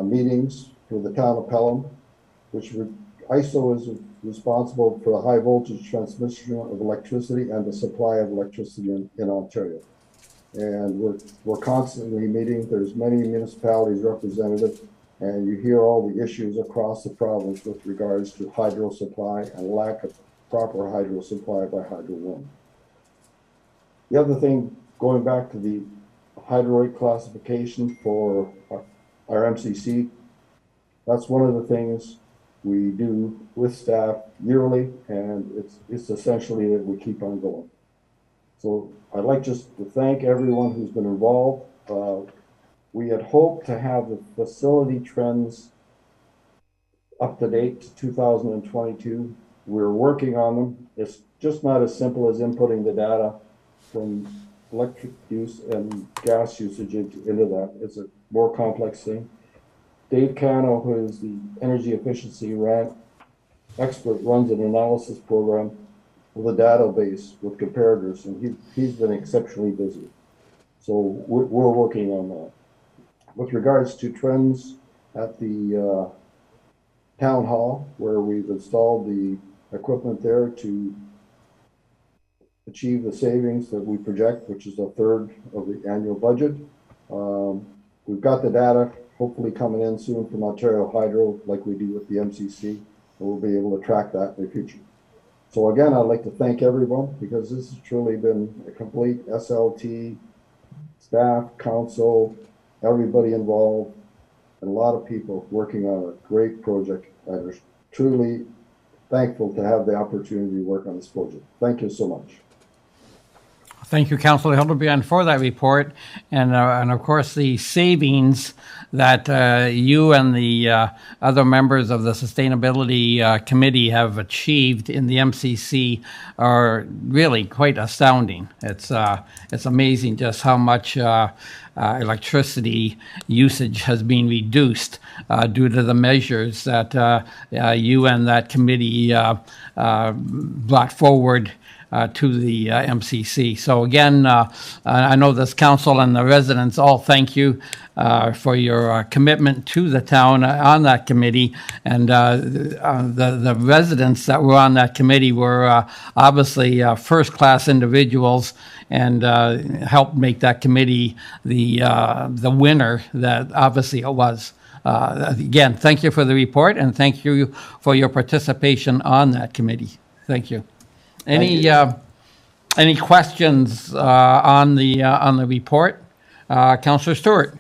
meetings for the town of Pelham, which ISO is responsible for the high voltage transmission of electricity and the supply of electricity in Ontario. And we're constantly meeting. There's many municipalities represented, and you hear all the issues across the province with regards to hydro supply and lack of proper hydro supply by Hydro One. The other thing, going back to the hydroid classification for our MCC. That's one of the things we do with staff yearly, and it's essentially that we keep on going. So I'd like just to thank everyone who's been involved. We had hoped to have the facility trends up to date to 2022. We're working on them. It's just not as simple as inputting the data from electric use and gas usage into that. It's a more complex thing. Dave Cano, who is the energy efficiency expert, runs an analysis program with a database with comparators, and he's been exceptionally busy. So we're working on that. With regards to trends at the town hall, where we've installed the equipment there to achieve the savings that we project, which is a third of the annual budget. We've got the data hopefully coming in soon from Ontario Hydro, like we do with the MCC, and we'll be able to track that in the future. So again, I'd like to thank everyone, because this has truly been a complete SLT, staff, council, everybody involved, and a lot of people working on a great project. I'm truly thankful to have the opportunity to work on this project. Thank you so much. Thank you, Councillor Hildebrand, for that report, and of course the savings that you and the other members of the Sustainability Committee have achieved in the MCC are really quite astounding. It's amazing just how much electricity usage has been reduced due to the measures that you and that committee brought forward to the MCC. So again, I know this council and the residents all thank you for your commitment to the town on that committee. And the residents that were on that committee were obviously first-class individuals, and helped make that committee the winner that obviously it was. Again, thank you for the report, and thank you for your participation on that committee. Thank you. Any questions on the report? Councillor Stewart,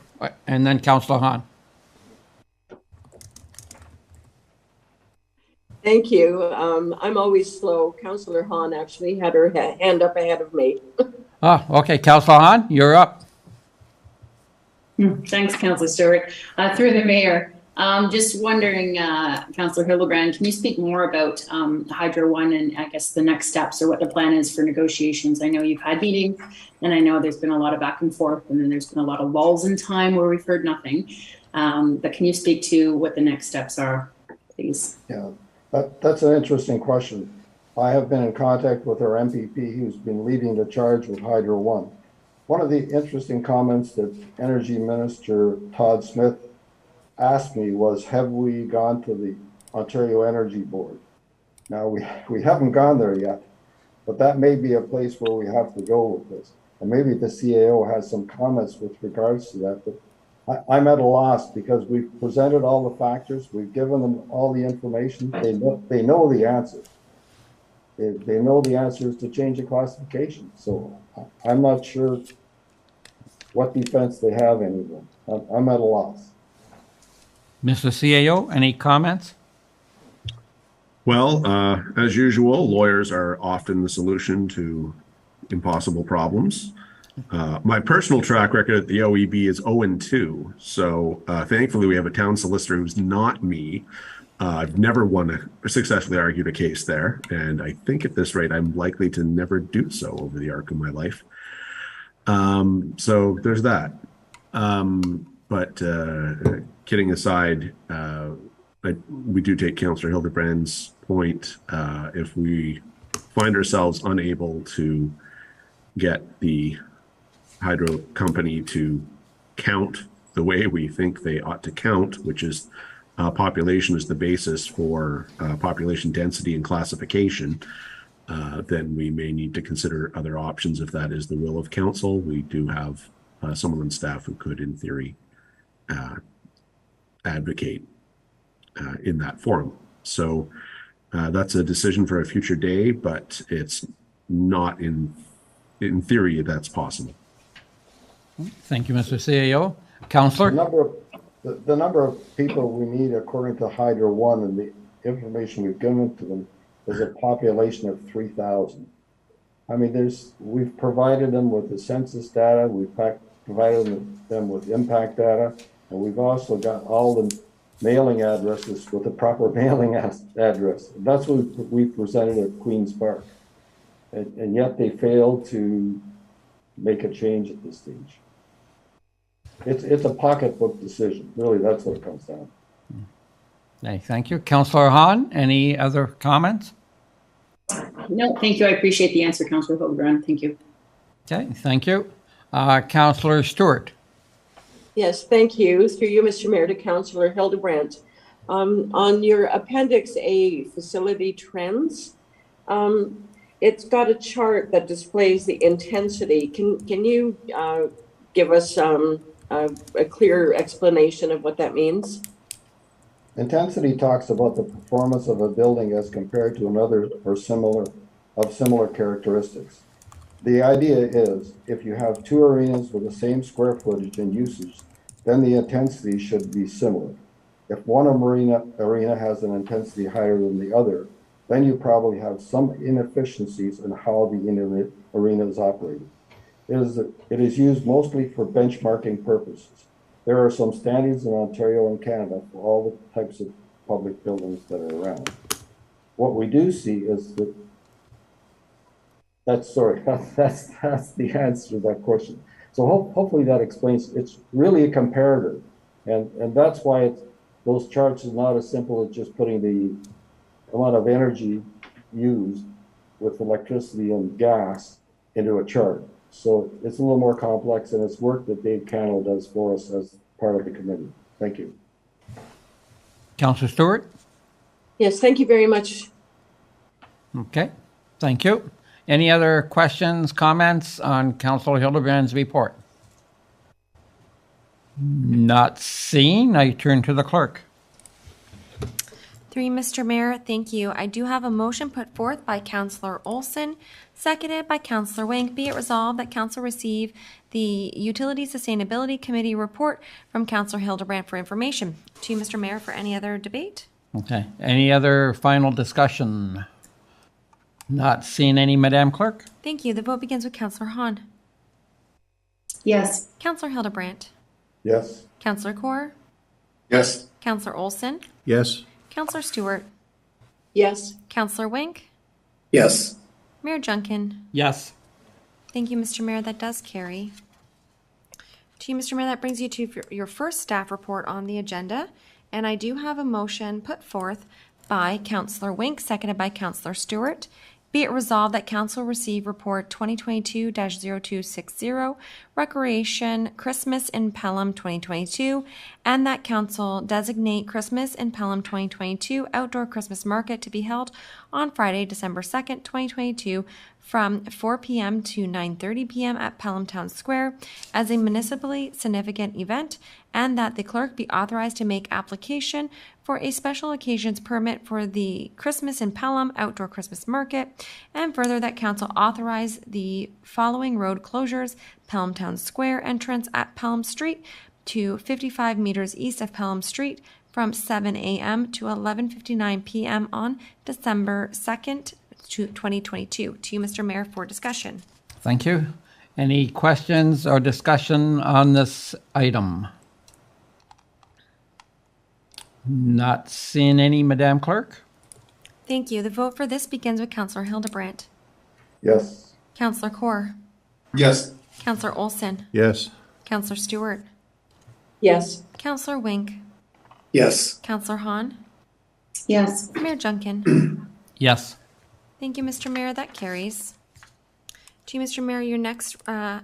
and then Councillor Hahn. Thank you. I'm always slow. Councillor Hahn actually had her hand up ahead of me. Oh, okay. Councillor Hahn, you're up. Thanks, Councillor Stewart. Through the mayor, just wondering, Councillor Hildebrand, can you speak more about Hydro One and I guess the next steps, or what the plan is for negotiations? I know you've had meetings, and I know there's been a lot of back and forth, and then there's been a lot of lulls in time where we've heard nothing. But can you speak to what the next steps are, please? Yeah, that's an interesting question. I have been in contact with our MPP, who's been leading the charge with Hydro One. One of the interesting comments that Energy Minister Todd Smith asked me was, have we gone to the Ontario Energy Board? Now, we haven't gone there yet, but that may be a place where we have to go with this. And maybe the CAO has some comments with regards to that, but I'm at a loss, because we've presented all the factors, we've given them all the information, they know the answers. They know the answers to change the classification. So I'm not sure what defense they have anymore. I'm at a loss. Mr. CAO, any comments? Well, as usual, lawyers are often the solution to impossible problems. My personal track record at the OEB is 0-2. So thankfully, we have a town solicitor who's not me. I've never successfully argued a case there. And I think at this rate, I'm likely to never do so over the arc of my life. So there's that. But kidding aside, we do take Councillor Hildebrand's point. If we find ourselves unable to get the hydro company to count the way we think they ought to count, which is population is the basis for population density and classification, then we may need to consider other options if that is the will of council. We do have someone on staff who could, in theory, advocate in that forum. So that's a decision for a future day, but it's not in theory that's possible. Thank you, Mr. CAO. Councillor? The number of people we need according to Hydro One and the information we've given to them is a population of 3,000. I mean, we've provided them with the census data, we've provided them with impact data, and we've also got all the mailing addresses with the proper mailing address. That's what we presented at Queen's Park. And yet they failed to make a change at this stage. It's a pocketbook decision. Really, that's what it comes down to. Okay, thank you. Councillor Hahn, any other comments? No, thank you. I appreciate the answer, Councillor Hildebrand. Thank you. Okay, thank you. Councillor Stewart. Yes, thank you. Through you, Mr. Mayor, to Councillor Hildebrand. On your Appendix A, facility trends, it's got a chart that displays the intensity. Can you give us a clear explanation of what that means? Intensity talks about the performance of a building as compared to another or similar characteristics. The idea is if you have two arenas with the same square footage and usage, then the intensity should be similar. If one arena has an intensity higher than the other, then you probably have some inefficiencies in how the arena is operated. It is used mostly for benchmarking purposes. There are some standards in Ontario and Canada for all the types of public buildings that are around. What we do see is that that's the answer to that question. So hopefully that explains. It's really a comparator, and that's why those charts is not as simple as just putting the amount of energy used with electricity and gas into a chart. So it's a little more complex, and it's work that Dave Cannell does for us as part of the committee. Thank you. Councillor Stewart? Yes, thank you very much. Okay, thank you. Any other questions, comments on Councillor Hildebrand's report? Not seen. I turn to the clerk. Through you, Mr. Mayor, thank you. I do have a motion put forth by Councillor Olson, seconded by Councillor Wink. Be it resolved that Council receive the Utility Sustainability Committee report from Councillor Hildebrand for information. To you, Mr. Mayor, for any other debate. Okay. Any other final discussion? Not seeing any, Madam Clerk. Thank you. The vote begins with Councillor Hahn. Yes. Councillor Hildebrand. Yes. Councillor Kaur. Yes. Councillor Olson. Yes. Councillor Stewart. Yes. Councillor Wink. Yes. Mayor Junkin. Yes. Thank you, Mr. Mayor. That does carry. To you, Mr. Mayor, that brings you to your first staff report on the agenda. And I do have a motion put forth by Councillor Wink, seconded by Councillor Stewart. Be it resolved that Council receive report 2022-0260, Recreation Christmas in Pelham 2022, and that Council designate Christmas in Pelham 2022 outdoor Christmas market to be held on Friday, December 2nd, 2022, from 4 p.m. to 9:30 p.m. at Pelham Town Square as a municipally significant event, and that the clerk be authorized to make application for a special occasions permit for the Christmas in Pelham outdoor Christmas market, and further that Council authorize the following road closures: Pelham Town Square entrance at Pelham Street to 55 meters east of Pelham Street from 7 a.m. to 11:59 p.m. on December 2nd, 2022. To you, Mr. Mayor, for discussion. Thank you. Any questions or discussion on this item? Not seeing any, Madam Clerk. Thank you. The vote for this begins with Councillor Hildebrand. Yes. Councillor Kaur. Yes. Councillor Olson. Yes. Councillor Stewart. Yes. Councillor Wink. Yes. Councillor Hahn. Yes. Mayor Junkin. Yes. Thank you, Mr. Mayor. That carries. To you, Mr. Mayor, your next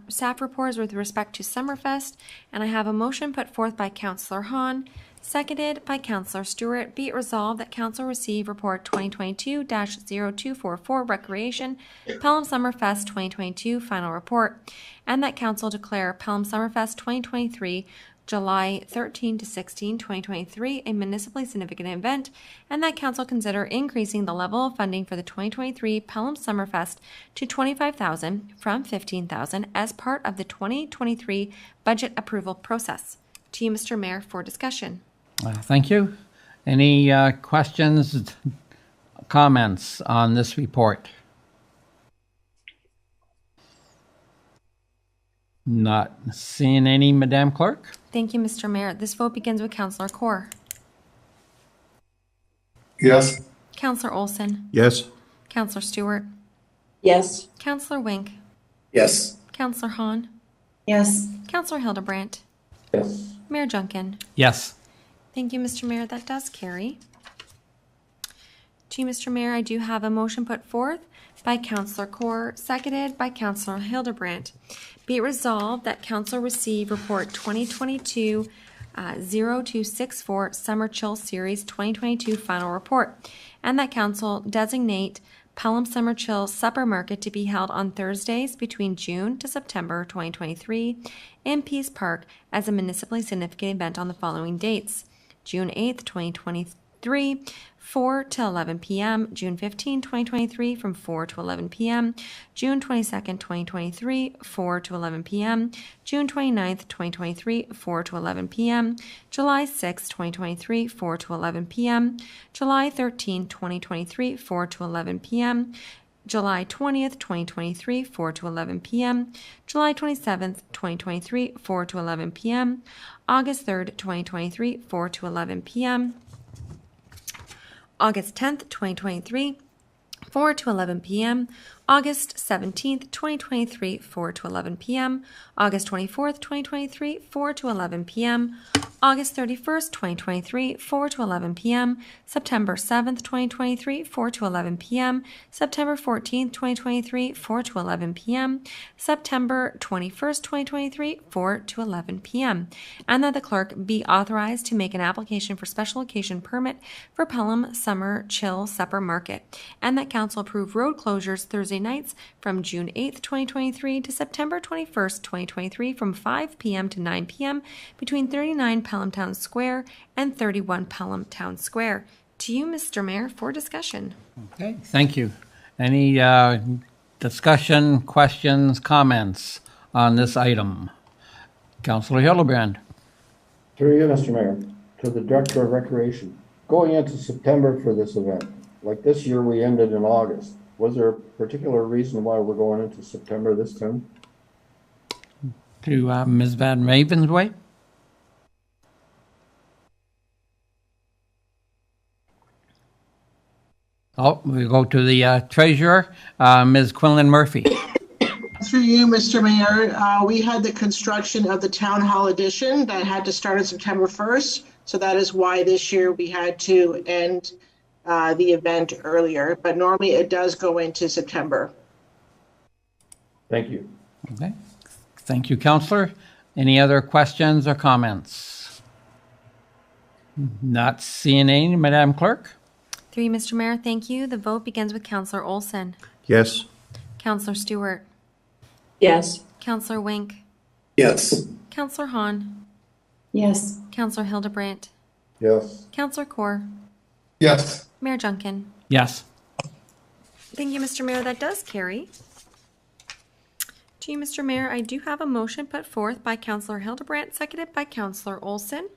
staff report is with respect to Summerfest, and I have a motion put forth by Councillor Hahn, seconded by Councillor Stewart. Be it resolved that Council receive report 2022-0244 Recreation Pelham Summerfest 2022 final report, and that Council declare Pelham Summerfest 2023 July 13 to 16, 2023, a municipally significant event, and that council consider increasing the level of funding for the 2023 Pelham Summerfest to $25,000 from $15,000 as part of the 2023 budget approval process. To you, Mr. Mayor, for discussion. Thank you. Any questions, comments on this report? Not seeing any, Madam Clerk. Thank you, Mr. Mayor. This vote begins with Councillor Kaur. Yes. Councillor Olson. Yes. Councillor Stewart. Yes. Councillor Wink. Yes. Councillor Hahn. Yes. Councillor Hildebrandt. Yes. Mayor Junkin. Yes. Thank you, Mr. Mayor. That does carry. To you, Mr. Mayor, I do have a motion put forth by Councillor Kaur, seconded by Councillor Hildebrandt. Be it resolved that Council receive Report 2022-0264 Summer Chill Series 2022 Final Report, and that Council designate Pelham Summer Chill Supper Market to be held on Thursdays between June to September 2023 in Peace Park as a municipally significant event on the following dates: June 8th, 2023, 4 to 11 p.m., June 15, 2023, from 4 to 11 p.m., June 22nd, 2023, 4 to 11 p.m., June 29th, 2023, 4 to 11 p.m., July 6, 2023, 4 to 11 p.m., July 13, 2023, 4 to 11 p.m., July 20th, 2023, 4 to 11 p.m., July 27th, 2023, 4 to 11 p.m., August 3rd, 2023, 4 to 11 p.m., August 10th, 2023, 4 to 11 p.m., August 17th, 2023, 4 to 11 p.m., August 24th, 2023, 4 to 11 p.m., August 31st, 2023, 4 to 11 p.m., September 7th, 2023, 4 to 11 p.m., September 14th, 2023, 4 to 11 p.m., September 21st, 2023, 4 to 11 p.m., and that the clerk be authorized to make an application for special occasion permit for Pelham Summer Chill Supper Market, and that council approve road closures Thursday nights from June 8th, 2023 to September 21st, 2023 from 5 p.m. to 9 p.m. between 39 Pelham Town Square and 31 Pelham Town Square. To you, Mr. Mayor, for discussion. Okay, thank you. Any discussion, questions, comments on this item? Councillor Hildebrand. Through you, Mr. Mayor, to the Director of Recreation. Going into September for this event, like this year we ended in August. Was there a particular reason why we're going into September this time? To Ms. Van Ravensway. Oh, we go to the treasurer, Ms. Quinlan Murphy. Through you, Mr. Mayor, we had the construction of the Town Hall addition that had to start on September 1st. So that is why this year we had to end the event earlier, but normally it does go into September. Thank you. Okay. Thank you, Councillor. Any other questions or comments? Not seeing any, Madam Clerk. Through you, Mr. Mayor, thank you. The vote begins with Councillor Olson. Yes. Councillor Stewart. Yes. Councillor Wink. Yes. Councillor Hahn. Yes. Councillor Hildebrandt. Yes. Councillor Kaur. Yes. Mayor Junkin. Yes. Thank you, Mr. Mayor. That does carry. To you, Mr. Mayor, I do have a motion put forth by Councillor Hildebrandt, seconded by Councillor Olson.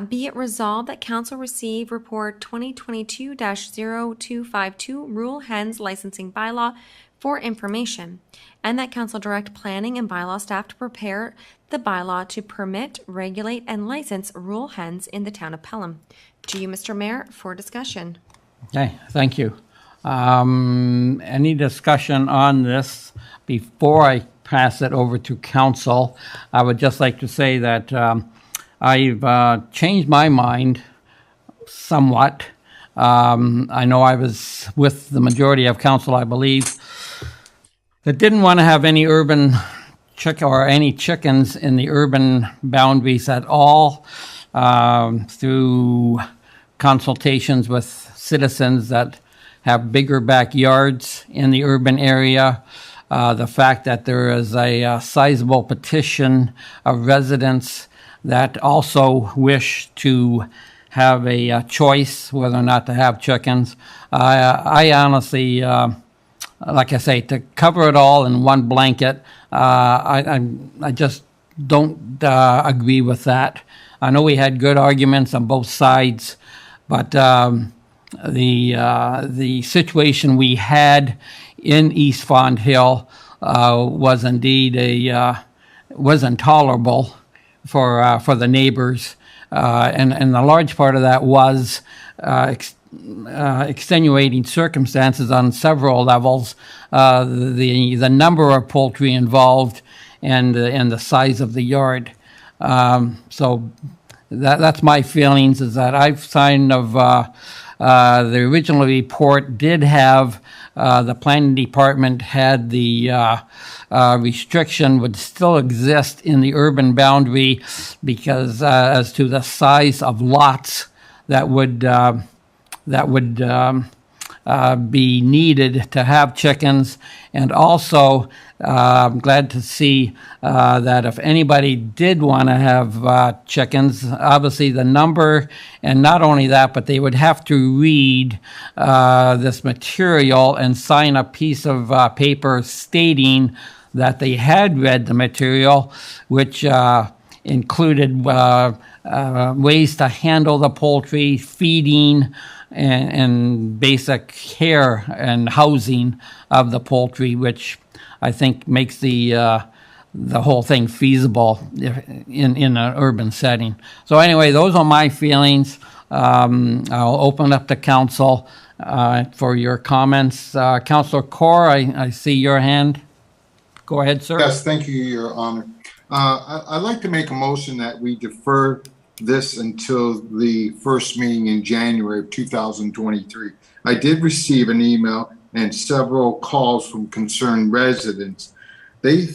Be it resolved that Council receive Report 2022-0252 Rural Hens Licensing Bylaw for information, and that Council direct planning and bylaw staff to prepare the bylaw to permit, regulate, and license rural hens in the town of Pelham. To you, Mr. Mayor, for discussion. Okay, thank you. Any discussion on this? Before I pass it over to council, I would just like to say that I've changed my mind somewhat. I know I was with the majority of council, I believe, that didn't want to have any urban or any chickens in the urban boundaries at all. Through consultations with citizens that have bigger backyards in the urban area, the fact that there is a sizable petition of residents that also wish to have a choice whether or not to have chickens. I honestly, like I say, to cover it all in one blanket, I just don't agree with that. I know we had good arguments on both sides, but the situation we had in East Fond Hill was indeed was intolerable for the neighbors, and a large part of that was extenuating circumstances on several levels, the number of poultry involved, and the size of the yard. So that's my feelings. Is that I've signed of the original report did have the planning department had the restriction would still exist in the urban boundary because as to the size of lots that would be needed to have chickens. And also, I'm glad to see that if anybody did want to have chickens, obviously the number, and not only that, but they would have to read this material and sign a piece of paper stating that they had read the material, which included ways to handle the poultry, feeding, and basic care and housing of the poultry, which I think makes the whole thing feasible in an urban setting. So anyway, those are my feelings. I'll open up to council for your comments. Councillor Kaur, I see your hand. Go ahead, sir. Yes, thank you, Your Honor. I'd like to make a motion that we defer this until the first meeting in January of 2023. I did receive an email and several calls from concerned residents. They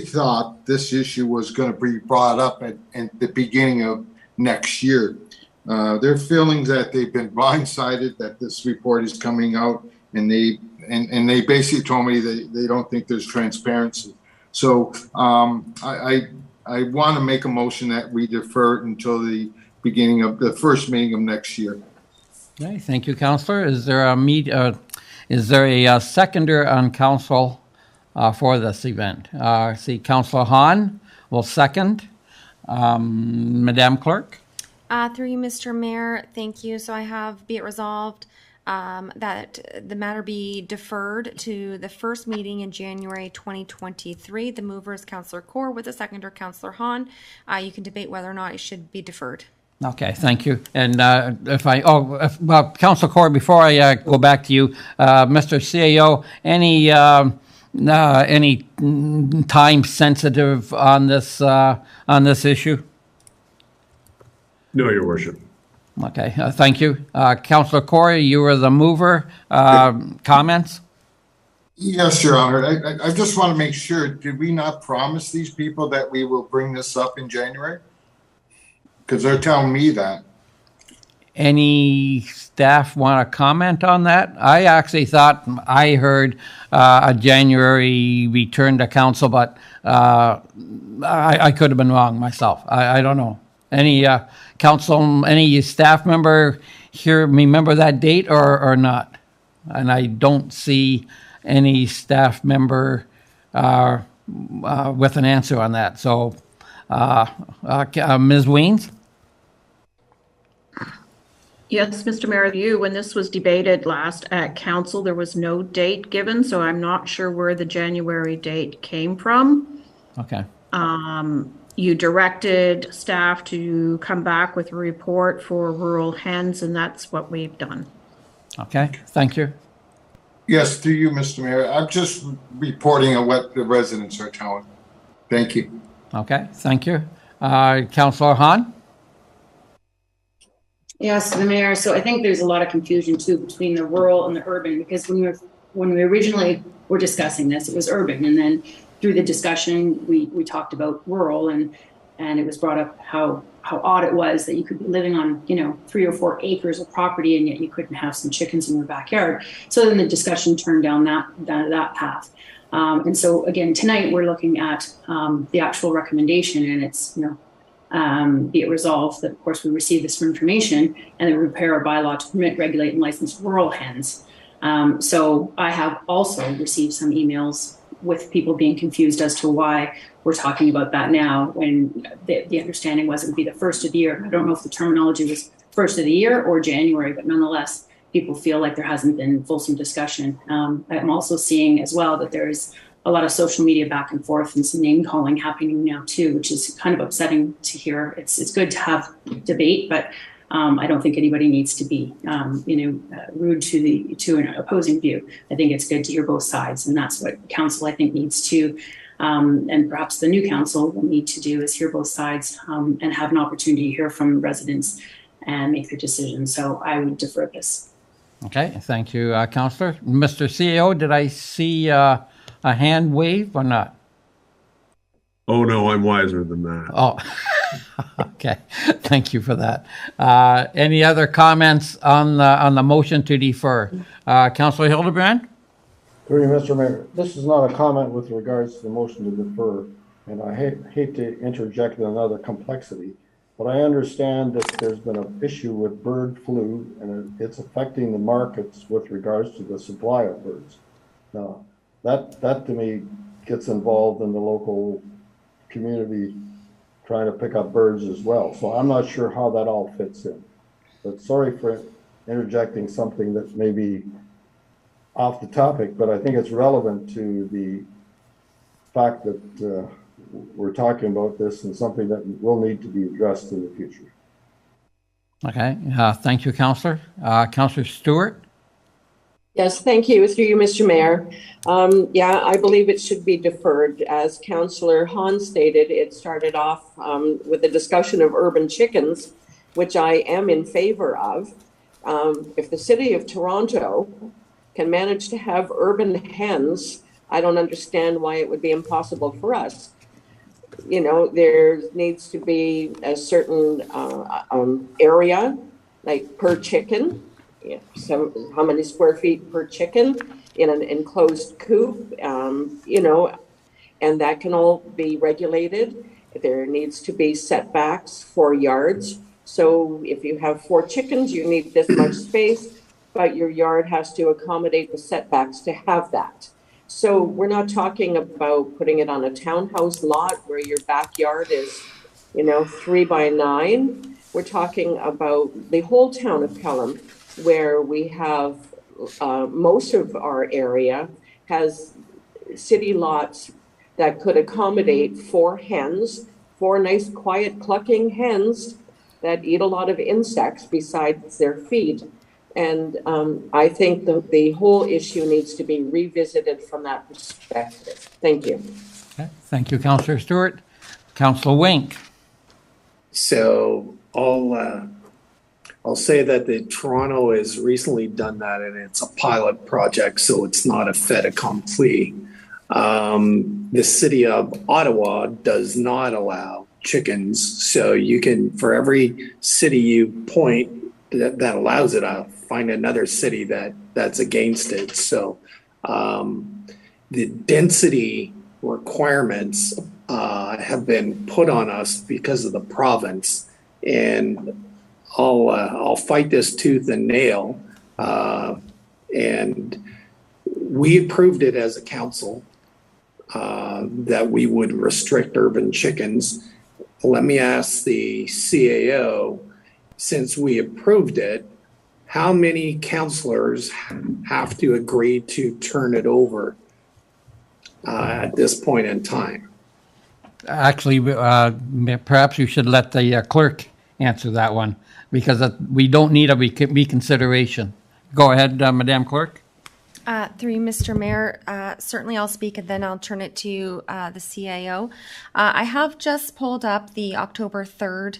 thought this issue was going to be brought up at the beginning of next year. Their feelings that they've been blindsided that this report is coming out, and they basically told me they don't think there's transparency. So I want to make a motion that we defer until the beginning of the first meeting of next year. Okay, thank you, Councillor. Is there a seconder on council for this event? See, Councillor Hahn will second. Madam Clerk? Through you, Mr. Mayor, thank you. So I have, be it resolved, that the matter be deferred to the first meeting in January 2023. The mover is Councillor Kaur with the seconder, Councillor Hahn. You can debate whether or not it should be deferred. Okay, thank you. And Councillor Kaur, before I go back to you, Mr. CAO, any time sensitive on this issue? No, Your Worship. Okay, thank you. Councillor Kaur, you were the mover. Comments? Yes, Your Honor. I just want to make sure, did we not promise these people that we will bring this up in January? Because they're telling me that. Any staff want to comment on that? I actually thought I heard a January return to council, but I could have been wrong myself. I don't know. Any council, any staff member here remember that date or not? And I don't see any staff member with an answer on that. So, Ms. Weens? Yes, Mr. Mayor, when this was debated last at council, there was no date given, so I'm not sure where the January date came from. Okay. You directed staff to come back with a report for rural hens, and that's what we've done. Okay, thank you. Yes, through you, Mr. Mayor. I'm just reporting on what the residents are telling. Thank you. Okay, thank you. Councillor Hahn? Yes, the mayor. So I think there's a lot of confusion too between the rural and the urban, because when we originally were discussing this, it was urban, and then through the discussion we talked about rural, and it was brought up how odd it was that you could be living on 3 or 4 acres of property and yet you couldn't have some chickens in your backyard. So then the discussion turned down that path. And so again, tonight we're looking at the actual recommendation, and it's, be it resolved that, of course, we receive this information and then repair our bylaw to permit, regulate, and license rural hens. So I have also received some emails with people being confused as to why we're talking about that now, when the understanding was it would be the first of the year. I don't know if the terminology was first of the year or January, but nonetheless, people feel like there hasn't been fulsome discussion. I'm also seeing as well that there's a lot of social media back and forth and some name calling happening now too, which is kind of upsetting to hear. It's good to have debate, but I don't think anybody needs to be, rude to an opposing view. I think it's good to hear both sides, and that's what council, I think, needs to, and perhaps the new council will need to do, is hear both sides and have an opportunity to hear from residents and make their decision. So I would defer this. Okay, thank you, Councillor. Mr. CEO, did I see a hand wave or not? Oh, no, I'm wiser than that. Oh, okay. Thank you for that. Any other comments on the motion to defer? Councillor Hildebrand? Through you, Mr. Mayor, this is not a comment with regards to the motion to defer, and I hate to interject another complexity, but I understand that there's been an issue with bird flu, and it's affecting the markets with regards to the supply of birds. Now, that to me gets involved in the local community trying to pick up birds as well. So I'm not sure how that all fits in. But sorry for interjecting something that may be off the topic, but I think it's relevant to the fact that we're talking about this and something that will need to be addressed in the future. Okay, thank you, Councillor. Councillor Stewart? Yes, thank you. Through you, Mr. Mayor. Yeah, I believe it should be deferred. As Councillor Hahn stated, it started off with a discussion of urban chickens, which I am in favor of. If the city of Toronto can manage to have urban hens, I don't understand why it would be impossible for us. There needs to be a certain area, like per chicken. So how many square feet per chicken in an enclosed coop, and that can all be regulated. There needs to be setbacks for yards. So if you have 4 chickens, you need this much space, but your yard has to accommodate the setbacks to have that. So we're not talking about putting it on a townhouse lot where your backyard is, 3 by 9. We're talking about the whole town of Pelham, where we have most of our area has city lots that could accommodate 4 hens, 4 nice quiet clucking hens that eat a lot of insects besides their feed. And I think the whole issue needs to be revisited from that perspective. Thank you. Okay. Thank you, Councillor Stewart. Councillor Wink. So I'll say that the Toronto has recently done that, and it's a pilot project, so it's not a fait accompli. The city of Ottawa does not allow chickens, so you can, for every city you point that allows it, find another city that's against it. So the density requirements have been put on us because of the province, and I'll fight this tooth and nail. And we approved it as a council that we would restrict urban chickens. Let me ask the CAO, since we approved it, how many councillors have to agree to turn it over at this point in time? Actually, perhaps you should let the clerk answer that one, because we don't need a reconsideration. Go ahead, Madam Clerk. Through you, Mr. Mayor, certainly I'll speak and then I'll turn it to the CAO. I have just pulled up the October 3rd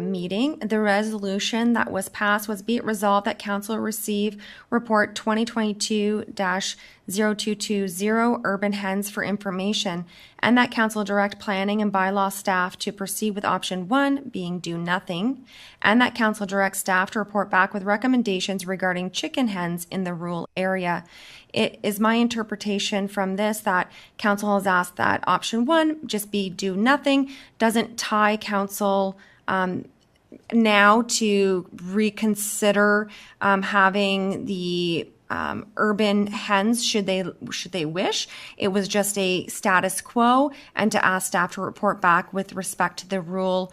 meeting. The resolution that was passed was, be it resolved that council receive report 2022-0220 Urban Hens for information, and that council direct planning and bylaw staff to proceed with option 1, being do nothing, and that council direct staff to report back with recommendations regarding chicken hens in the rural area. It is my interpretation from this that council has asked that option 1 just be do nothing, doesn't tie council now to reconsider having the urban hens should they wish. It was just a status quo, and to ask staff to report back with respect to the rural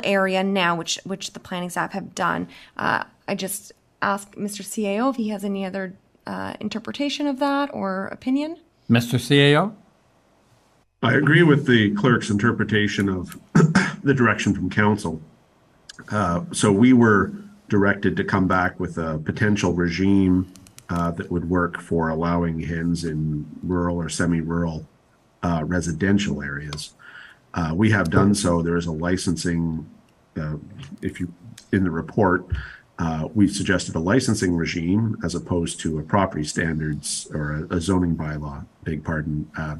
area now, which the planning staff have done. I just ask Mr. CAO if he has any other interpretation of that or opinion. Mr. CAO? I agree with the clerk's interpretation of the direction from council. So we were directed to come back with a potential regime that would work for allowing hens in rural or semi-rural residential areas. We have done so. There is a licensing, in the report, we've suggested a licensing regime as opposed to a property standards or a zoning bylaw,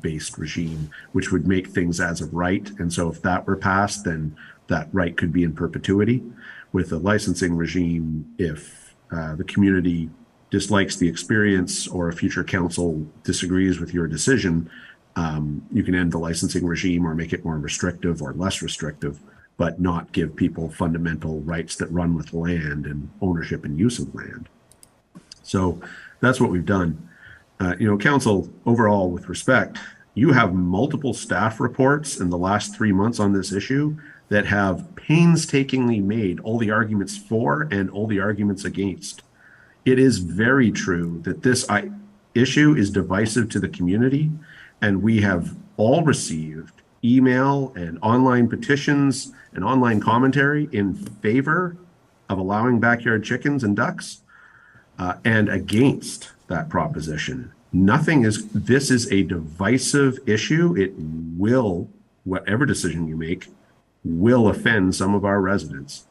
based regime, which would make things as of right. And so if that were passed, then that right could be in perpetuity. With a licensing regime, if the community dislikes the experience or a future council disagrees with your decision, you can end the licensing regime or make it more restrictive or less restrictive, but not give people fundamental rights that run with land and ownership and use of land. So that's what we've done. Council, overall, with respect, you have multiple staff reports in the last 3 months on this issue that have painstakingly made all the arguments for and all the arguments against. It is very true that this issue is divisive to the community, and we have all received email and online petitions and online commentary in favor of allowing backyard chickens and ducks and against that proposition. This is a divisive issue. It will, whatever decision you make, will offend some of our residents.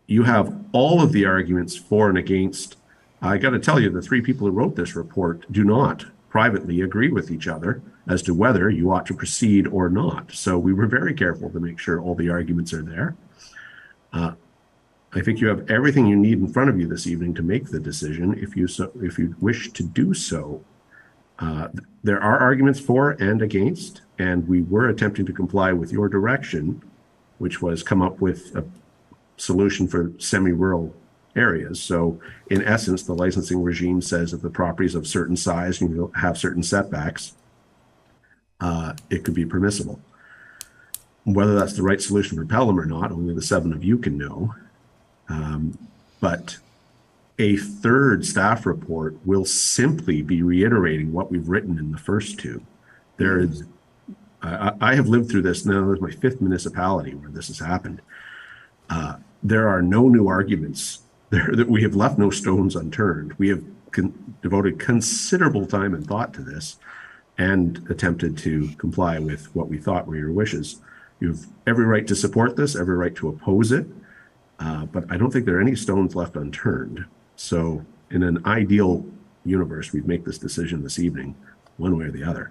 You have all of the arguments for and against. I got to tell you, the 3 people who wrote this report do not privately agree with each other as to whether you ought to proceed or not. So we were very careful to make sure all the arguments are there. I think you have everything you need in front of you this evening to make the decision if you wish to do so. There are arguments for and against, and we were attempting to comply with your direction, which was come up with a solution for semi-rural areas. So in essence, the licensing regime says if the property is of certain size and you have certain setbacks, it could be permissible. Whether that's the right solution for Pelham or not, only the 7 of you can know. But a third staff report will simply be reiterating what we've written in the first 2. There is, I have lived through this now. This is my 5th municipality where this has happened. There are no new arguments there, that we have left no stones unturned. We have devoted considerable time and thought to this and attempted to comply with what we thought were your wishes. You have every right to support this, every right to oppose it, but I don't think there are any stones left unturned. So in an ideal universe, we'd make this decision this evening, one way or the other.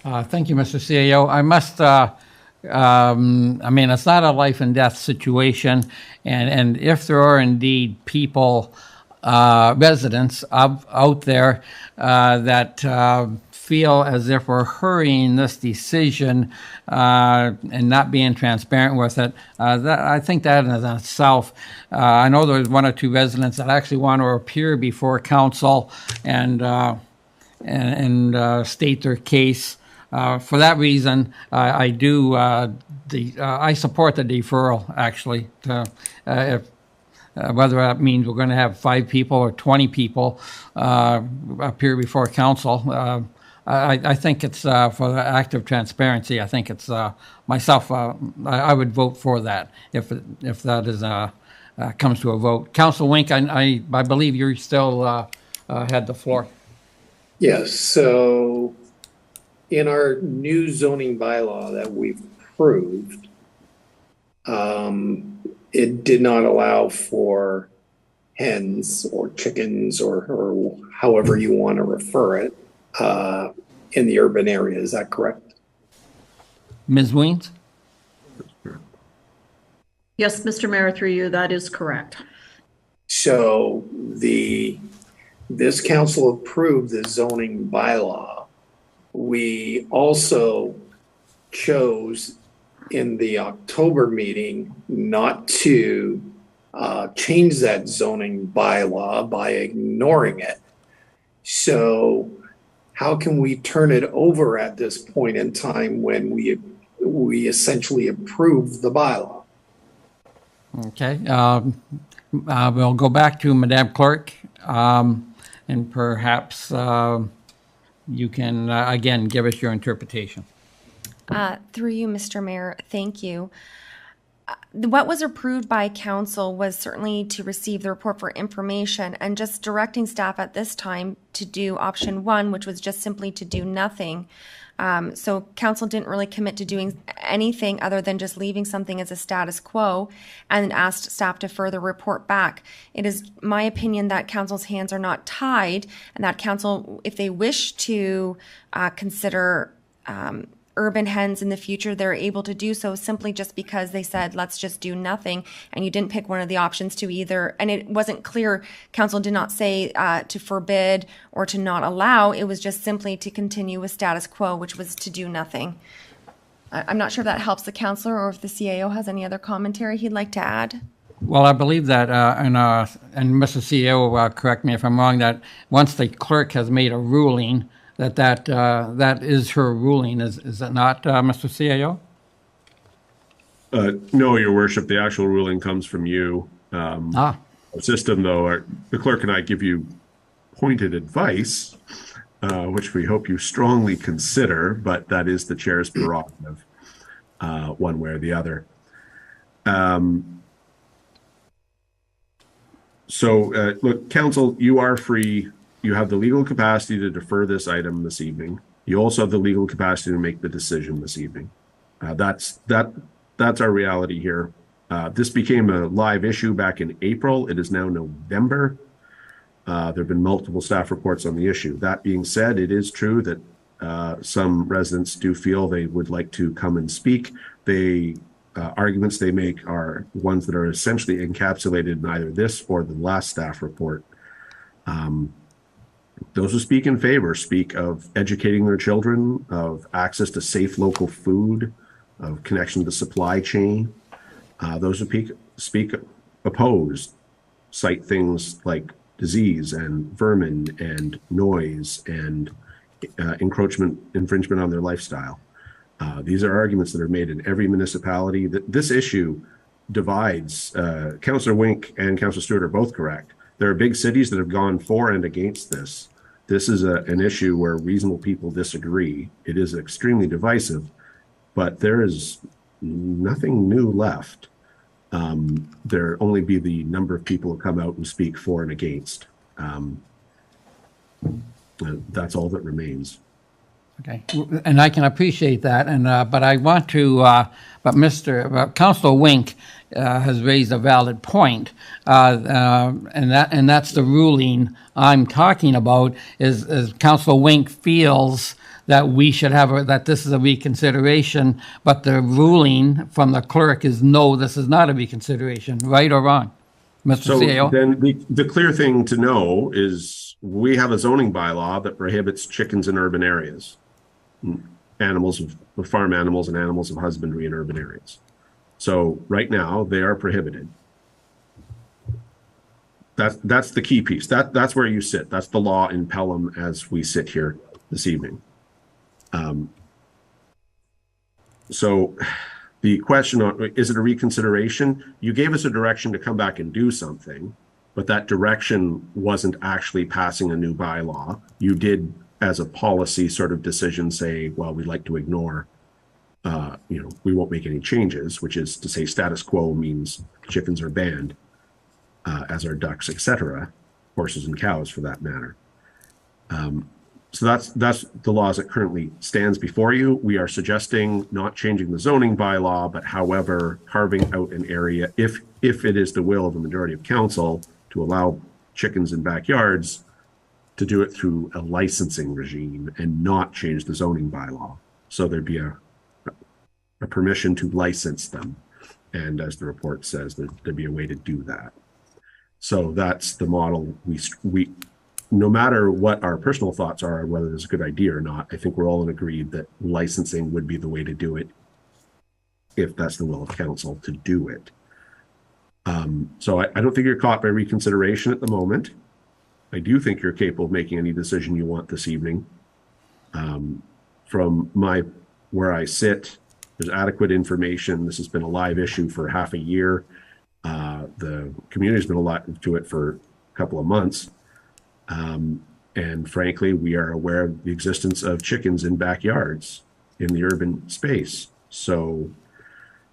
Thank you, Mr. CAO. I must, it's not a life and death situation. And if there are indeed people, residents out there that feel as if we're hurrying this decision and not being transparent with it, I think that in itself, I know there's 1 or 2 residents that actually want to appear before council and state their case. For that reason, I support the deferral, actually. Whether that means we're going to have 5 people or 20 people appear before council. I think it's for the act of transparency. I think it's myself. I would vote for that if that is comes to a vote. Council Wink, I believe you still had the floor. Yes. So in our new zoning bylaw that we've approved, it did not allow for hens or chickens or however you want to refer it in the urban area. Is that correct? Ms. Weens? Yes, Mr. Mayor, through you, that is correct. So this council approved the zoning bylaw. We also chose in the October meeting not to change that zoning bylaw by ignoring it. So how can we turn it over at this point in time when we essentially approved the bylaw? Okay. We'll go back to Madam Clerk, and perhaps you can, again, give us your interpretation. Through you, Mr. Mayor, thank you. What was approved by council was certainly to receive the report for information and just directing staff at this time to do option one, which was just simply to do nothing. So council didn't really commit to doing anything other than just leaving something as a status quo and asked staff to further report back. It is my opinion that council's hands are not tied and that council, if they wish to consider urban hens in the future, they're able to do so simply just because they said, let's just do nothing. And you didn't pick one of the options to either. And it wasn't clear. Council did not say to forbid or to not allow. It was just simply to continue with status quo, which was to do nothing. I'm not sure if that helps the councillor or if the CAO has any other commentary he'd like to add. Well, I believe that, and Mr. CEO, correct me if I'm wrong, that once the clerk has made a ruling, that is her ruling. Is that not, Mr. CAO? No, Your Worship. The actual ruling comes from you. Our system, though, the clerk and I give you pointed advice, which we hope you strongly consider, but that is the chair's prerogative, one way or the other. Look, council, you are free. You have the legal capacity to defer this item this evening. You also have the legal capacity to make the decision this evening. That's our reality here. This became a live issue back in April. It is now November. There have been multiple staff reports on the issue. That being said, it is true that some residents do feel they would like to come and speak. Arguments they make are ones that are essentially encapsulated in either this or the last staff report. Those who speak in favor speak of educating their children, of access to safe local food, of connection to the supply chain. Those who speak opposed cite things like disease and vermin and noise and infringement on their lifestyle. These are arguments that are made in every municipality. This issue divides. Councillor Wink and Councillor Stewart are both correct. There are big cities that have gone for and against this. This is an issue where reasonable people disagree. It is extremely divisive, but there is nothing new left. There only be the number of people who come out and speak for and against. That's all that remains. Okay, and I can appreciate that, and but I want to, but Councillor Wink has raised a valid point, and that's the ruling I'm talking about. Is Councillor Wink feels that we should have that this is a reconsideration, but the ruling from the clerk is no, this is not a reconsideration. Right or wrong, Mr. CEO? Then the clear thing to know is we have a zoning bylaw that prohibits chickens in urban areas. Animals of farm animals and animals of husbandry in urban areas. So right now they are prohibited. That's the key piece. That's where you sit. That's the law in Pelham as we sit here this evening. So the question on, is it a reconsideration? You gave us a direction to come back and do something, but that direction wasn't actually passing a new bylaw. You did, as a policy sort of decision, say, well, we'd like to ignore, we won't make any changes, which is to say status quo means chickens are banned, as are ducks, etc., horses and cows for that matter. So that's the law as it currently stands before you. We are suggesting not changing the zoning bylaw, but however, carving out an area, if it is the will of the majority of council to allow chickens in backyards, to do it through a licensing regime and not change the zoning bylaw. So there'd be a permission to license them. And as the report says, there'd be a way to do that. So that's the model we no matter what our personal thoughts are on whether it's a good idea or not, I think we're all agreed that licensing would be the way to do it if that's the will of council to do it. So I don't think you're caught by reconsideration at the moment. I do think you're capable of making any decision you want this evening. From where I sit, there's adequate information. This has been a live issue for half a year. The community's been alive to it for a couple of months. And frankly, we are aware of the existence of chickens in backyards in the urban space. So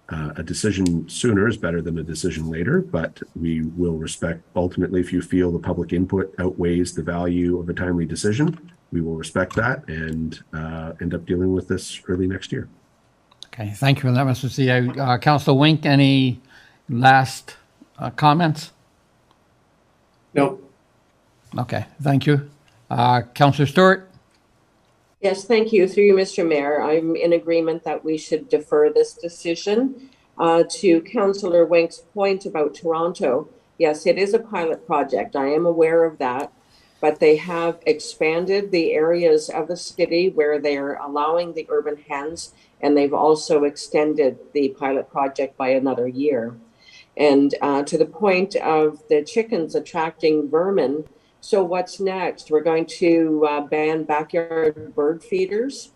a decision sooner is better than a decision later, but we will respect, ultimately, if you feel the public input outweighs the value of a timely decision, we will respect that and end up dealing with this early next year. Okay, thank you for that, Mr. C. Councillor Wink, any last comments? No. Okay, thank you. Councillor Stewart? Yes, thank you. Through you, Mr. Mayor, I'm in agreement that we should defer this decision. To Councillor Wink's point about Toronto, yes, it is a pilot project. I am aware of that, but they have expanded the areas of the city where they're allowing the urban hens, and they've also extended the pilot project by another year. And to the point of the chickens attracting vermin, so what's next? We're going to ban backyard bird feeders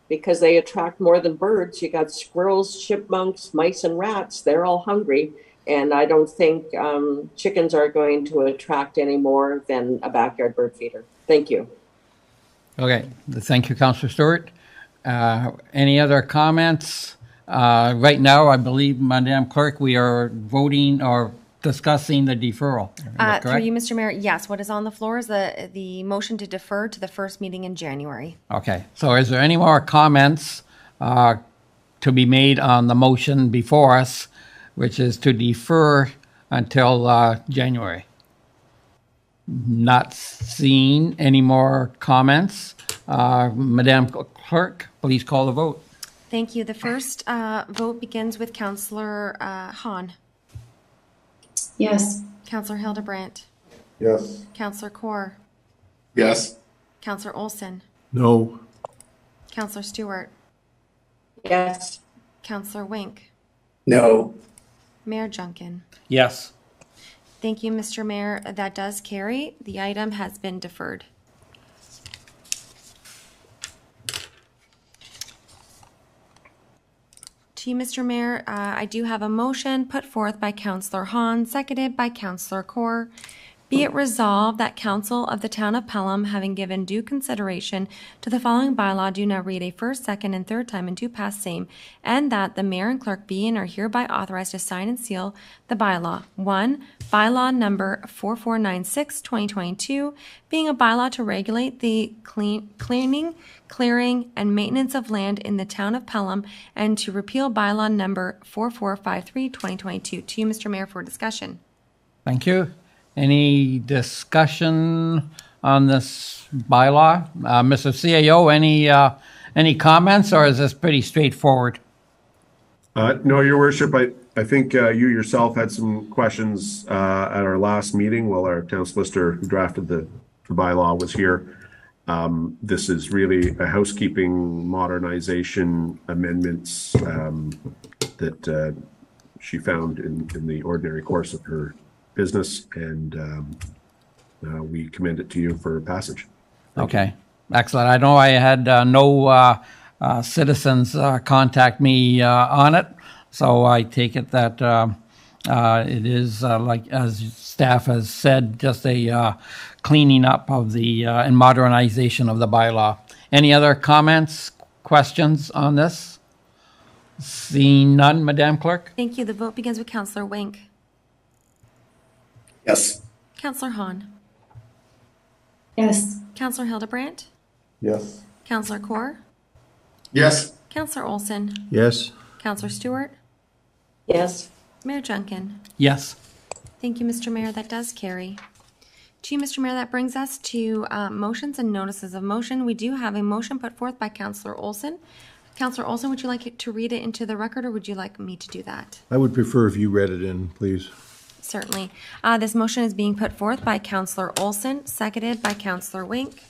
because they attract more than birds. You got squirrels, chipmunks, mice, and rats. They're all hungry. And I don't think chickens are going to attract any more than a backyard bird feeder. Thank you. Okay, thank you, Councillor Stewart. Any other comments? Right now, I believe, Madam Clerk, we are voting or discussing the deferral. Through you, Mr. Mayor, yes. What is on the floor is the motion to defer to the first meeting in January. Okay, so is there any more comments to be made on the motion before us, which is to defer until January? Not seeing any more comments. Madam Clerk, please call the vote. Thank you. The first vote begins with Councillor Hahn. Yes. Councillor Hildebrandt. Yes. Councillor Kaur. Yes. Councillor Olson. No. Councillor Stewart. Yes. Councillor Wink. No. Mayor Junkin. Yes. Thank you, Mr. Mayor. That does carry. The item has been deferred. To you, Mr. Mayor, I do have a motion put forth by Councillor Hahn, seconded by Councillor Kaur. Be it resolved that Council of the Town of Pelham, having given due consideration to the following bylaw, do now read a first, second, and third time and do pass same, and that the mayor and clerk be and are hereby authorized to sign and seal the bylaw. 1. Bylaw number 4496/2022, being a bylaw to regulate the clearing, and maintenance of land in the Town of Pelham, and to repeal bylaw number 4453/2022. To you, Mr. Mayor, for discussion. Thank you. Any discussion on this bylaw? Mr. CAO, any comments, or is this pretty straightforward? No, Your Worship, I think you yourself had some questions at our last meeting while our town solicitor who drafted the bylaw was here. This is really a housekeeping modernization amendments that she found in the ordinary course of her business, and we commend it to you for passage. Okay, excellent. I know I had no citizens contact me on it, so I take it that it is, like as staff has said, just a cleaning up of the and modernization of the bylaw. Any other comments, questions on this? Seeing none, Madam Clerk? Thank you. The vote begins with Councillor Wink. Yes. Councillor Hahn. Yes. Councillor Hildebrandt. Yes. Counselor Kaur, Yes. Counselor Olson, Yes. Counselor Stewart, Yes. Mayor Junkin. Yes. Thank you, Mr. Mayor. That does carry. To you, Mr. Mayor, that brings us to motions and notices of motion. We do have a motion put forth by Counselor Olson. Counselor Olson, would you like to read it into the record, or would you like me to do that? I would prefer if you read it in, please. Certainly. This motion is being put forth by Counselor Olson, seconded by Counselor Wink.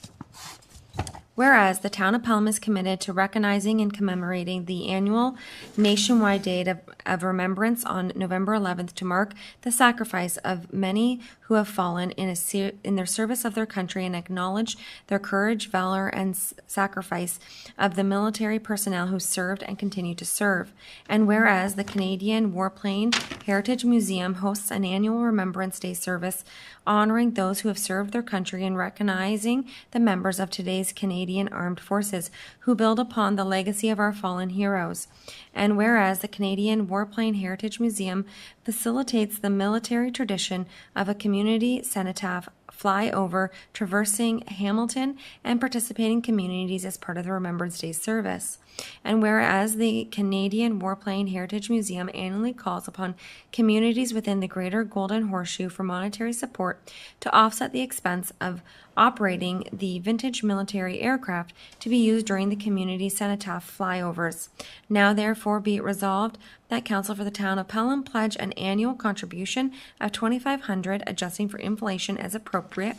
Whereas the town of Pelham is committed to recognizing and commemorating the annual nationwide Day of Remembrance on November 11th to mark the sacrifice of many who have fallen in their service of their country and acknowledge their courage, valor, and sacrifice of the military personnel who served and continue to serve. And whereas the Canadian Warplane Heritage Museum hosts an annual Remembrance Day service honoring those who have served their country and recognizing the members of today's Canadian Armed Forces who build upon the legacy of our fallen heroes. And whereas the Canadian Warplane Heritage Museum facilitates the military tradition of a community cenotaph flyover traversing Hamilton and participating communities as part of the Remembrance Day service. And whereas the Canadian Warplane Heritage Museum annually calls upon communities within the Greater Golden Horseshoe for monetary support to offset the expense of operating the vintage military aircraft to be used during the community cenotaph flyovers. Now therefore be it resolved that Council for the Town of Pelham pledge an annual contribution of $2,500 adjusting for inflation as appropriate,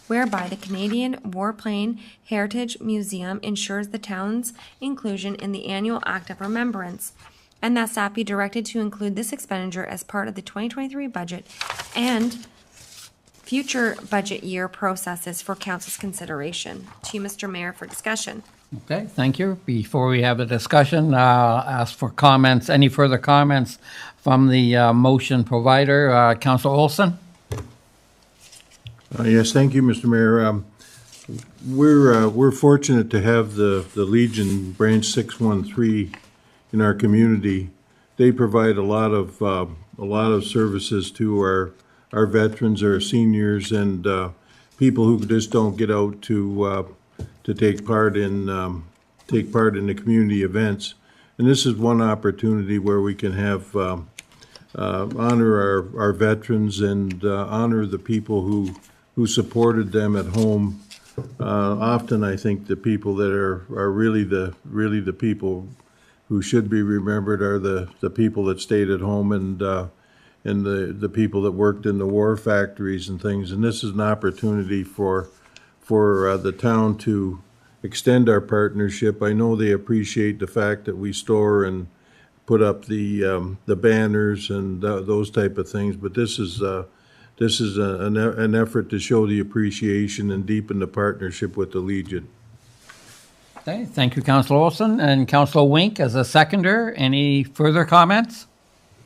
whereby the Canadian Warplane Heritage Museum ensures the town's inclusion in the annual Act of Remembrance, and that staff be directed to include this expenditure as part of the 2023 budget and future budget year processes for council's consideration. To you, Mr. Mayor, for discussion. Okay, thank you. Before we have a discussion, I'll ask for comments. Any further comments from the motion provider? Councilor Olson? Yes, thank you, Mr. Mayor. We're fortunate to have the Legion Branch 613 in our community. They provide a lot of services to our veterans, our seniors, and people who just don't get out to take part in the community events. And this is one opportunity where we can have honor our veterans and honor the people who supported them at home. Often, I think the people that are really the people who should be remembered are the people that stayed at home and the people that worked in the war factories and things. And this is an opportunity for the town to extend our partnership. I know they appreciate the fact that we store and put up the banners and those type of things, but this is an effort to show the appreciation and deepen the partnership with the Legion. Okay, thank you, Councilor Olson. And Councilor Wink as a seconder, any further comments?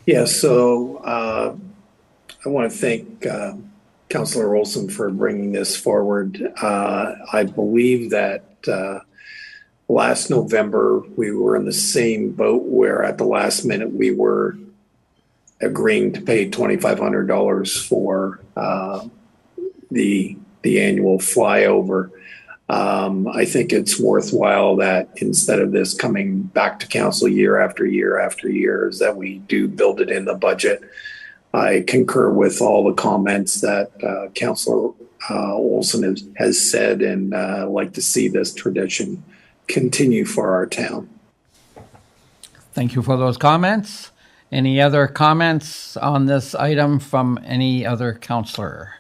Yes, so I want to thank Councilor Olson for bringing this forward. I believe that last November we were in the same boat where at the last minute we were agreeing to pay $2,500 for the annual flyover. I think it's worthwhile that instead of this coming back to council year after year after year, is that we do build it in the budget. I concur with all the comments that Councilor Olson has said, and like to see this tradition continue for our town. Thank you for those comments. Any other comments on this item from any other councillor?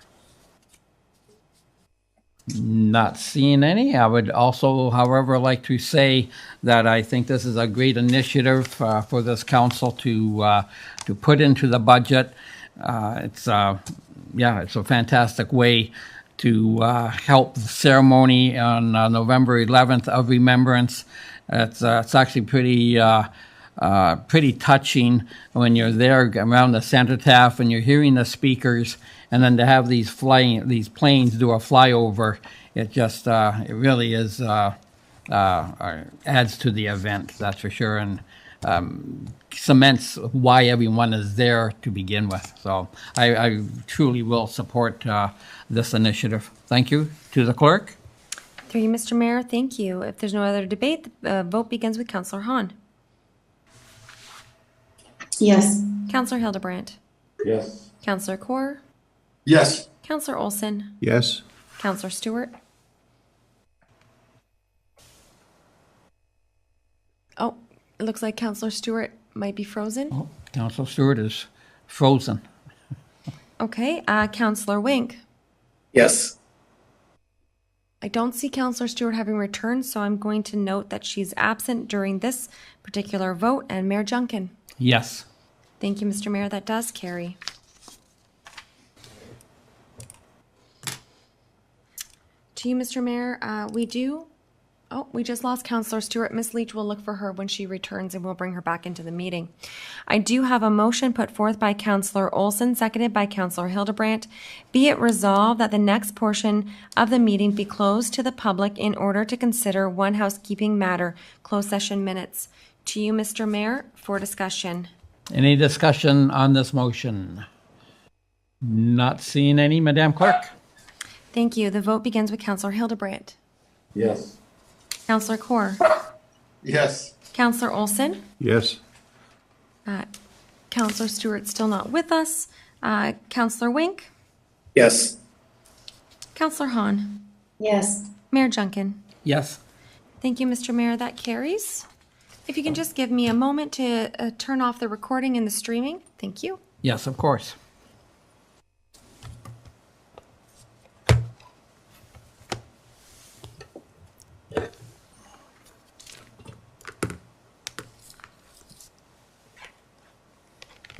Not seeing any. I would also, however, like to say that I think this is a great initiative for this council to put into the budget. It's a fantastic way to help the ceremony on November 11th of Remembrance. It's actually pretty touching when you're there around the cenotaph and you're hearing the speakers, and then to have these planes do a flyover. It just it really is adds to the event, that's for sure, and cements why everyone is there to begin with. So I truly will support this initiative. Thank you. To the clerk. Through you, Mr. Mayor, thank you. If there's no other debate, the vote begins with Councillor Hahn. Yes. Councillor Hildebrandt. Yes. Councillor Kaur. Yes. Councillor Olson. Yes. Councillor Stewart. Oh, it looks like Councillor Stewart might be frozen. Oh, Councillor Stewart is frozen. Okay, Councillor Wink. Yes. I don't see Councillor Stewart having returned, so I'm going to note that she's absent during this particular vote. And Mayor Junkin. Yes. Thank you, Mr. Mayor. That does carry. To you, Mr. Mayor, we just lost Councillor Stewart. Ms. Leach will look for her when she returns and we'll bring her back into the meeting. I do have a motion put forth by Councillor Olson, seconded by Councillor Hildebrandt. Be it resolved that the next portion of the meeting be closed to the public in order to consider one housekeeping matter, closed session minutes. To you, Mr. Mayor, for discussion. Any discussion on this motion? Not seeing any, Madam Clerk? Thank you. The vote begins with Councillor Hildebrandt. Yes. Councillor Kaur. Yes. Councillor Olson. Yes. Councillor Stewart still not with us. Councillor Wink. Yes. Councillor Hahn. Yes. Mayor Junkin. Yes. Thank you, Mr. Mayor. That carries. If you can just give me a moment to turn off the recording and the streaming. Thank you. Yes, of course.